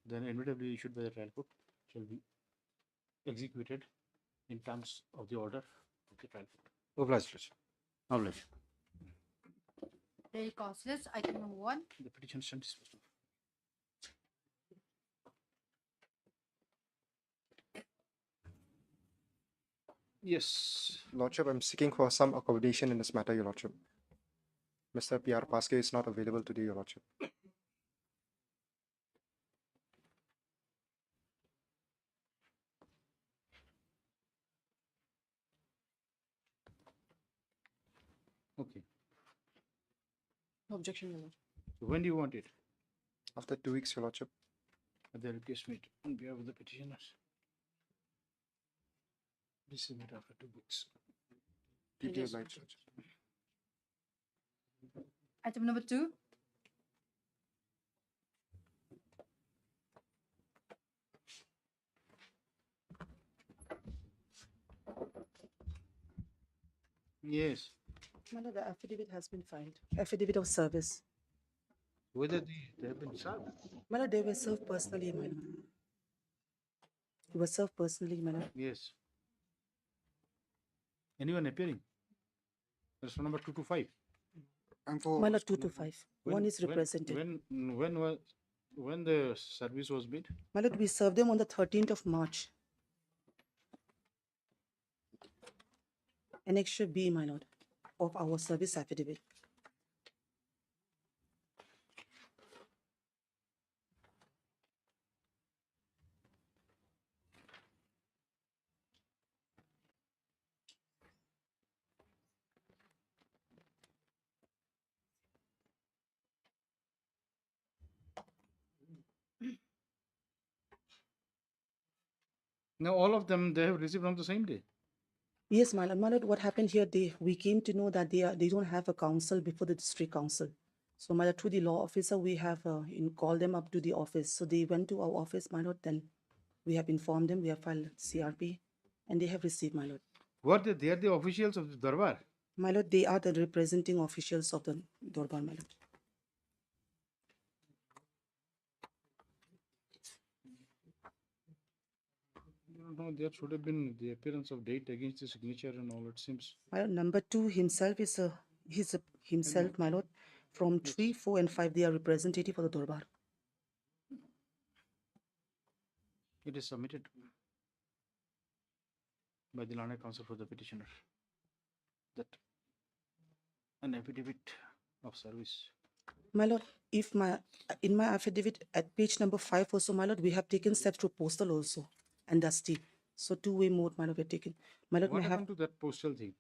then NBWA issued by the trial court shall be executed in terms of the order of the trial court. Obliged, Lordship. Obliged. Very causeless. Item number 1. The petition shall disposed of. Yes. Lordship, I'm seeking for some accommodation in this matter, Your Lordship. Mr. P.R. Paske is not available today, Your Lordship. Okay. No objection, my lord. So when do you want it? After 2 weeks, Your Lordship. At the request made on behalf of the petitioners. Disseminate after 2 weeks. PTA obliged, Lordship. Item number 2. Yes. My lord, the affidavit has been filed. Affidavit of service. Whether they have been served. My lord, they were served personally, my lord. He was served personally, my lord. Yes. Anyone appearing? That's number 225. I'm for. My lord, 2 to 5. When- One is when- represented. When the service was made? My lord, we served them on the 13th of March. Annexure B, my lord, of our service affidavit. Now all of them they have received on the same day. Yes, my lord. My lord, what happened here? We came to know that they don't have a counsel before the district council. So, my lord, through the law officer, we have called them up to the office. So they went to our office, my lord. Then we have informed them. We have filed CRP, and they have received, my lord. What they are the officials of the Darbar. My lord, they are the representing officials of the Darbar, my lord. No, there should have been the appearance of date against the signature and all. It seems. My lord, number 2 himself is himself, my lord. From 3, 4, and 5, they are representative for the Darbar. It is submitted by the learned counsel for the petitioner that an affidavit of service. My lord, if in my affidavit at page number 5 also, my lord, we have taken steps through postal also and dusty. So two-way mode, my lord, we have taken. My lord, What may happened to that postal thing?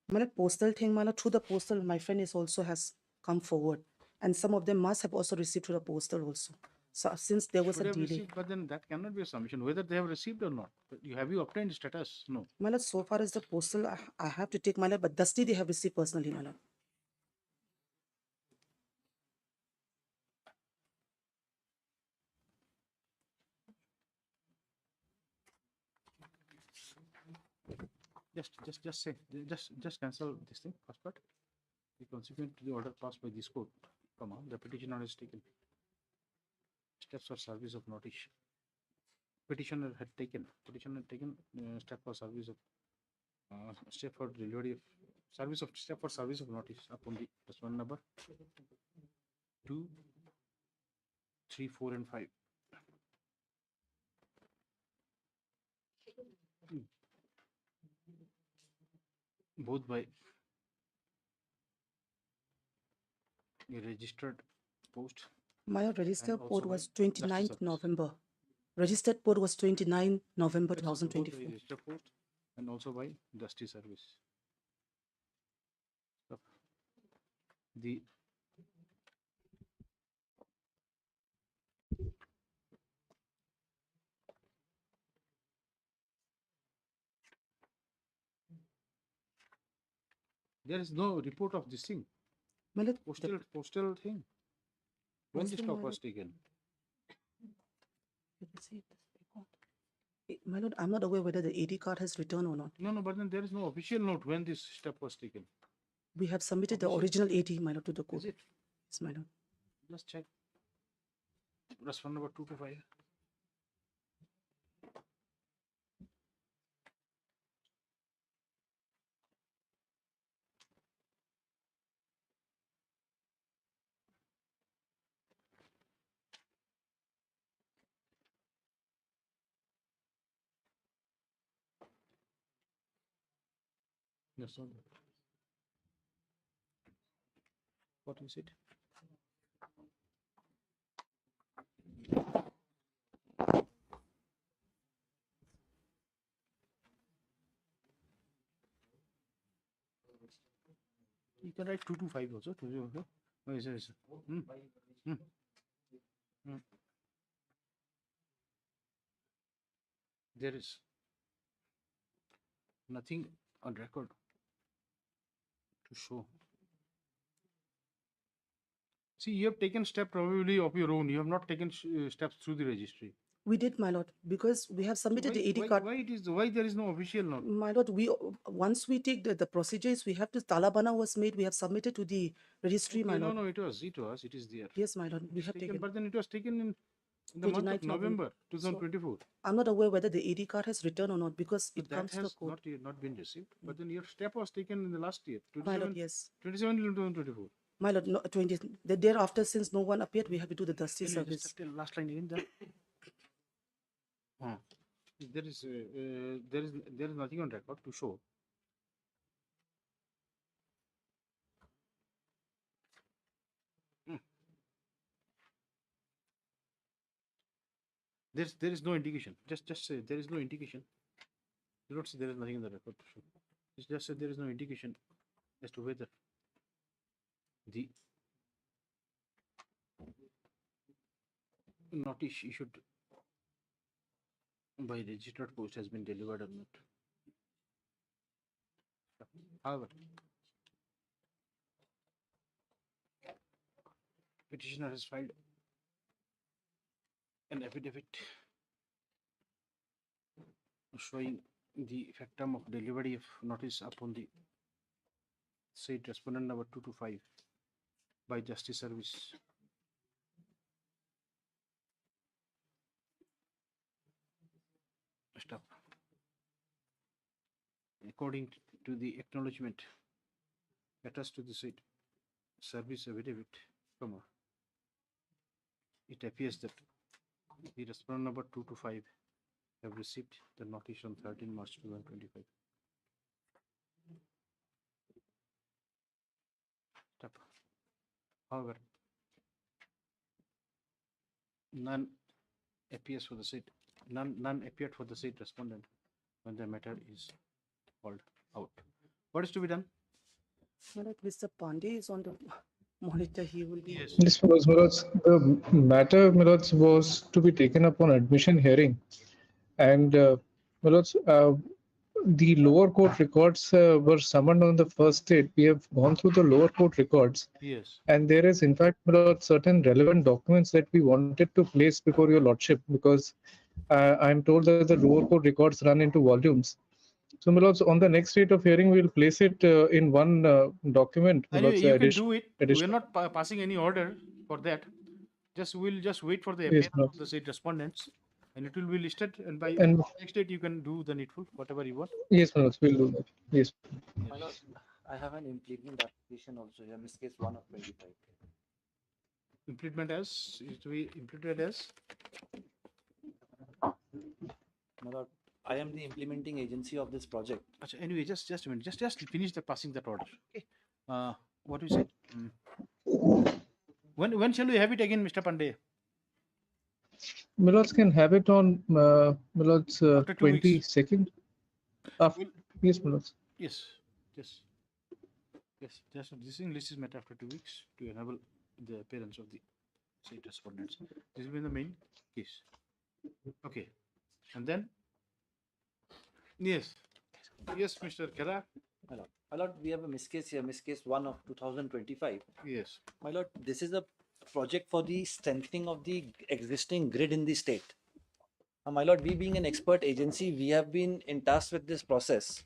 My lord, postal thing, my lord, through the postal, my friend is also has come forward, and some of them must have also received through the postal also. So since there was Should a have delay, received, but then that cannot be a submission whether they have received or not. But have you obtained status? No. my lord, so far as the postal, I have to take, my lord, but dusty they have received personally, my lord. Just say, just cancel this thing, first part. The consequent to the order passed by this court, the petitioner has taken steps for service of notice. Petitioner had taken step for service of step for delivery of service of step for service of notice upon the plus one number 2, 3, 4, and 5. Both by a registered post. My lord, registered and port also was by justice 29th service. November. Registered port was 29 November Both by 2024. registered post and also by justice service. The there is no report of this thing. My lord, Postal thing. When the Postal, stock my was lord. taken. My lord, I'm not aware whether the AD card has returned or not. No, but then there is no official note when this step was taken. We have submitted the Official- original AD, my lord, to the court. Is it? Yes, my lord. Let's check. Response number 2 to 5. That's all. What is it? You can write 2 to 5 also. 2 to 5. Oh, yes. There is nothing on record to show. See, you have taken step probably of your own. You have not taken steps through the registry. We did, my lord, because we have submitted the AD card. Why there is no official note? My lord, once we take the procedures, we have to, Talabana was made, we have submitted to the registry, my Okay, lord. no, it is there. Yes, my lord, we It's have taken. But then it was taken in the month of 29th November So, 2024. I'm not aware whether the AD card has returned or not because But it that comes to the has court. not been received. But then your step was taken in the last year, My lord, yes. 27 2024. My lord, no, 20th. The thereafter, since no one appeared, we have to do the dusty Can you service. just tell last line again there? There is nothing on record to show. There is no indication. Just say there is no indication. You don't say there is nothing in the record to show. Just say there is no indication as to whether the notice issued by registered post has been delivered or not. However, petitioner has filed an affidavit showing the effectum of delivery of notice upon the said respondent number 225 by Justice Service. Stop. According to the acknowledgement attached to the said service affidavit, it appears that the respondent number 225 have received the notice on 13 March 2025. Stop. However, none appears for the said none appeared for the said respondent when the matter is called out. What is to be done? My lord, Mr. Pandey is on the monitor. He will be. Yes. This was, my lords, the matter, my lords, was to be taken up on admission hearing. And, my lords, the lower court records were summoned on the first date. We have gone through the lower court records. Yes. And there is, in fact, my lords, certain relevant documents that we wanted to place before your lordship, because I'm told that the lower court records run into volumes. So, my lords, on the next date of hearing, we'll place it in one document. My Anyway, lords, you can do it. We are additional. not passing any order for that. We'll just wait for the Yes, appearance my of the said respondents, and it will be listed. And by And next date, you can do the needful, whatever you want. yes, my lords, we'll do that. Yes. My lord, I have an implement application also here, Miss Case 1 of 25. Implement as is to be implemented as. My lord, I am the implementing agency of this project. Anyway, just a minute. Just finish the passing that order. Okay. What we said. When shall we have it again, Mr. Pandey? My lords can have it on my lords 22nd. Yes, my lords. Yes. Yes. This thing list is met after 2 weeks to enable the appearance of the said respondents. This will be the main case. Okay. And then. Yes, Mr. Kara. My lord, we have a Miss Case here, Miss Case 1 of 2025. Yes. My lord, this is a project for the strengthening of the existing grid in the state. My lord, we being an expert agency, we have been in task with this process.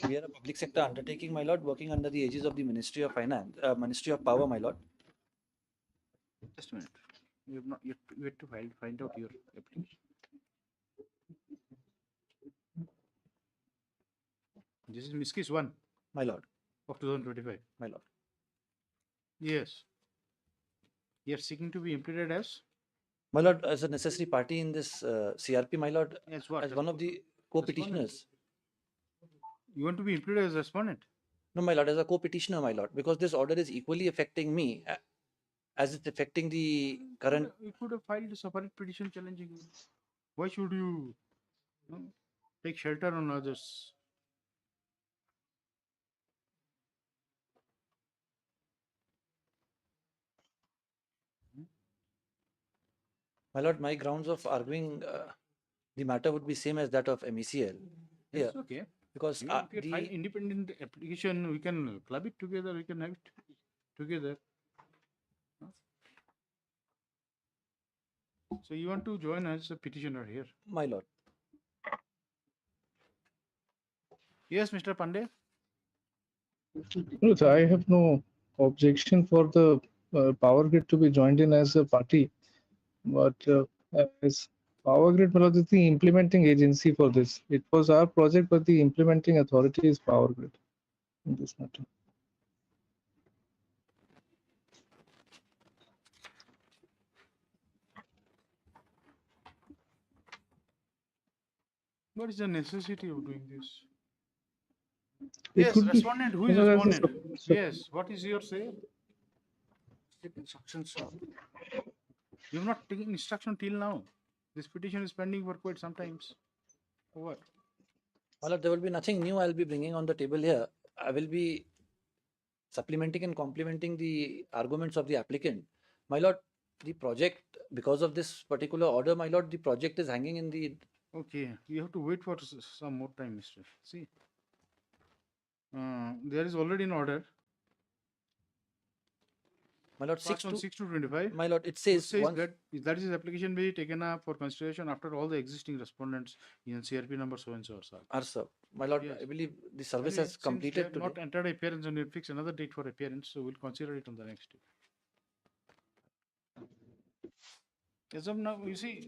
We are a public sector undertaking, my lord, working under the aegis of the Ministry of Finance, Ministry of Power, my lord. Just a minute. You have not yet to find out your application. This is Miss Case 1. My lord. Of 2025. My lord. Yes. You are seeking to be implemented as? My lord, as a necessary party in this CRP, my lord, yes, what? as one of the co-petitioners. You want to be implemented as a respondent? No, my lord, as a co-petitioner, my lord, because this order is equally affecting me as it's affecting the current. You could have filed a separate petition challenging you. Why should you take shelter on others? My lord, my grounds of arguing the matter would be same as that of MECL. It's okay. Because if you file independent application, we can club it together, we can have it together. So you want to join as a petitioner here? My lord. Yes, Mr. Pandey. Look, I have no objection for the Power Grid to be joined in as a party, but as Power Grid is the implementing agency for this. It was our project, but the implementing authority is Power Grid in this matter. What is the necessity of doing this? It Yes, could be, respondent. Who is you know, as a respondent? Yes. What is your say? Take instructions. You have not taken instruction till now. This petition is pending for quite some times. For what? My lord, there will be nothing new I'll be bringing on the table here. I will be supplementing and complementing the arguments of the applicant. My lord, the project because of this particular order, my lord, the project is hanging in the. Okay, you have to wait for some more time, Mister. See, there is already an order. My lord, Passed on 6 to 25. My lord, it which says says once. that is application be taken up for consideration after all the existing respondents in CRP number so and so Are served. My lord, Yes. I believe the service Anyway, has since they completed have today. not entered appearance and we'll fix another date for appearance, so we'll consider it on the next day. As of now, you see,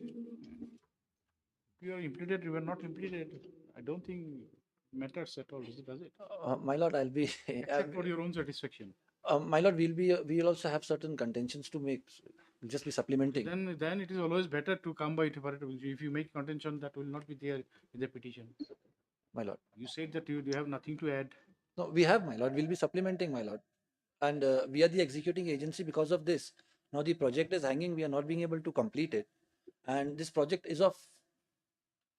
you are implicated, you are not implicated. I don't think matters at all, does it? My lord, I'll be. Except for your own satisfaction. My lord, we'll also have certain contentions to make. We'll just be supplementing. Then it is always better to come by it for it. If you make contention, that will not be there in the petition. My lord. You said that you have nothing to add. No, we have, my lord. We'll be supplementing, my lord. And we are the executing agency because of this. Now the project is hanging. We are not being able to complete it. And this project is of.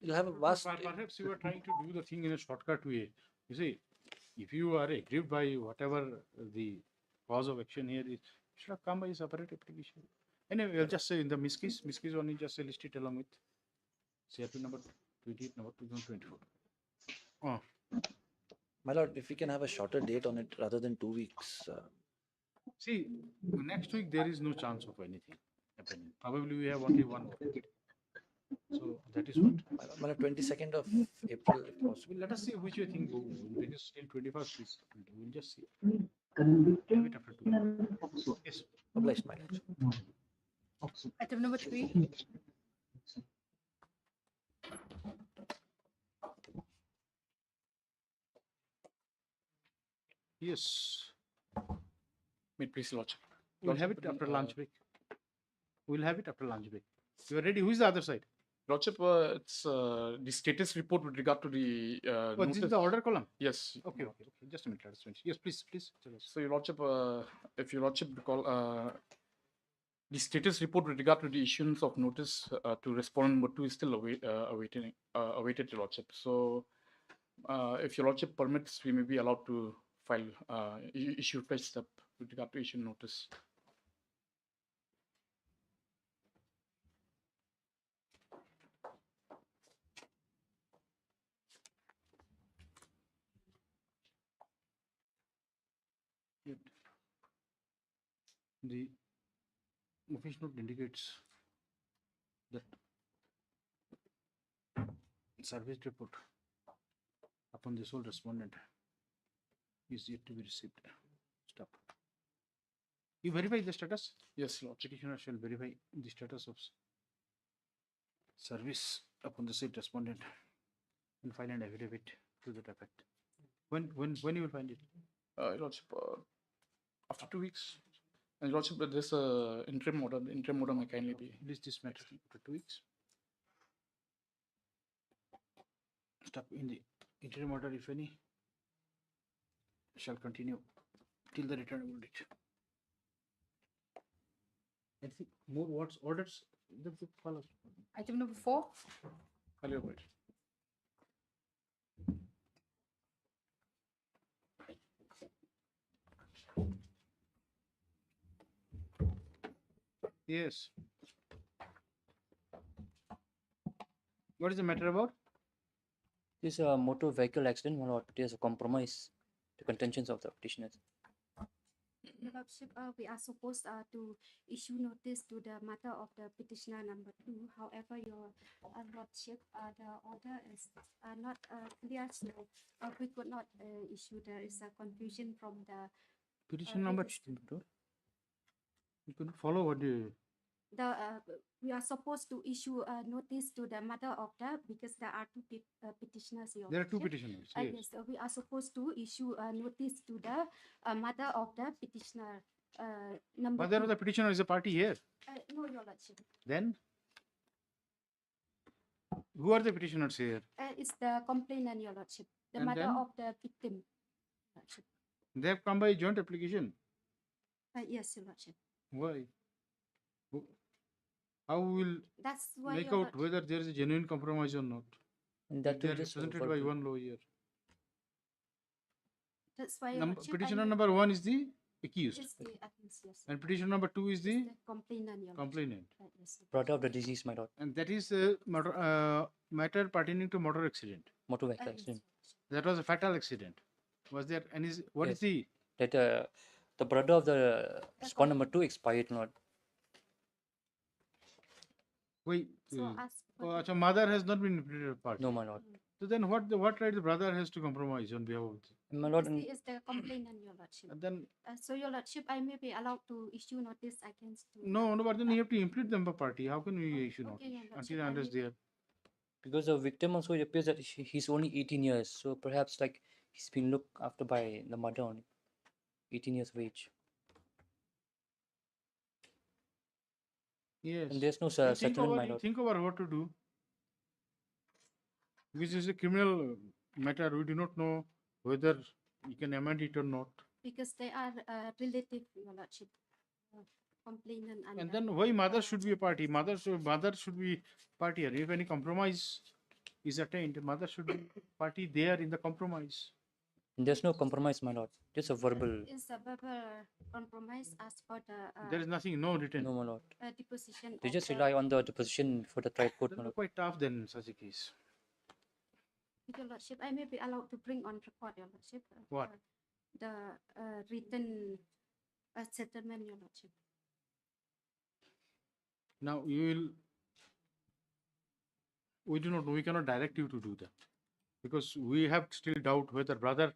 You'll have a vast. Perhaps you are trying to do the thing in a shortcut way. You see, if you are aggrieved by whatever the cause of action here is, you should have come by a separate application. Anyway, we'll just say in the miscase only just say list it along with CRP number 28, number 2024. Oh. My lord, if we can have a shorter date on it rather than 2 weeks. See, next week there is no chance of anything happening. Probably we have only one more. So that is what. My lord, 22nd of April, if possible. Let us see which way things go. It is still 21st. We'll just see. Have it after 2. Yes. Obliged, my lord. Item number 3. Yes. Please, Lordship. We'll have it after lunch break. We'll have it after lunch break. You are ready? Who is the other side? Lordship, it's the status report with regard to the. This is the order column? Yes. Okay. Just a minute. Let us finish. Yes, please. Tell us. So, Your Lordship, if Your Lordship recall, the status report with regard to the issuance of notice to respondent number 2 is still awaited, Your Lordship. So, if Your Lordship permits, we may be allowed to file issue fresh step with regard to issue notice. Yet the office note indicates that service report upon the sole respondent is yet to be received. Stop. You verify the status? Yes, Lord. Petitioner shall verify the status of service upon the said respondent and file an affidavit to that effect. When you will find it? Lordship, after 2 weeks. And Lordship, there's a interim order. The interim order may kindly be. List this matter after 2 weeks. Stop in the interim order, if any, shall continue till the return of date. Anything more words, orders? Follow. Item number 4. Yes. What is the matter about? This is a motor vehicle accident, my lord. It is a compromise to contentions of the petitioners. Your Lordship, we are supposed to issue notice to the matter of the petitioner number 2. However, Your Lordship, the order is not clear, so we could not issue. There is a confusion from the Petition number 2. You couldn't follow what you. We are supposed to issue a notice to the mother of the, because there are 2 petitioners. Your There are 2 Lordship. petitioners. Yes. Yes, we are supposed to issue a notice to the mother of the petitioner number Mother 2. of the petitioner is a party here. No, Your Lordship. Then who are the petitioners here? It's the complainant, Your Lordship. The And mother then? of the victim. Lordship. They have come by joint application. Yes, Your Lordship. Why? How will That's why make Your out whether there is a genuine compromise or not? And that If they will are just represented over by to- one lawyer. That's why Your Lordship, Petitioner I- number 1 is the accused. It's the accused, yes. And petition number 2 is the Complainant, Your Lordship. complainant. Right, yes. Brother of the deceased, my lord. And that is matter pertaining to motor accident. Motor vehicle Yes, accident. That was a fatal accident. Was there any? What is Yes. the? That the brother of the respondent number 2 expired, my lord. Wait. So as per Oh, so mother has not been implicated party. No, my lord. So then what right the brother has to compromise on behalf of the, My lord, This is the complainant, Your Lordship. and then So, Your Lordship, I may be allowed to issue notice against. no, but then you have to implicate them by party. How can we issue notice Your Lordship, until I unless may- they are? because the victim also, it appears that he's only 18 years, so perhaps like he's been looked after by the mother only. 18 years of age. Yes. And there's no You settlement, my lord. think about what to do. This is a criminal matter. We do not know whether you can amend it or not. Because they are relative, Your Lordship. Complainant And the- then why mother should be a party? Mother should be party. If any compromise is attained, mother should be party there in the compromise. And there's no compromise, my lord. Just a verbal. Is a verbal compromise as per the There is nothing, no written. No, my lord. deposition. They of just the- rely on the deposition for the trial court, my That lord. quite tough then in such a case. Your Lordship, I may be allowed to bring on record, Your Lordship. What? The written settlement, Your Lordship. Now you will. We do not know. We cannot direct you to do that because we have still doubt whether brother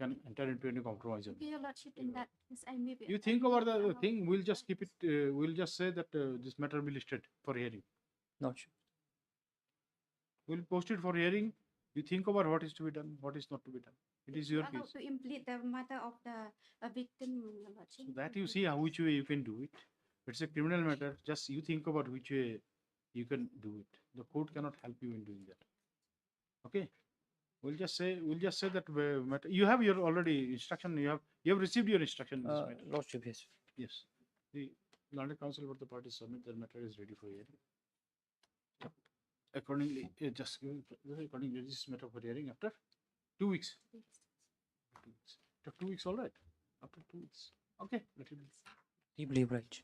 can enter into any compromise. Okay, Your Lordship, in that case, I may be. You think about the thing. We'll just keep it. We'll just say that this matter will be listed for hearing. Not sure. We'll post it for hearing. You think about what is to be done, what is not to be done. It is your Allowed case. to implicate the mother of the victim, Your Lordship. So that you see how which way you can do it. It's a criminal matter. Just you think about which way you can do it. The court cannot help you in doing that. Okay. We'll just say that matter. You have your already instruction. You have received your instruction in this matter. Lordship, yes. Yes. The London Council for the parties submit their matter is ready for hearing. Accordingly, accordingly, this matter for hearing after 2 weeks. 2 weeks. After 2 weeks, all right. After 2 weeks. Okay. Let it be. Deeply right.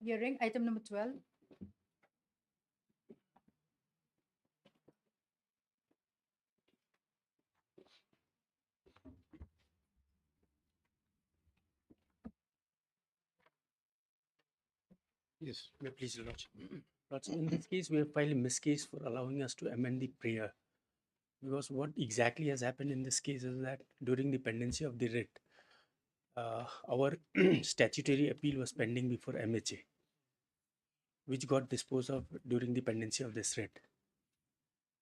Hearing item number 12. Yes. May I please, Your Lordship. Lordship, in this case, we have filed a miss case for allowing us to amend the prayer. Because what exactly has happened in this case is that during the pendency of the writ, our statutory appeal was pending before MHA, which got disposed of during the pendency of this writ.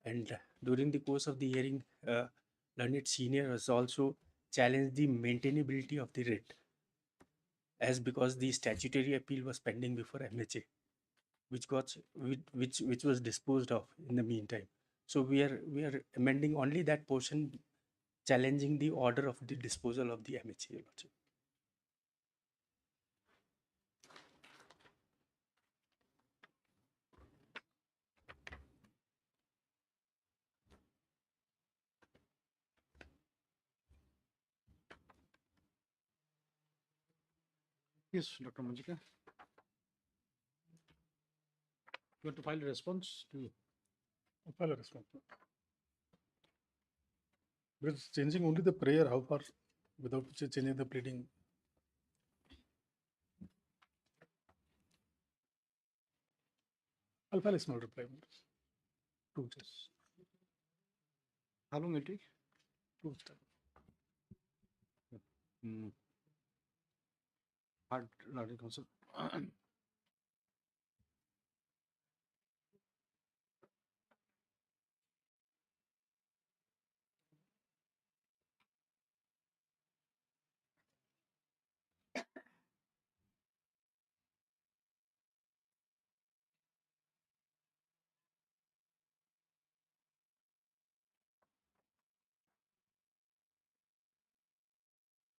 And during the course of the hearing, learned senior has also challenged the maintainability of the writ, as because the statutory appeal was pending before MHA, which was disposed of in the meantime. So we are amending only that portion, challenging the order of the disposal of the MHA. Your Lordship. Yes, Dr. Manjika. You want to file a response to? I'll file a response. Because changing only the prayer, how far without changing the pleading? I'll file a small reply. 2 weeks. How long will it take? 2 weeks time. Hard learning counsel.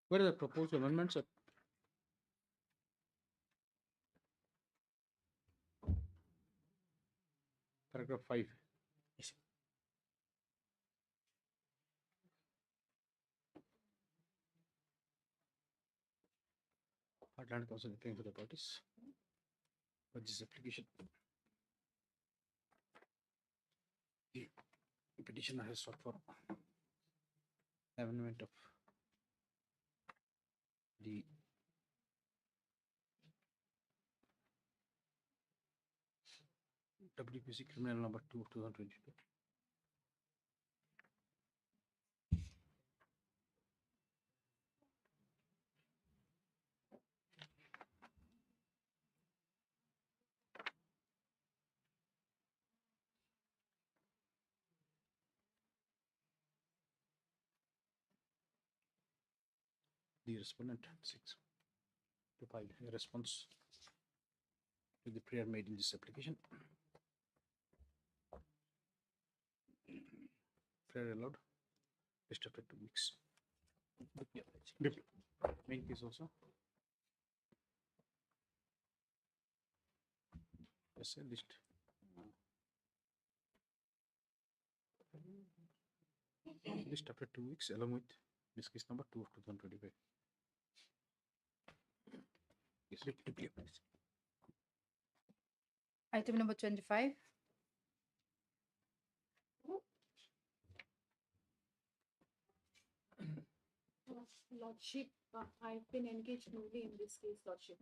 Where are the proposed amendments at? Paragraph 5. Yes. Hard learning counsel paying for the parties. What is this application? The petitioner has sought for amendment of the WPC criminal number 2 of 2022. The respondent seeks to file a response to the prayer made in this application. Prayer allowed. Just after 2 weeks. Main case also. Yes, list. List after 2 weeks along with this case number 2 of 2025. Yes. Item number 25. Lordship, I've been engaged newly in this case, Lordship.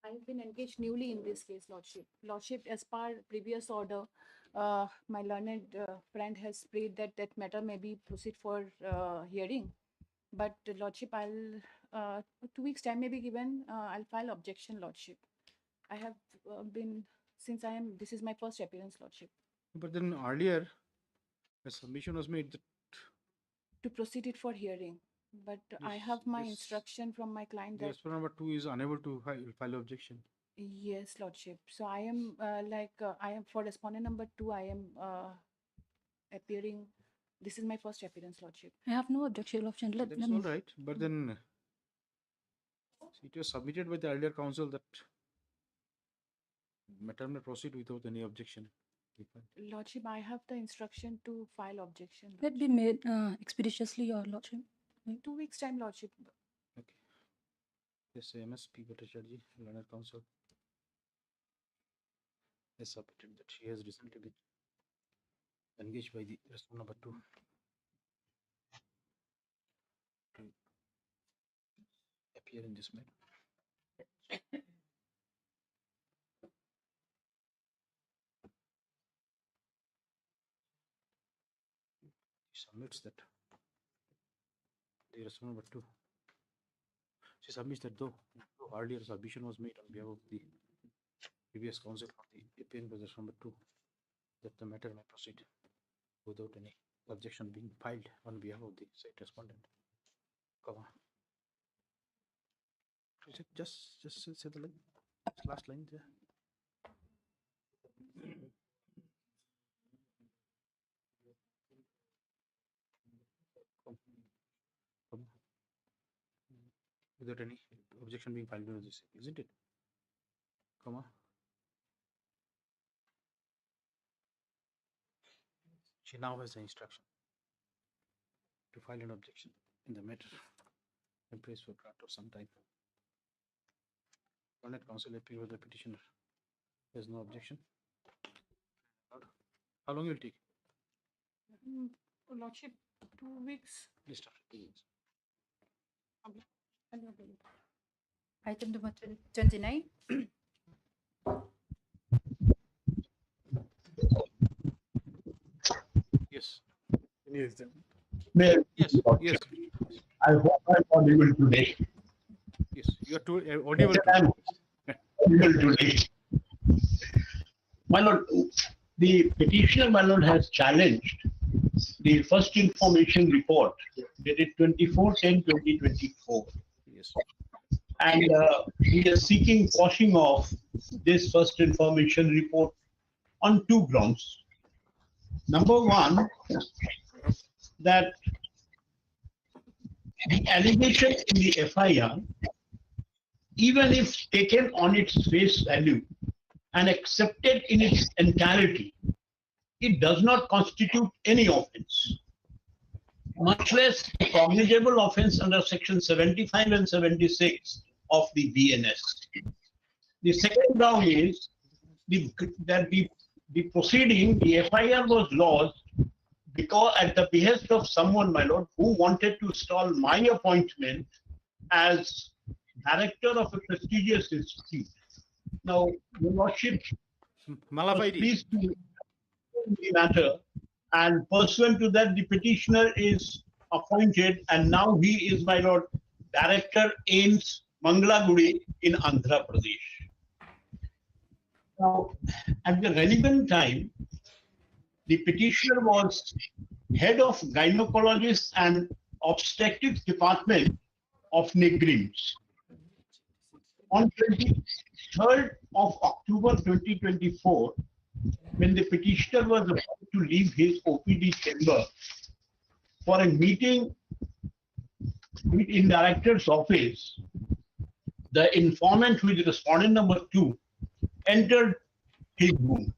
I've been engaged newly in this case, Lordship. Lordship, as per previous order, my learned friend has prayed that that matter may be proceed for hearing. But Lordship, I'll 2 weeks time may be given. I'll file objection, Lordship. I have been since this is my first appearance, Lordship. But then earlier, a submission was made that To proceed it for hearing. But I have my instruction from my client the that respondent number 2 is unable to file objection. yes, Lordship. So I am I am for respondent number 2. I am appearing. This is my first appearance, Lordship. I have no objection, Lordship. That's all right. But then it was submitted by the earlier counsel that matter may proceed without any objection. Lordship, I have the instruction to file objection. Let be made expeditiously, Your Lordship. 2 weeks time, Lordship. Okay. Yes, MSP Bhattacharjee, learned counsel. has submitted that she has recently been engaged by the respondent number 2 to appear in this matter. She submits that the respondent number 2. She submits that though earlier submission was made on behalf of the previous counsel for the appearing by the number 2, that the matter may proceed without any objection being filed on behalf of the said respondent. Comma. Just say the line, last line there. Comma. Without any objection being filed with this, isn't it? Comma. She now has the instruction to file an objection in the matter and prays for grant of some time. Learned counsel appeal with the petitioner. There is no objection. How long will it take? Lordship, 2 weeks. List of 2 weeks. Item number 29. Yes. Yes. Yes. Yes. I hope I'm audible today. Yes. You are too audible. I'm audible today. My lord, the petitioner, my lord, has challenged the first information report dated 24/10/2024. Yes. And he is seeking quashing of this first information report on 2 grounds. Number 1, that the allegation in the FIR, even if taken on its face value and accepted in its entirety, it does not constitute any offence, much less a cognizable offence under section 75 and 76 of the BNS. The second ground is that the proceeding, the FIR was lodged because at the behest of someone, my lord, who wanted to stall my appointment as director of a prestigious institute. Now, your lordship was pleased to the matter, and pursuant to that, the petitioner is appointed, and now he is, my lord, director AIMS Mangalaguri in Andhra Pradesh. Now, at the relevant time, the petitioner was head of gynecologist and obstetrics department of NIGRIMS. On 23rd of October 2024, when the petitioner was about to leave his OPD chamber for a meeting in director's office, the informant, who is respondent number 2, entered his room.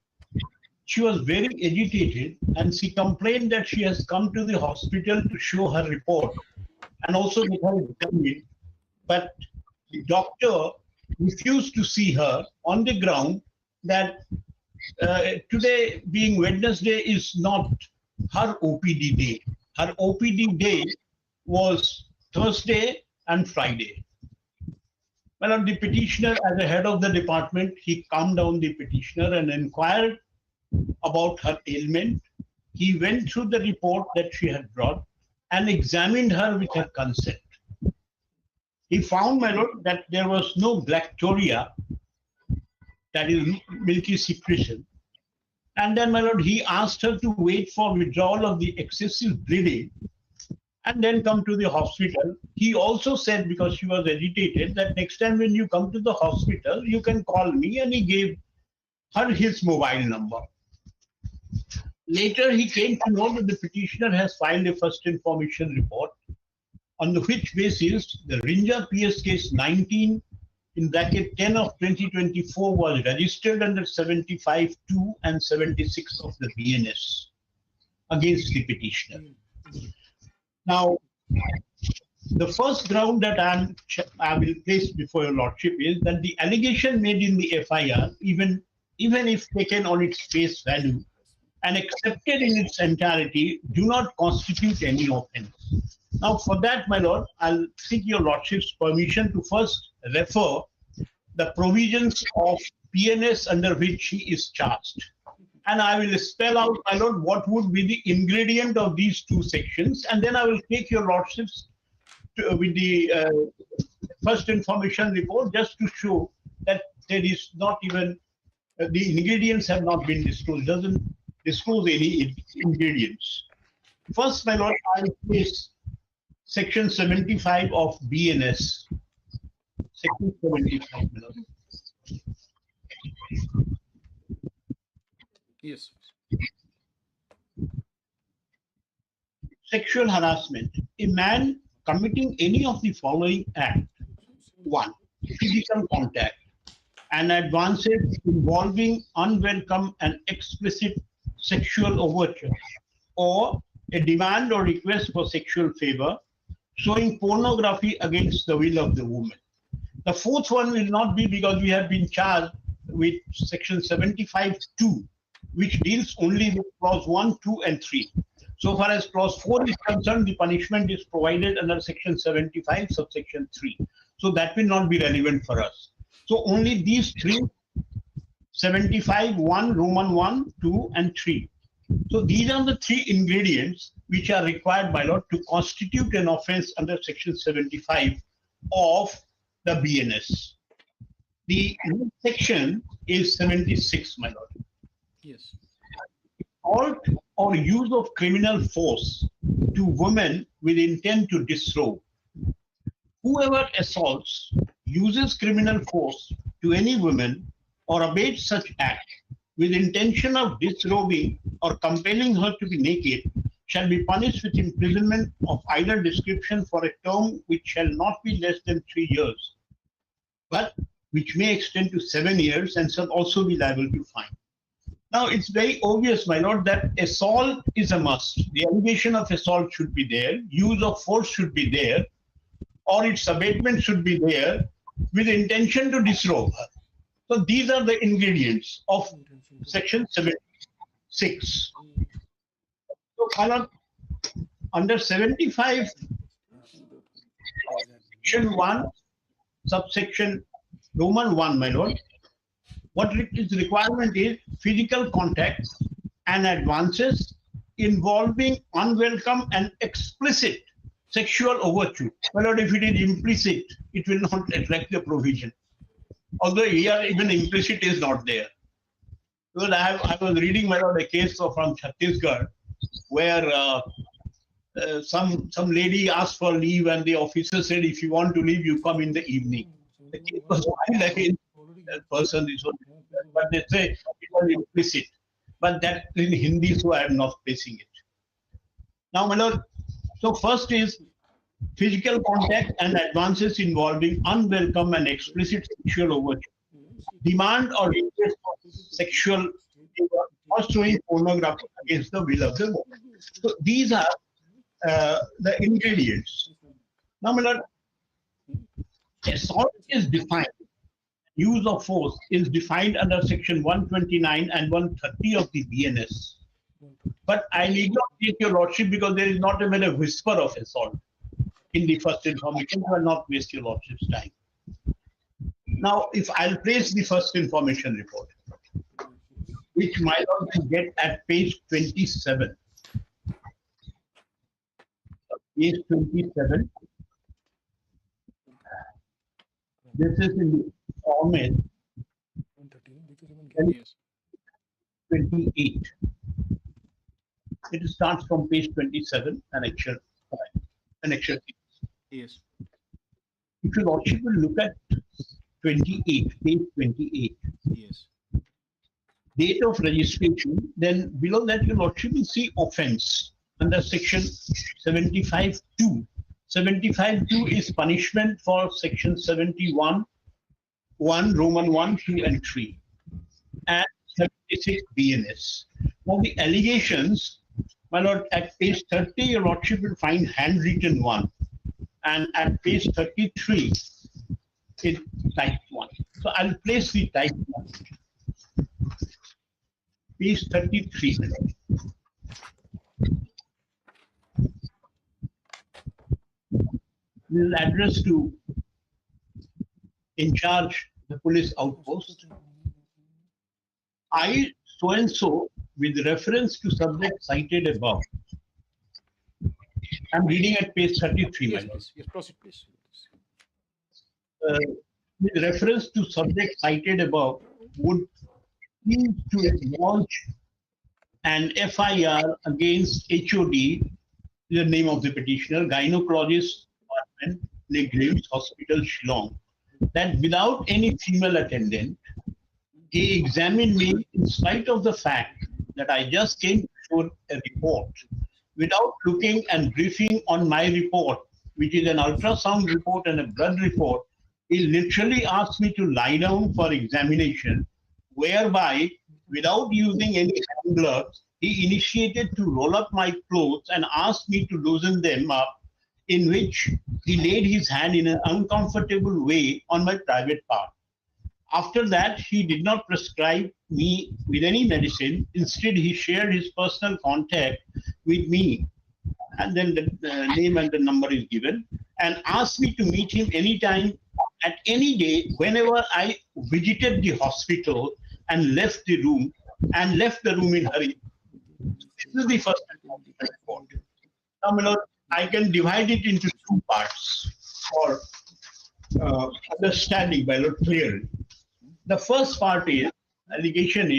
She was very agitated and she complained that she has come to the hospital to show her report and also get her examined, but the doctor refused to see her on the ground that today being Wednesday is not her OPD day. Her OPD day was Thursday and Friday. Well, the petitioner, as a head of the department, he calmed down the petitioner and inquired about her ailment. He went through the report that she had brought and examined her with her consent. He found, my lord, that there was no galactoria, that is milky secretion. And then, my lord, he asked her to wait for withdrawal of the excessive bleeding and then come to the hospital. He also said, because she was agitated, that next time when you come to the hospital, you can call me, and he gave her his mobile number. Later, he came to know that the petitioner has filed a first information report, on which basis the Rinja PS case 19 in bracket 10 of 2024 was registered under 75(2) and 76 of the BNS against the petitioner. Now, the first ground that I will place before your lordship is that the allegation made in the FIR, even even if taken on its face value and accepted in its entirety, do not constitute any offence. Now, for that, my lord, I'll seek your lordship's permission to first refer the provisions of PNS under which he is charged. And I will spell out, my lord, what would be the ingredient of these two sections, and then I will take your lordships with the first information report just to show that there is not even, the ingredients have not been disclosed, doesn't disclose any ingredients. First, my lord, I will place section 75 of BNS. Section 75, my lord. Yes. Sexual harassment. A man committing any of the following act. 1. Physical contact and advances involving unwelcome and explicit sexual overture, or a demand or request for sexual favor, showing pornography against the will of the woman. The fourth one will not be, because we have been charged with section 75(2), which deals only with clause 1, 2, and 3. So far as clause 4 is concerned, the punishment is provided under section 75, subsection 3. So that will not be relevant for us. So only these three, 75, 1, Roman 1, 2, and 3. So these are the three ingredients which are required, my lord, to constitute an offence under section 75 of the BNS. The next section is 76, my lord. Yes. Assault or use of criminal force to women with intent to disrobe. Whoever assaults, uses criminal force to any woman or abates such act with intention of disrobing or compelling her to be naked shall be punished with imprisonment of either description for a term which shall not be less than 3 years, but which may extend to 7 years and shall also be liable to fine. Now, it's very obvious, my lord, that assault is a must. The allegation of assault should be there, use of force should be there, or its abatement should be there with intention to disrobe her. So these are the ingredients of section 76. So, my lord, under 75, section 1, subsection Roman 1, my lord, what its requirement is physical contact and advances involving unwelcome and explicit sexual overture. My lord, if it is implicit, it will not attract the provision. Although here even implicit is not there. Because I was reading, my lord, a case from Chhattisgarh where some lady asked for leave and the officer said, if you want to leave, you come in the evening. The case was filed against that person, but they say it was implicit. But that in Hindi, so I am not placing it. Now, my lord, so first is physical contact and advances involving unwelcome and explicit sexual overture. Demand or request for sexual or showing pornography against the will of the woman. So these are the ingredients. Now, my lord, assault is defined. Use of force is defined under section 129 and 130 of the BNS. But I need not take your lordship because there is not even a whisper of assault in the first information. I will not waste your lordship's time. Now, if I'll place the first information report, which my lord will get at page 27. Page 27. This is in the format 28. It starts from page 27, annexure 5, annexure 6. Yes. If your lordship will look at 28, page 28. Yes. Date of registration, then below that your lordship will see offence under section 75(2). 75(2) is punishment for section 71, 1, Roman 1, 2, and 3, and 76 BNS. Now the allegations, my lord, at page 30, your lordship will find handwritten one, and at page 33, it's typed one. So I'll place the typed one. page 33. This is addressed to in charge the police outpost. I so and so with reference to subject cited above. I'm reading at page 33. Yes, please. Yes, proceed, please. With reference to subject cited above, would need to launch an FIR against HOD, the name of the petitioner, Gynecologist Department, Negrims Hospital, Shillong, that without any female attendant, he examined me in spite of the fact that I just came to show a report. Without looking and briefing on my report, which is an ultrasound report and a blood report, he literally asked me to lie down for examination, whereby, without using any hand gloves, he initiated to roll up my clothes and asked me to loosen them up, in which he laid his hand in an uncomfortable way on my private part. After that, he did not prescribe me with any medicine. Instead, he shared his personal contact with me, and then the name and the number is given, and asked me to meet him anytime, at any day, whenever I visited the hospital and left the room in hurry. This is the first report. Now, my lord, I can divide it into two parts for understanding, my lord, clearly. The first part is, allegation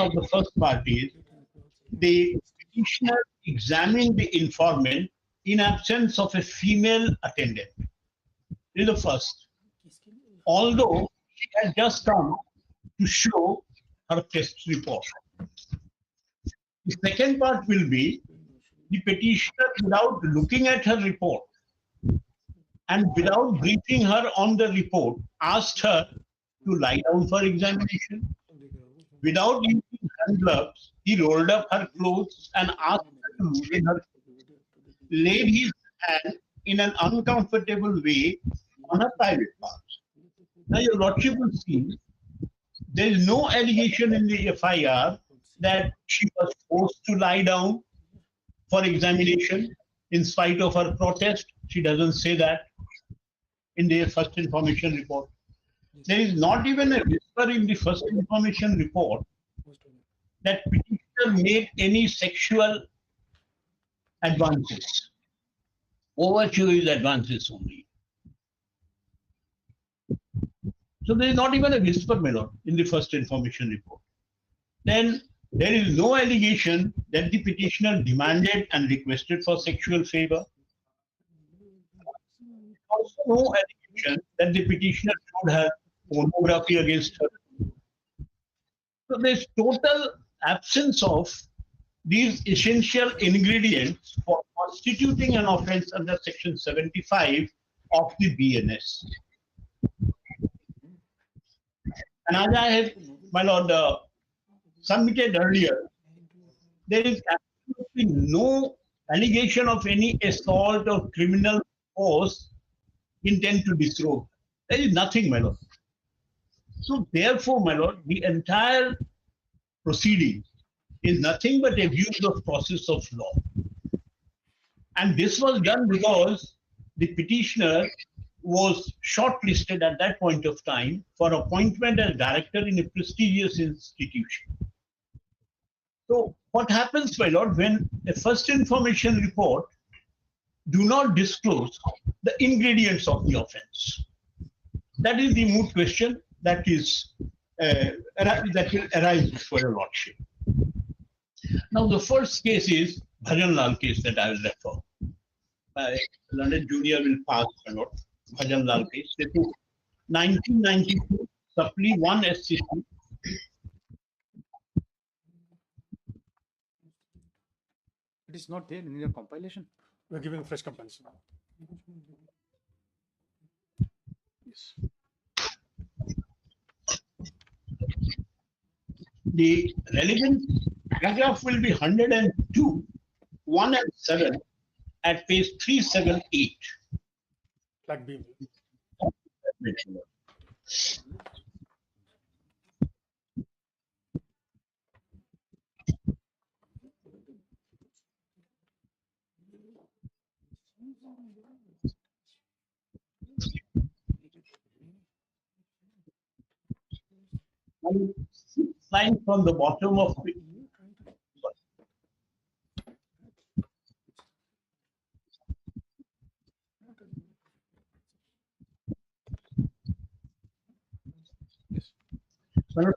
of the first part is, the petitioner examined the informant in absence of a female attendant. This is the first. Although she has just come to show her test report. The second part will be, the petitioner, without looking at her report and without briefing her on the report, asked her to lie down for examination. Without using hand gloves, he rolled up her clothes and asked her to loosen her, laid his hand in an uncomfortable way on her private parts. Now, your lordship will see, there is no allegation in the FIR that she was forced to lie down for examination in spite of her protest. She doesn't say that in the first information report. There is not even a whisper in the first information report that petitioner made any sexual advances. Overtures advances only. So there is not even a whisper, my lord, in the first information report. Then there is no allegation that the petitioner demanded and requested for sexual favor. Also no allegation that the petitioner showed her pornography against her. So there is total absence of these essential ingredients for constituting an offence under section 75 of the BNS. And as I have, my lord, submitted earlier, there is absolutely no allegation of any assault or criminal force intent to disrobe. There is nothing, my lord. So therefore, my lord, the entire proceeding is nothing but abuse of process of law. And this was done because the petitioner was shortlisted at that point of time for appointment as director in a prestigious institution. So what happens, my lord, when a first information report do not disclose the ingredients of the offence? That is the moot question that is that will arise before your lordship. Now the first case is Bhajan Lal case that I will refer. London Junior will pass, my lord. Bhajan Lal case. This is 1992, Supply 1 SCC. It is not there in your compilation. We're giving a fresh compilation. Yes. The relevant paragraph will be 102, 1 and 7 at page 378. Flag beam. Line from the bottom of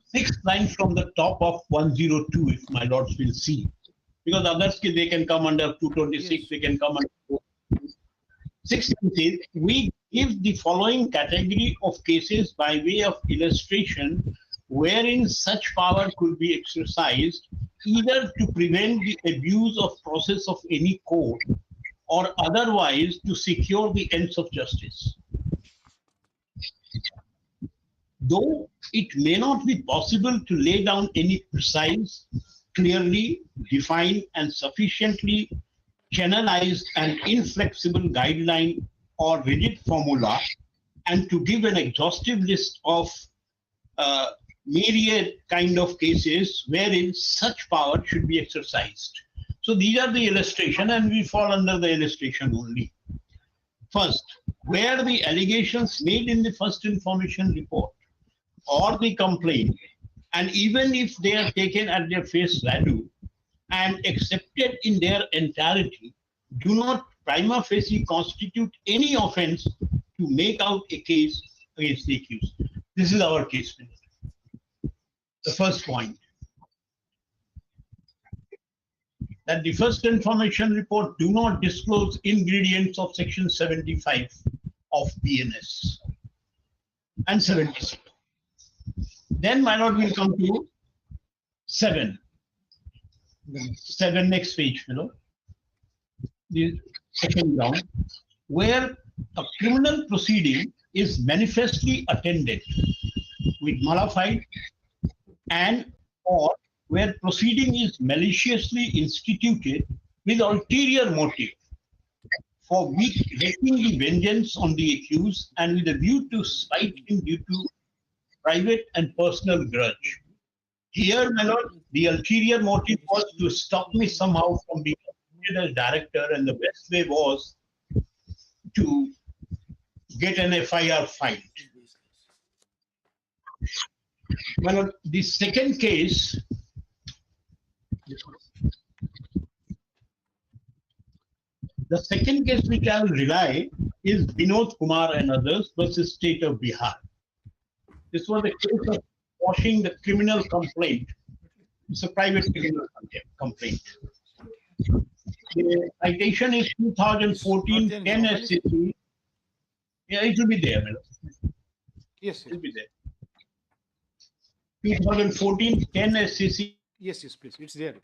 sixth line from the top of 102, if my lords will see, because others they can come under 226, they can come under 16 says, we give the following category of cases by way of illustration wherein such power could be exercised either to prevent the abuse of process of any court or otherwise to secure the ends of justice. Though it may not be possible to lay down any precise, clearly defined and sufficiently channelized and inflexible guideline or rigid formula, and to give an exhaustive list of myriad kind of cases wherein such power should be exercised. So these are the illustration, and we fall under the illustration only. First, where the allegations made in the first information report or the complaint, and even if they are taken at their face value and accepted in their entirety, do not prima facie constitute any offense to make out a case against the accused. This is our case. The first point, that the first information report do not disclose ingredients of section 75 of BNS and 76. Then my lord will come to 7. 7 next page, the second ground, where a criminal proceeding is manifestly attended with malified and or where proceeding is maliciously instituted with ulterior motive for wreaking the vengeance on the accused and with a view to spite him due to private and personal grudge. Here, my lord, the ulterior motive was to stop me somehow from being appointed as director, and the best way was to get an FIR filed. My lord, the second case, which I will rely is Vinod Kumar and others versus State of Bihar. This was a case of quashing the criminal complaint. It's a private criminal complaint. The citation is 2014 10 SCC. Yeah, it will be there, madam. Yes, it will be there. 2014 10 SCC. Yes, please. It's there.